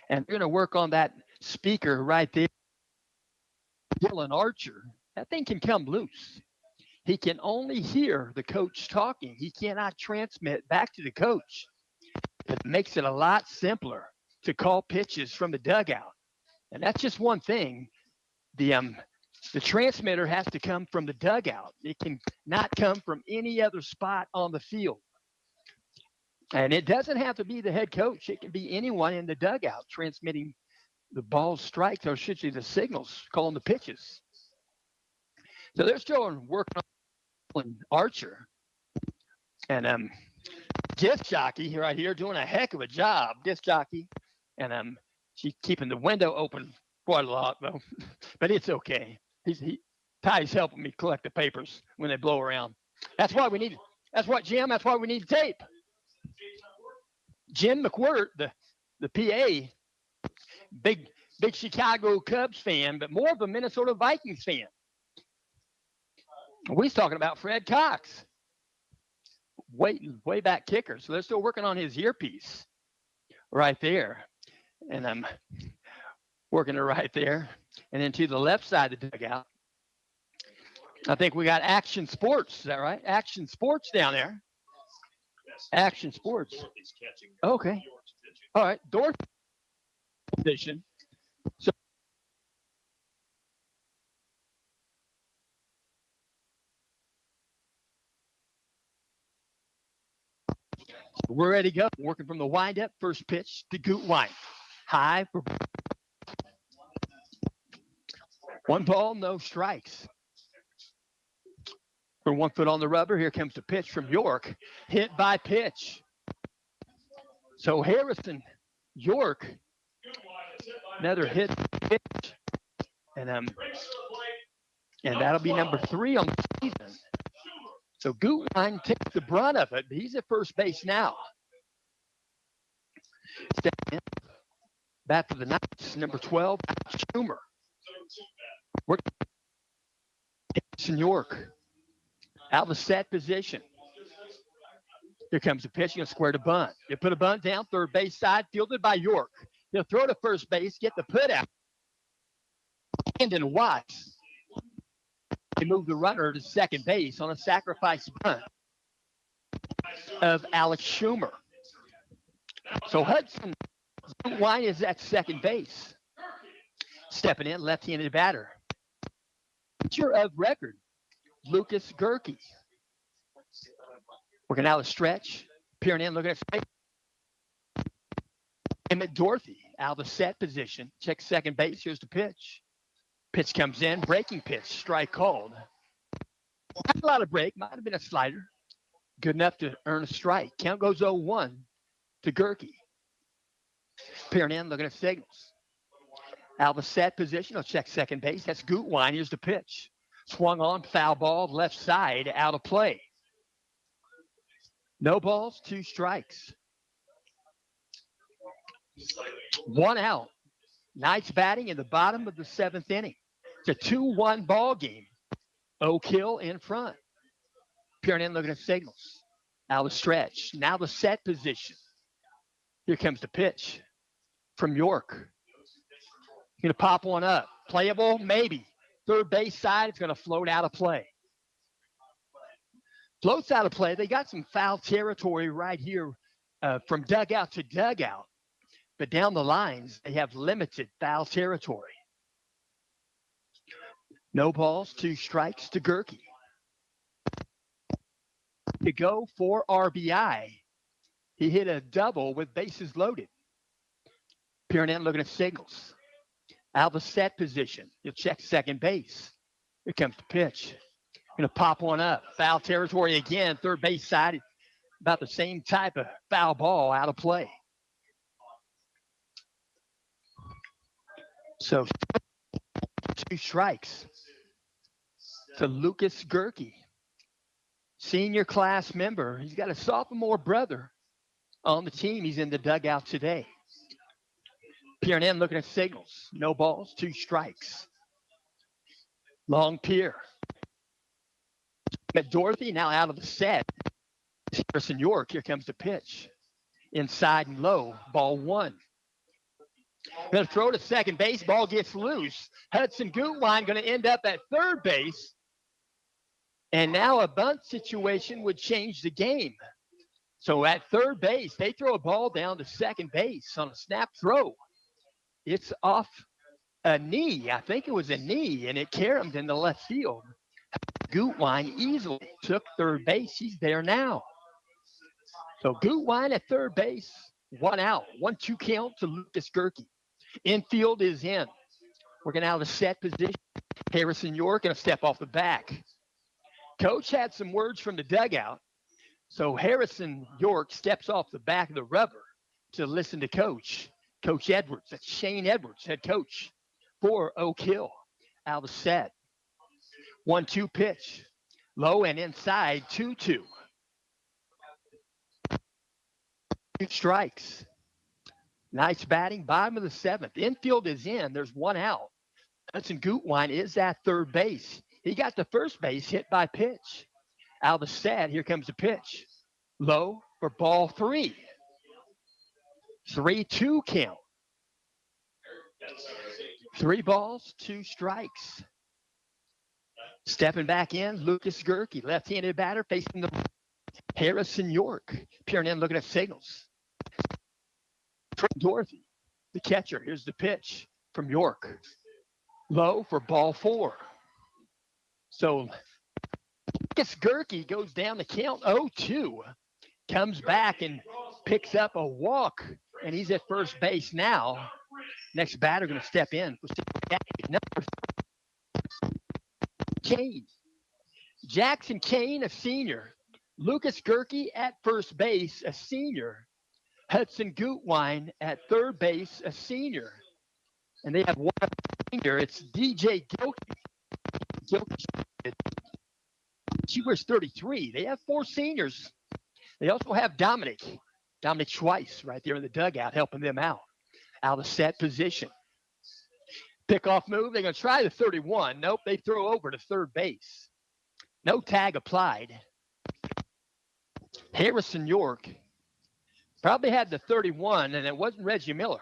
And they're going to work on that speaker right there. Dylan Archer, that thing can come loose. He can only hear the coach talking. He cannot transmit back to the coach. It makes it a lot simpler to call pitches from the dugout. And that's just one thing. The transmitter has to come from the dugout. It can not come from any other spot on the field. And it doesn't have to be the head coach. It can be anyone in the dugout transmitting the ball strikes, or should say the signals, calling the pitches. So they're still working on Archer. And disc jockey right here doing a heck of a job, disc jockey. And she's keeping the window open quite a lot, though. But it's okay. Ty's helping me collect the papers when they blow around. That's why we need tape. Jim McWhirter, the PA, big Chicago Cubs fan, but more of a Minnesota Vikings fan. We was talking about Fred Cox, way back kicker. So they're still working on his earpiece right there. And I'm working it right there. And then to the left side of the dugout, I think we got Action Sports. Is that right? Action Sports down there. Action Sports. Okay. All right. Dorothy position. So We're ready to go. Working from the windup. First pitch to Gutwein. High for 1 ball, no strikes. For 1 foot on the rubber, here comes the pitch from York. Hit by pitch. So Harrison York, another hit pitch. And that'll be number 3 on the season. So Gutwein takes the brunt of it, but he's at first base now. Step in. Back for the Knights, number 12, Schumer. Harrison York out of the set position. Here comes the pitch. He's going to square the bunt. He'll put a bunt down, third base side, fielded by York. He'll throw to first base, get the put out. Brandon Watts. They move the runner to second base on a sacrifice bunt of Alex Schumer. So Hudson Wine is at second base. Stepping in, left-handed batter. Pitcher of record, Lucas Gerke. Working out a stretch. Peering in, looking at straight. Emmett Dorothy out of the set position. Check second base. Here's the pitch. Pitch comes in. Breaking pitch. Strike called. Not a lot of break. Might have been a slider. Good enough to earn a strike. Count goes 0-1 to Gerke. Peering in, looking at signals. Out of the set position. He'll check second base. That's Gutwein. Here's the pitch. Swung on. Foul ball. Left side. Out of play. No balls, 2 strikes. 1 out. Knights batting in the bottom of the 7th inning. It's a 2-1 ball game. Oak Hill in front. Peering in, looking at signals. Out of the stretch. Now the set position. Here comes the pitch from York. Going to pop one up. Playable? Maybe. Third base side, it's going to float out of play. Floats out of play. They got some foul territory right here from dugout to dugout. But down the lines, they have limited foul territory. No balls, 2 strikes to Gerke. To go for RBI. He hit a double with bases loaded. Peering in, looking at signals. Out of the set position. He'll check second base. Here comes the pitch. Going to pop one up. Foul territory again. Third base side. About the same type of foul ball out of play. So 2 strikes to Lucas Gerke. Senior class member. He's got a sophomore brother on the team. He's in the dugout today. Peering in, looking at signals. No balls, 2 strikes. Long Pier. Dorothy now out of the set. Harrison York, here comes the pitch. Inside and low, ball 1. Going to throw to second base, ball gets loose. Hudson Gutwein going to end up at third base. And now a bunt situation would change the game. So at third base, they throw a ball down to second base on a snap throw. It's off a knee. I think it was a knee, and it carried him in the left field. Gutwein easily took third base. He's there now. So Gutwein at third base, 1 out. 1-2 count to Lucas Gerke. Infield is in. Working out of the set position. Harrison York going to step off the back. Coach had some words from the dugout. So Harrison York steps off the back of the rubber to listen to Coach. Coach Edwards. That's Shane Edwards, head coach for Oak Hill. Out of the set. 1-2 pitch. Low and inside, 2-2. 2 strikes. Nice batting, bottom of the 7th. Infield is in. There's 1 out. Hudson Gutwein is at third base. He got to first base, hit by pitch. Out of the set, here comes the pitch. Low for ball 3. 3-2 count. 3 balls, 2 strikes. Stepping back in, Lucas Gerke, left-handed batter, facing the Harrison York. Peering in, looking at signals. Dorothy, the catcher. Here's the pitch from York. Low for ball 4. So Lucas Gerke goes down the count 0-2. comes back and picks up a walk, and he's at first base now. Next batter going to step in. Number Kane. Jackson Kane, a senior. Lucas Gerke at first base, a senior. Hudson Gutwine at third base, a senior. And they have one senior. It's DJ Gilkey. She wears 33. They have four seniors. They also have Dominic Schweiss right there in the dugout helping them out of the set position. Pickoff move. They're going to try the 31. Nope, they throw over to third base. No tag applied. Harrison York probably had the 31, and it wasn't Reggie Miller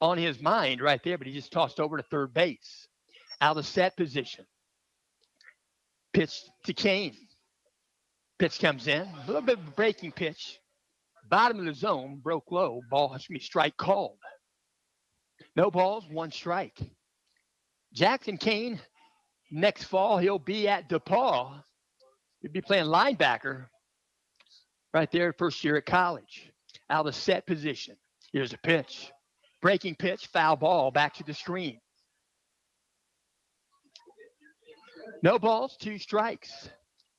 on his mind right there, but he just tossed over to third base. Out of the set position. Pitch to Kane. Pitch comes in. A little bit of a breaking pitch. Bottom of the zone, broke low. Ball has to be strike called. No balls, one strike. Jackson Kane, next fall, he'll be at DePaul. He'll be playing linebacker right there, first year at college. Out of the set position. Here's a pitch. Breaking pitch, foul ball, back to the screen. No balls, two strikes.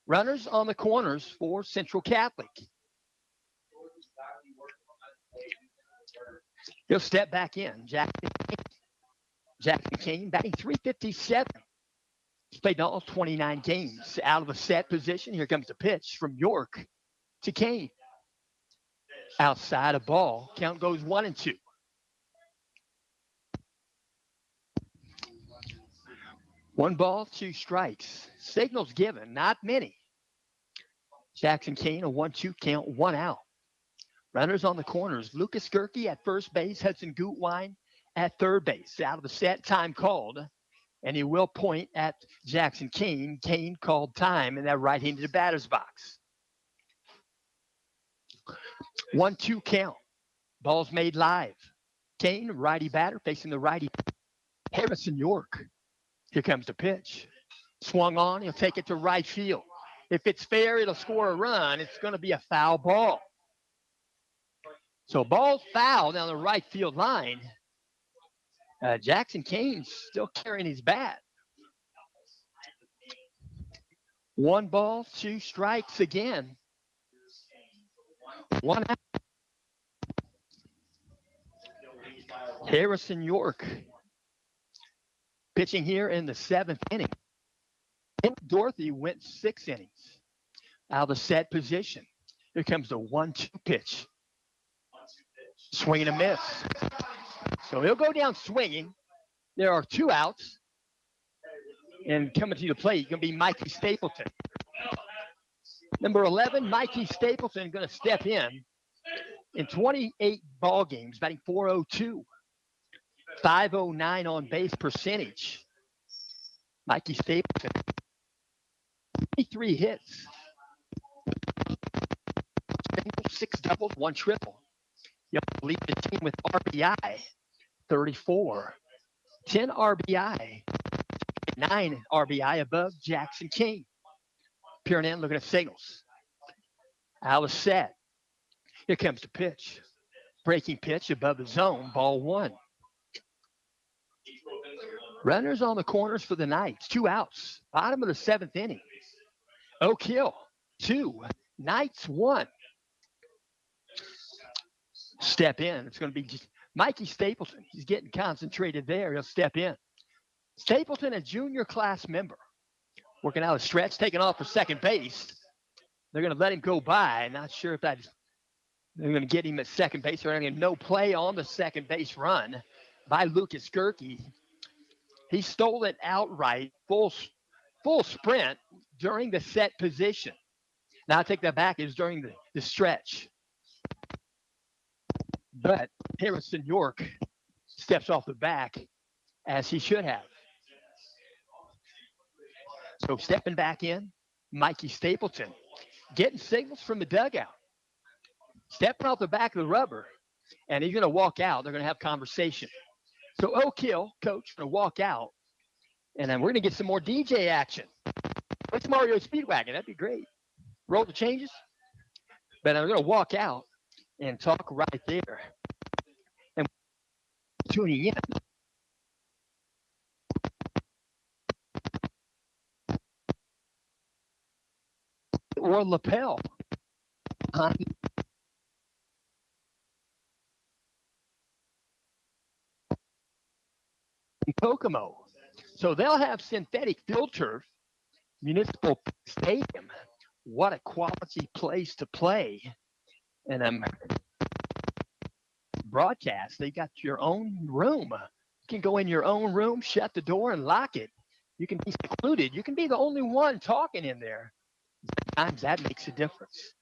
Runners on the corners for Central Catholic. He'll step back in. Jackson Kane batting .357. He's played all 29 games. Out of a set position. Here comes the pitch from York to Kane. Outside a ball. Count goes 1-2. One ball, two strikes. Signals given, not many. Jackson Kane, a 1-2 count, one out. Runners on the corners. Lucas Gerke at first base. Hudson Gutwine at third base. Out of the set, time called. And he will point at Jackson Kane. Kane called time in that right-handed batter's box. 1-2 count. Ball's made live. Kane, righty batter, facing the righty. Harrison York. Here comes the pitch. Swung on. He'll take it to right field. If it's fair, it'll score a run. It's going to be a foul ball. So ball's foul down the right field line. Jackson Kane's still carrying his bat. One ball, two strikes again. One out. Harrison York pitching here in the seventh inning. Dorothy went 6 innings out of the set position. Here comes the 1-2 pitch. Swing and a miss. So he'll go down swinging. There are 2 outs. And coming to the plate, going to be Mikey Stapleton. Number 11, Mikey Stapleton, going to step in 28 ball games, batting .402. 509 on base percentage. Mikey Stapleton, 23 hits. 6 doubles, 1 triple. You'll lead the team with RBI, 34. 10 RBI, 9 RBI above Jackson Kane. Peering in, looking at signals. Out of set. Here comes the pitch. Breaking pitch above the zone, ball 1. Runners on the corners for the Knights. 2 outs. Bottom of the 7th inning. Oak Hill, 2. Knights, 1. Step in. It's going to be just Mikey Stapleton. He's getting concentrated there. He'll step in. Stapleton, a junior class member. Working out a stretch, taking off for second base. They're going to let him go by. Not sure if they're going to get him at second base. They're going to no play on the second base run by Lucas Gerke. He stole it outright, full sprint during the set position. Now I take that back. It was during the stretch. But Harrison York steps off the back as he should have. So stepping back in, Mikey Stapleton, getting signals from the dugout. Stepping off the back of the rubber, and he's going to walk out. They're going to have conversation. So Oak Hill, coach, going to walk out, and then we're going to get some more DJ action. What's Mario Speedwagon? That'd be great. Roll the changes. But I'm going to walk out and talk right there. And tuning in. Or lapel on Kokomo. So they'll have synthetic field turf, municipal stadium. What a quality place to play. And broadcast, they got your own room. You can go in your own room, shut the door, and lock it. You can be secluded. You can be the only one talking in there. Sometimes that makes a difference.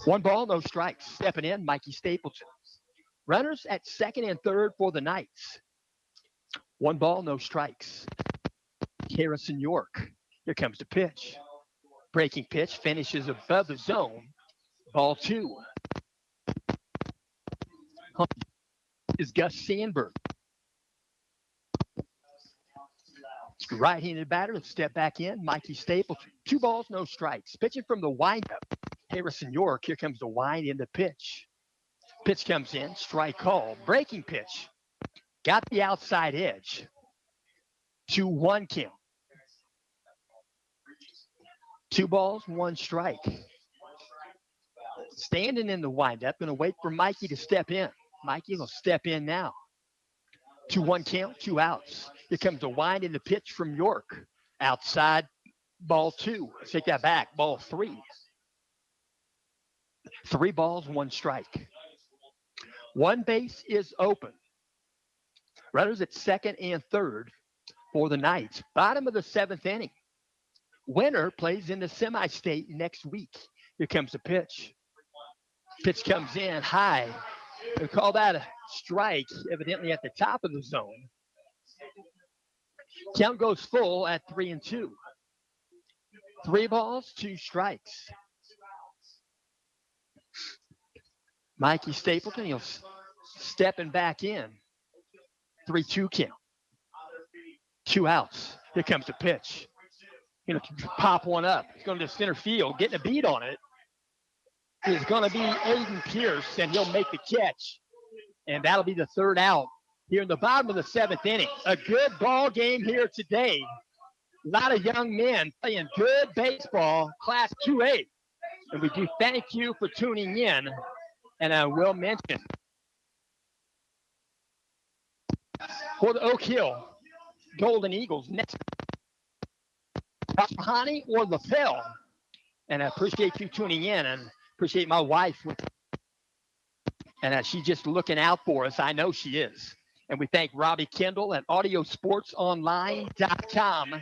One ball, no strikes. Stepping in, Mikey Stapleton. Runners at second and third for the Knights. One ball, no strikes. Harrison York. Here comes the pitch. Breaking pitch finishes above the zone. Ball two. Is Gus Sandberg. Right-handed batter, step back in, Mikey Stapleton. Two balls, no strikes. Pitching from the windup, Harrison York. Here comes the wind in the pitch. Pitch comes in, strike call. Breaking pitch. Got the outside edge. 2-1 count. Two balls, one strike. Standing in the windup, going to wait for Mikey to step in. Mikey will step in now. 2-1 count, two outs. Here comes the wind in the pitch from York. Outside, ball two. Let's take that back, ball three. 3 balls, one strike. One base is open. Runners at second and third for the Knights. Bottom of the 7th inning. Winner plays in the semi-state next week. Here comes the pitch. Pitch comes in high. They call that a strike, evidently at the top of the zone. Count goes full at 3-2. 3 balls, 2 strikes. Mikey Stapleton, he'll stepping back in. 3-2 count. 2 outs. Here comes the pitch. Going to pop one up. He's going to center field, getting a beat on it. Is going to be Aiden Pierce, and he'll make the catch. And that'll be the 3rd out here in the bottom of the 7th inning. A good ball game here today. A lot of young men playing good baseball, Class 2A. And we do thank you for tuning in. And I will mention for the Oak Hill Golden Eagles next, Honey or lapel. And I appreciate you tuning in, and appreciate my wife. And she's just looking out for us. I know she is. And we thank Robbie Kendall at audiosportsonline.com.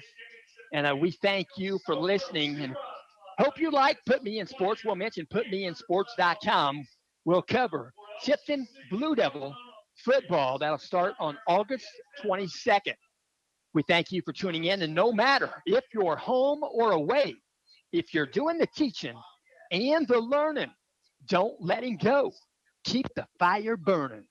And we thank you for listening. And hope you like Put Me in Sports. We'll mention putmeinsports.com. We'll cover Tipton Blue Devil football. That'll start on August 22nd. We thank you for tuning in. And no matter if you're home or away, if you're doing the teaching and the learning, don't let him go. Keep the fire burning.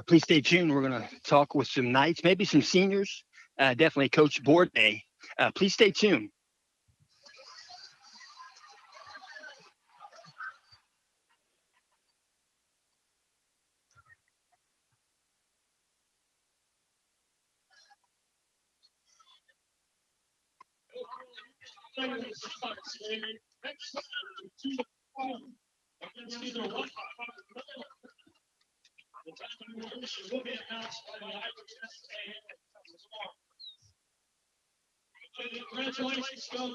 Please stay tuned. We're going to talk with some Knights, maybe some seniors, definitely Coach Bourdais. Please stay tuned. Congratulations, Coach.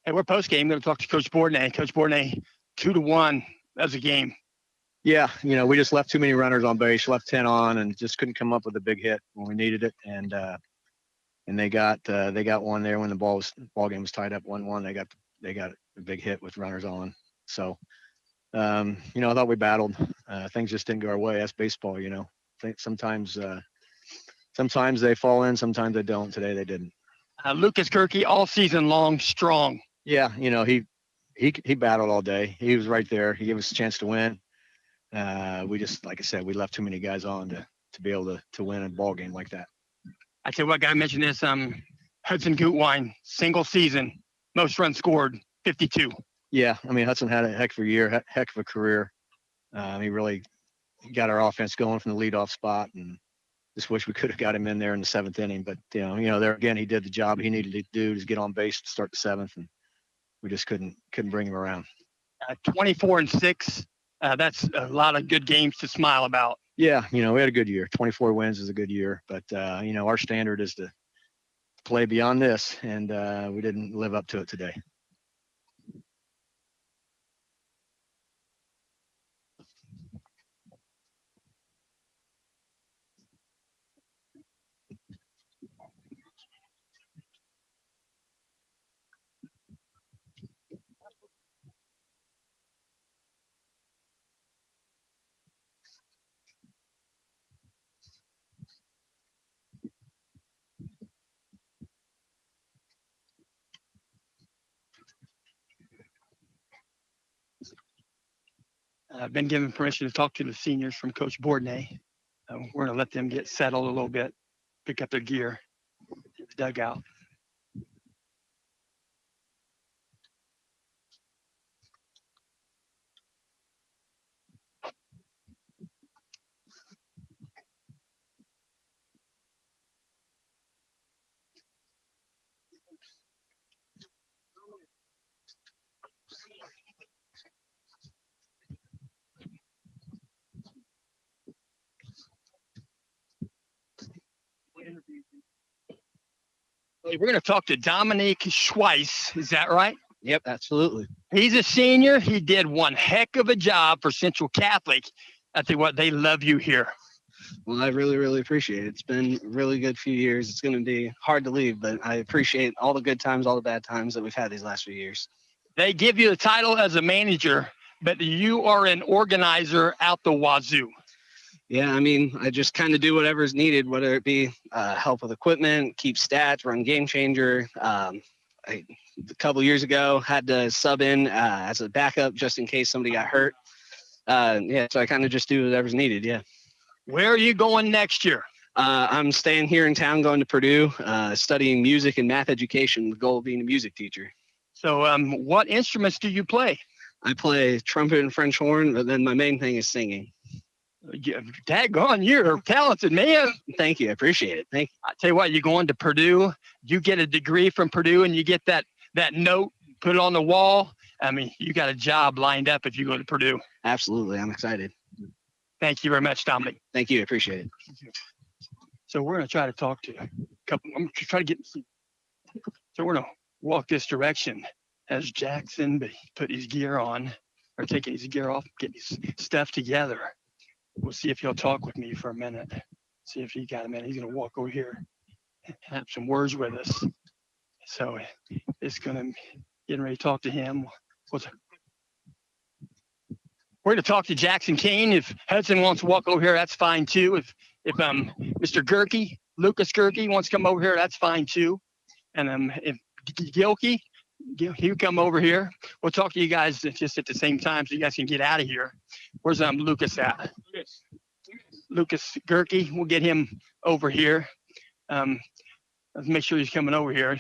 Hey, we're post game. I'm going to talk to Coach Bourdais. Coach Bourdais, 2-1 as a game. Yeah, we just left too many runners on base, left 10 on, and just couldn't come up with a big hit when we needed it. And they got one there when the ball game was tied up 1-1. They got a big hit with runners on. So, I thought we battled. Things just didn't go our way. That's baseball, I think sometimes they fall in, sometimes they don't. Today they didn't. Lucas Kirky, all season long, strong. Yeah, he battled all day. He was right there. He gave us a chance to win. We just, like I said, we left too many guys on to be able to win a ball game like that. I tell you what, I got to mention this. Hudson Gutwine, single season, most runs scored, 52. Yeah, Hudson had a heck of a year, heck of a career. He really got our offense going from the leadoff spot, and just wish we could have got him in there in the 7th inning. But there again, he did the job he needed to do to get on base to start the 7th, and we just couldn't bring him around. 24-6. That's a lot of good games to smile about. Yeah, we had a good year. 24 wins is a good year, but our standard is to play beyond this, and we didn't live up to it today. I've been given permission to talk to the seniors from Coach Bourdais. We're going to let them get settled a little bit, pick up their gear in the dugout. We're going to talk to Dominique Schweiss. Is that right? Yep, absolutely. He's a senior. He did one heck of a job for Central Catholic. I tell you what, they love you here. Well, I really, really appreciate it. It's been a really good few years. It's going to be hard to leave, but I appreciate all the good times, all the bad times that we've had these last few years. They give you the title as a manager, but you are an organizer out the wazoo. Yeah, I mean, I just kind of do whatever is needed, whether it be help with equipment, keep stats, run game changer. A couple years ago, had to sub in as a backup just in case somebody got hurt. So I kind of just do whatever's needed. Yeah. Where are you going next year? I'm staying here in town, going to Purdue, studying music and math education, the goal of being a music teacher. So what instruments do you play? I play trumpet and French horn, but then my main thing is singing. Daggone, you're talented, man. Thank you. I appreciate it. Thank you. I tell you what, you're going to Purdue, you get a degree from Purdue and you get that note, put it on the wall. I mean, you got a job lined up if you go to Purdue. Absolutely. I'm excited. Thank you very much, Dominic. Thank you. I appreciate it. So we're going to try to talk to a couple. I'm going to try to get. So we're going to walk this direction as Jackson put his gear on, or taking his gear off, getting his stuff together. We'll see if he'll talk with me for a minute. See if he got a minute. He's going to walk over here and have some words with us. So it's going to getting ready to talk to him. We're going to talk to Jackson Kane. If Hudson wants to walk over here, that's fine too. If Mr. Gerke, Lucas Gerke wants to come over here, that's fine too. And if Gilkey, he'll come over here. We'll talk to you guys just at the same time so you guys can get out of here. Where's Lucas at? Lucas Gerke. We'll get him over here. Let's make sure he's coming over here.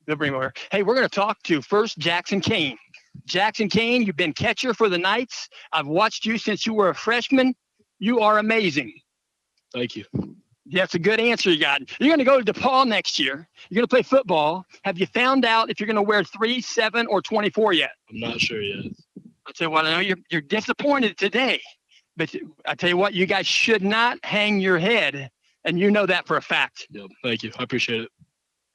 They'll bring him over. Hey, we're going to talk to first Jackson Kane. Jackson Kane, you've been catcher for the Knights. I've watched you since you were a freshman. You are amazing. Thank you. That's a good answer you got. You're going to go to DePaul next year. You're going to play football. Have you found out if you're going to wear 3, 7, or 24 yet? I'm not sure yet. I'll tell you what, I know you're disappointed today, but I tell you what, you guys should not hang your head, and you know that for a fact. Yep. Thank you. I appreciate it.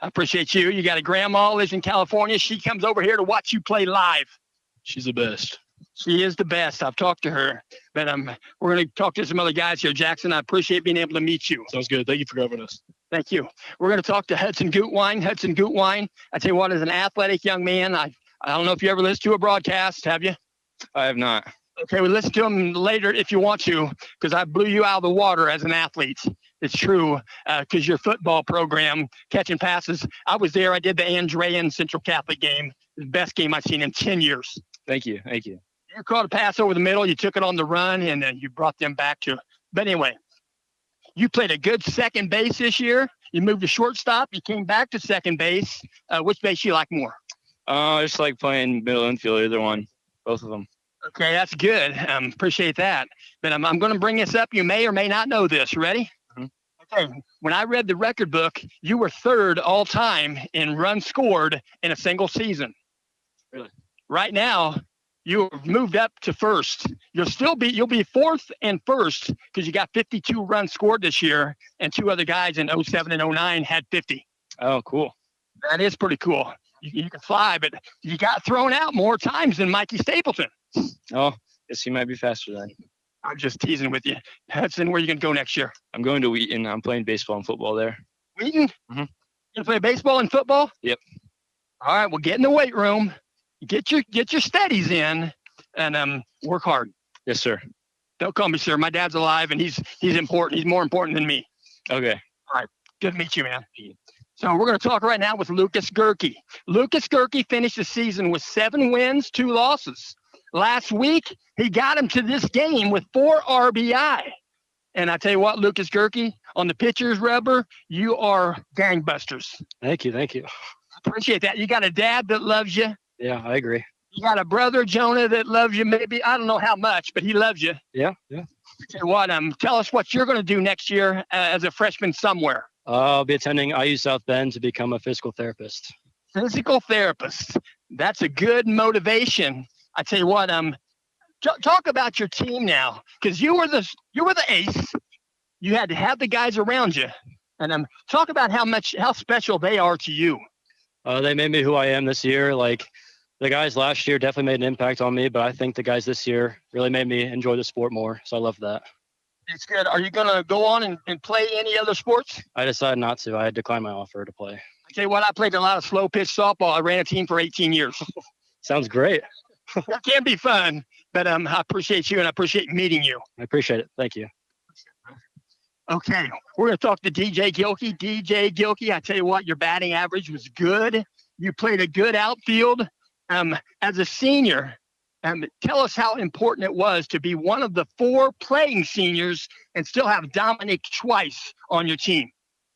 I appreciate you. You got a grandma lives in California. She comes over here to watch you play live. She's the best. She is the best. I've talked to her, but we're going to talk to some other guys here. Jackson, I appreciate being able to meet you. Sounds good. Thank you for covering us. Thank you. We're going to talk to Hudson Gutwine. Hudson Gutwine, I tell you what, as an athletic young man, I don't know if you ever listened to a broadcast, have you? I have not. Okay, we'll listen to them later if you want to, because I blew you out of the water as an athlete. It's true, because your football program, catching passes, I was there. I did the Andrean Central Catholic game, the best game I've seen in 10 years. Thank you. Thank you. You caught a pass over the middle, you took it on the run, and then you brought them back to it. But anyway, you played a good second base this year. You moved to shortstop. You came back to second base. Which base you like more? I just like playing middle infield, either one, both of them. Okay, that's good. Appreciate that. But I'm going to bring this up. You may or may not know this. Ready? Mm-hmm. Okay. When I read the record book, you were third all time in runs scored in a single season. Really? Right now, you have moved up to first. You'll be fourth and first because you got 52 runs scored this year, and 2 other guys in 07 and 09 had 50. Oh, cool. That is pretty cool. You can fly, but you got thrown out more times than Mikey Stapleton. Oh, guess he might be faster then. I'm just teasing with you. Hudson, where are you going to go next year? I'm going to Wheaton. I'm playing baseball and football there. Wheaton? Mhm. You going to play baseball and football? Yep. All right, well, get in the weight room, get your studies in, and work hard. Yes, sir. Don't call me sir. My dad's alive, and he's important. He's more important than me. Okay. Good to meet you, man. So we're going to talk right now with Lucas Gerke. Lucas Gerke finished the season with 7 wins, 2 losses. Last week, he got him to this game with 4 RBI. And I tell you what, Lucas Gerke, on the pitcher's rubber, you are gangbusters. Thank you. Thank you. Appreciate that. You got a dad that loves you. Yeah, I agree. You got a brother, Jonah, that loves you. Maybe, I don't know how much, but he loves you. Yeah. Tell you what, tell us what you're going to do next year as a freshman somewhere. I'll be attending IU South Bend to become a physical therapist. Physical therapist. That's a good motivation. I tell you what, talk about your team now, because you were the ace. You had to have the guys around you. And talk about how special they are to you. They made me who I am this year. Like the guys last year definitely made an impact on me, but I think the guys this year really made me enjoy the sport more. So I love that. It's good. Are you going to go on and play any other sports? I decided not to. I declined my offer to play. I tell you what, I played a lot of slow pitch softball. I ran a team for 18 years. Sounds great. That can be fun, but I appreciate you and I appreciate meeting you. I appreciate it. Thank you. Okay, we're going to talk to DJ Gilkey. DJ Gilkey, I tell you what, your batting average was good. You played a good outfield. As a senior, tell us how important it was to be one of the 4 playing seniors and still have Dominic twice on your team.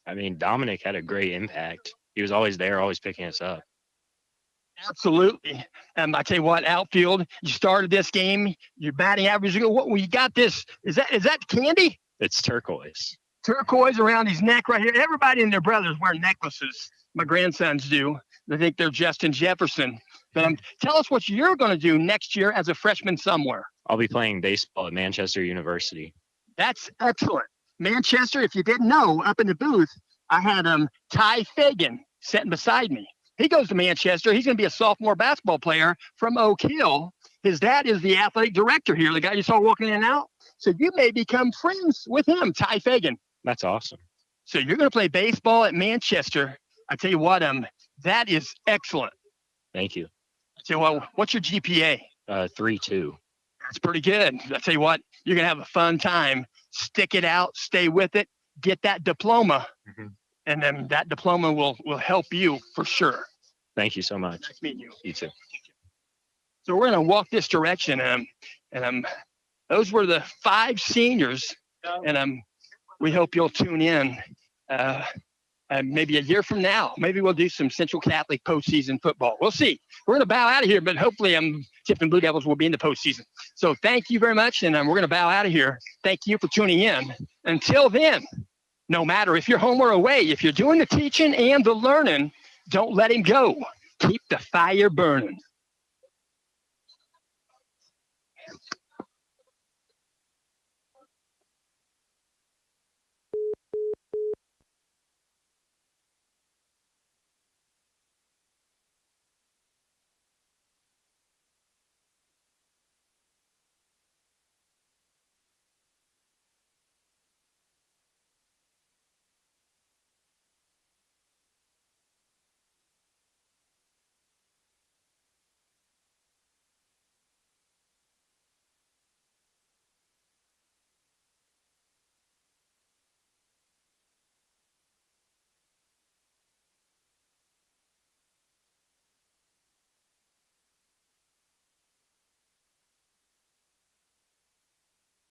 I mean, Dominic had a great impact. He was always there, always picking us up. Absolutely. I tell you what, outfield, you started this game, your batting average, we got this. Is that candy? It's turquoise. Turquoise around his neck right here. Everybody and their brothers wear necklaces. My grandsons do. They think they're Justin Jefferson. But tell us what you're going to do next year as a freshman somewhere. I'll be playing baseball at Manchester University. That's excellent. Manchester, if you didn't know, up in the booth, I had Ty Fagan sitting beside me. He goes to Manchester. He's going to be a sophomore basketball player from Oak Hill. His dad is the athletic director here, the guy you saw walking in and out. So you may become friends with him, Ty Fagan. That's awesome. So you're going to play baseball at Manchester. I tell you what, that is excellent. Thank you. I tell you what, what's your GPA? 3.2. That's pretty good. I tell you what, you're going to have a fun time. Stick it out, stay with it, get that diploma. Mm-hmm. And then that diploma will help you for sure. Thank you so much. Nice meeting you. You too. So we're going to walk this direction. And those were the 5 seniors. And we hope you'll tune in maybe a year from now. Maybe we'll do some Central Catholic postseason football. We'll see. We're going to bow out of here, but hopefully Tipton Blue Devils will be in the postseason. So thank you very much. And we're going to bow out of here. Thank you for tuning in. Until then, no matter if you're home or away, if you're doing the teaching and the learning, don't let him go. Keep the fire burning.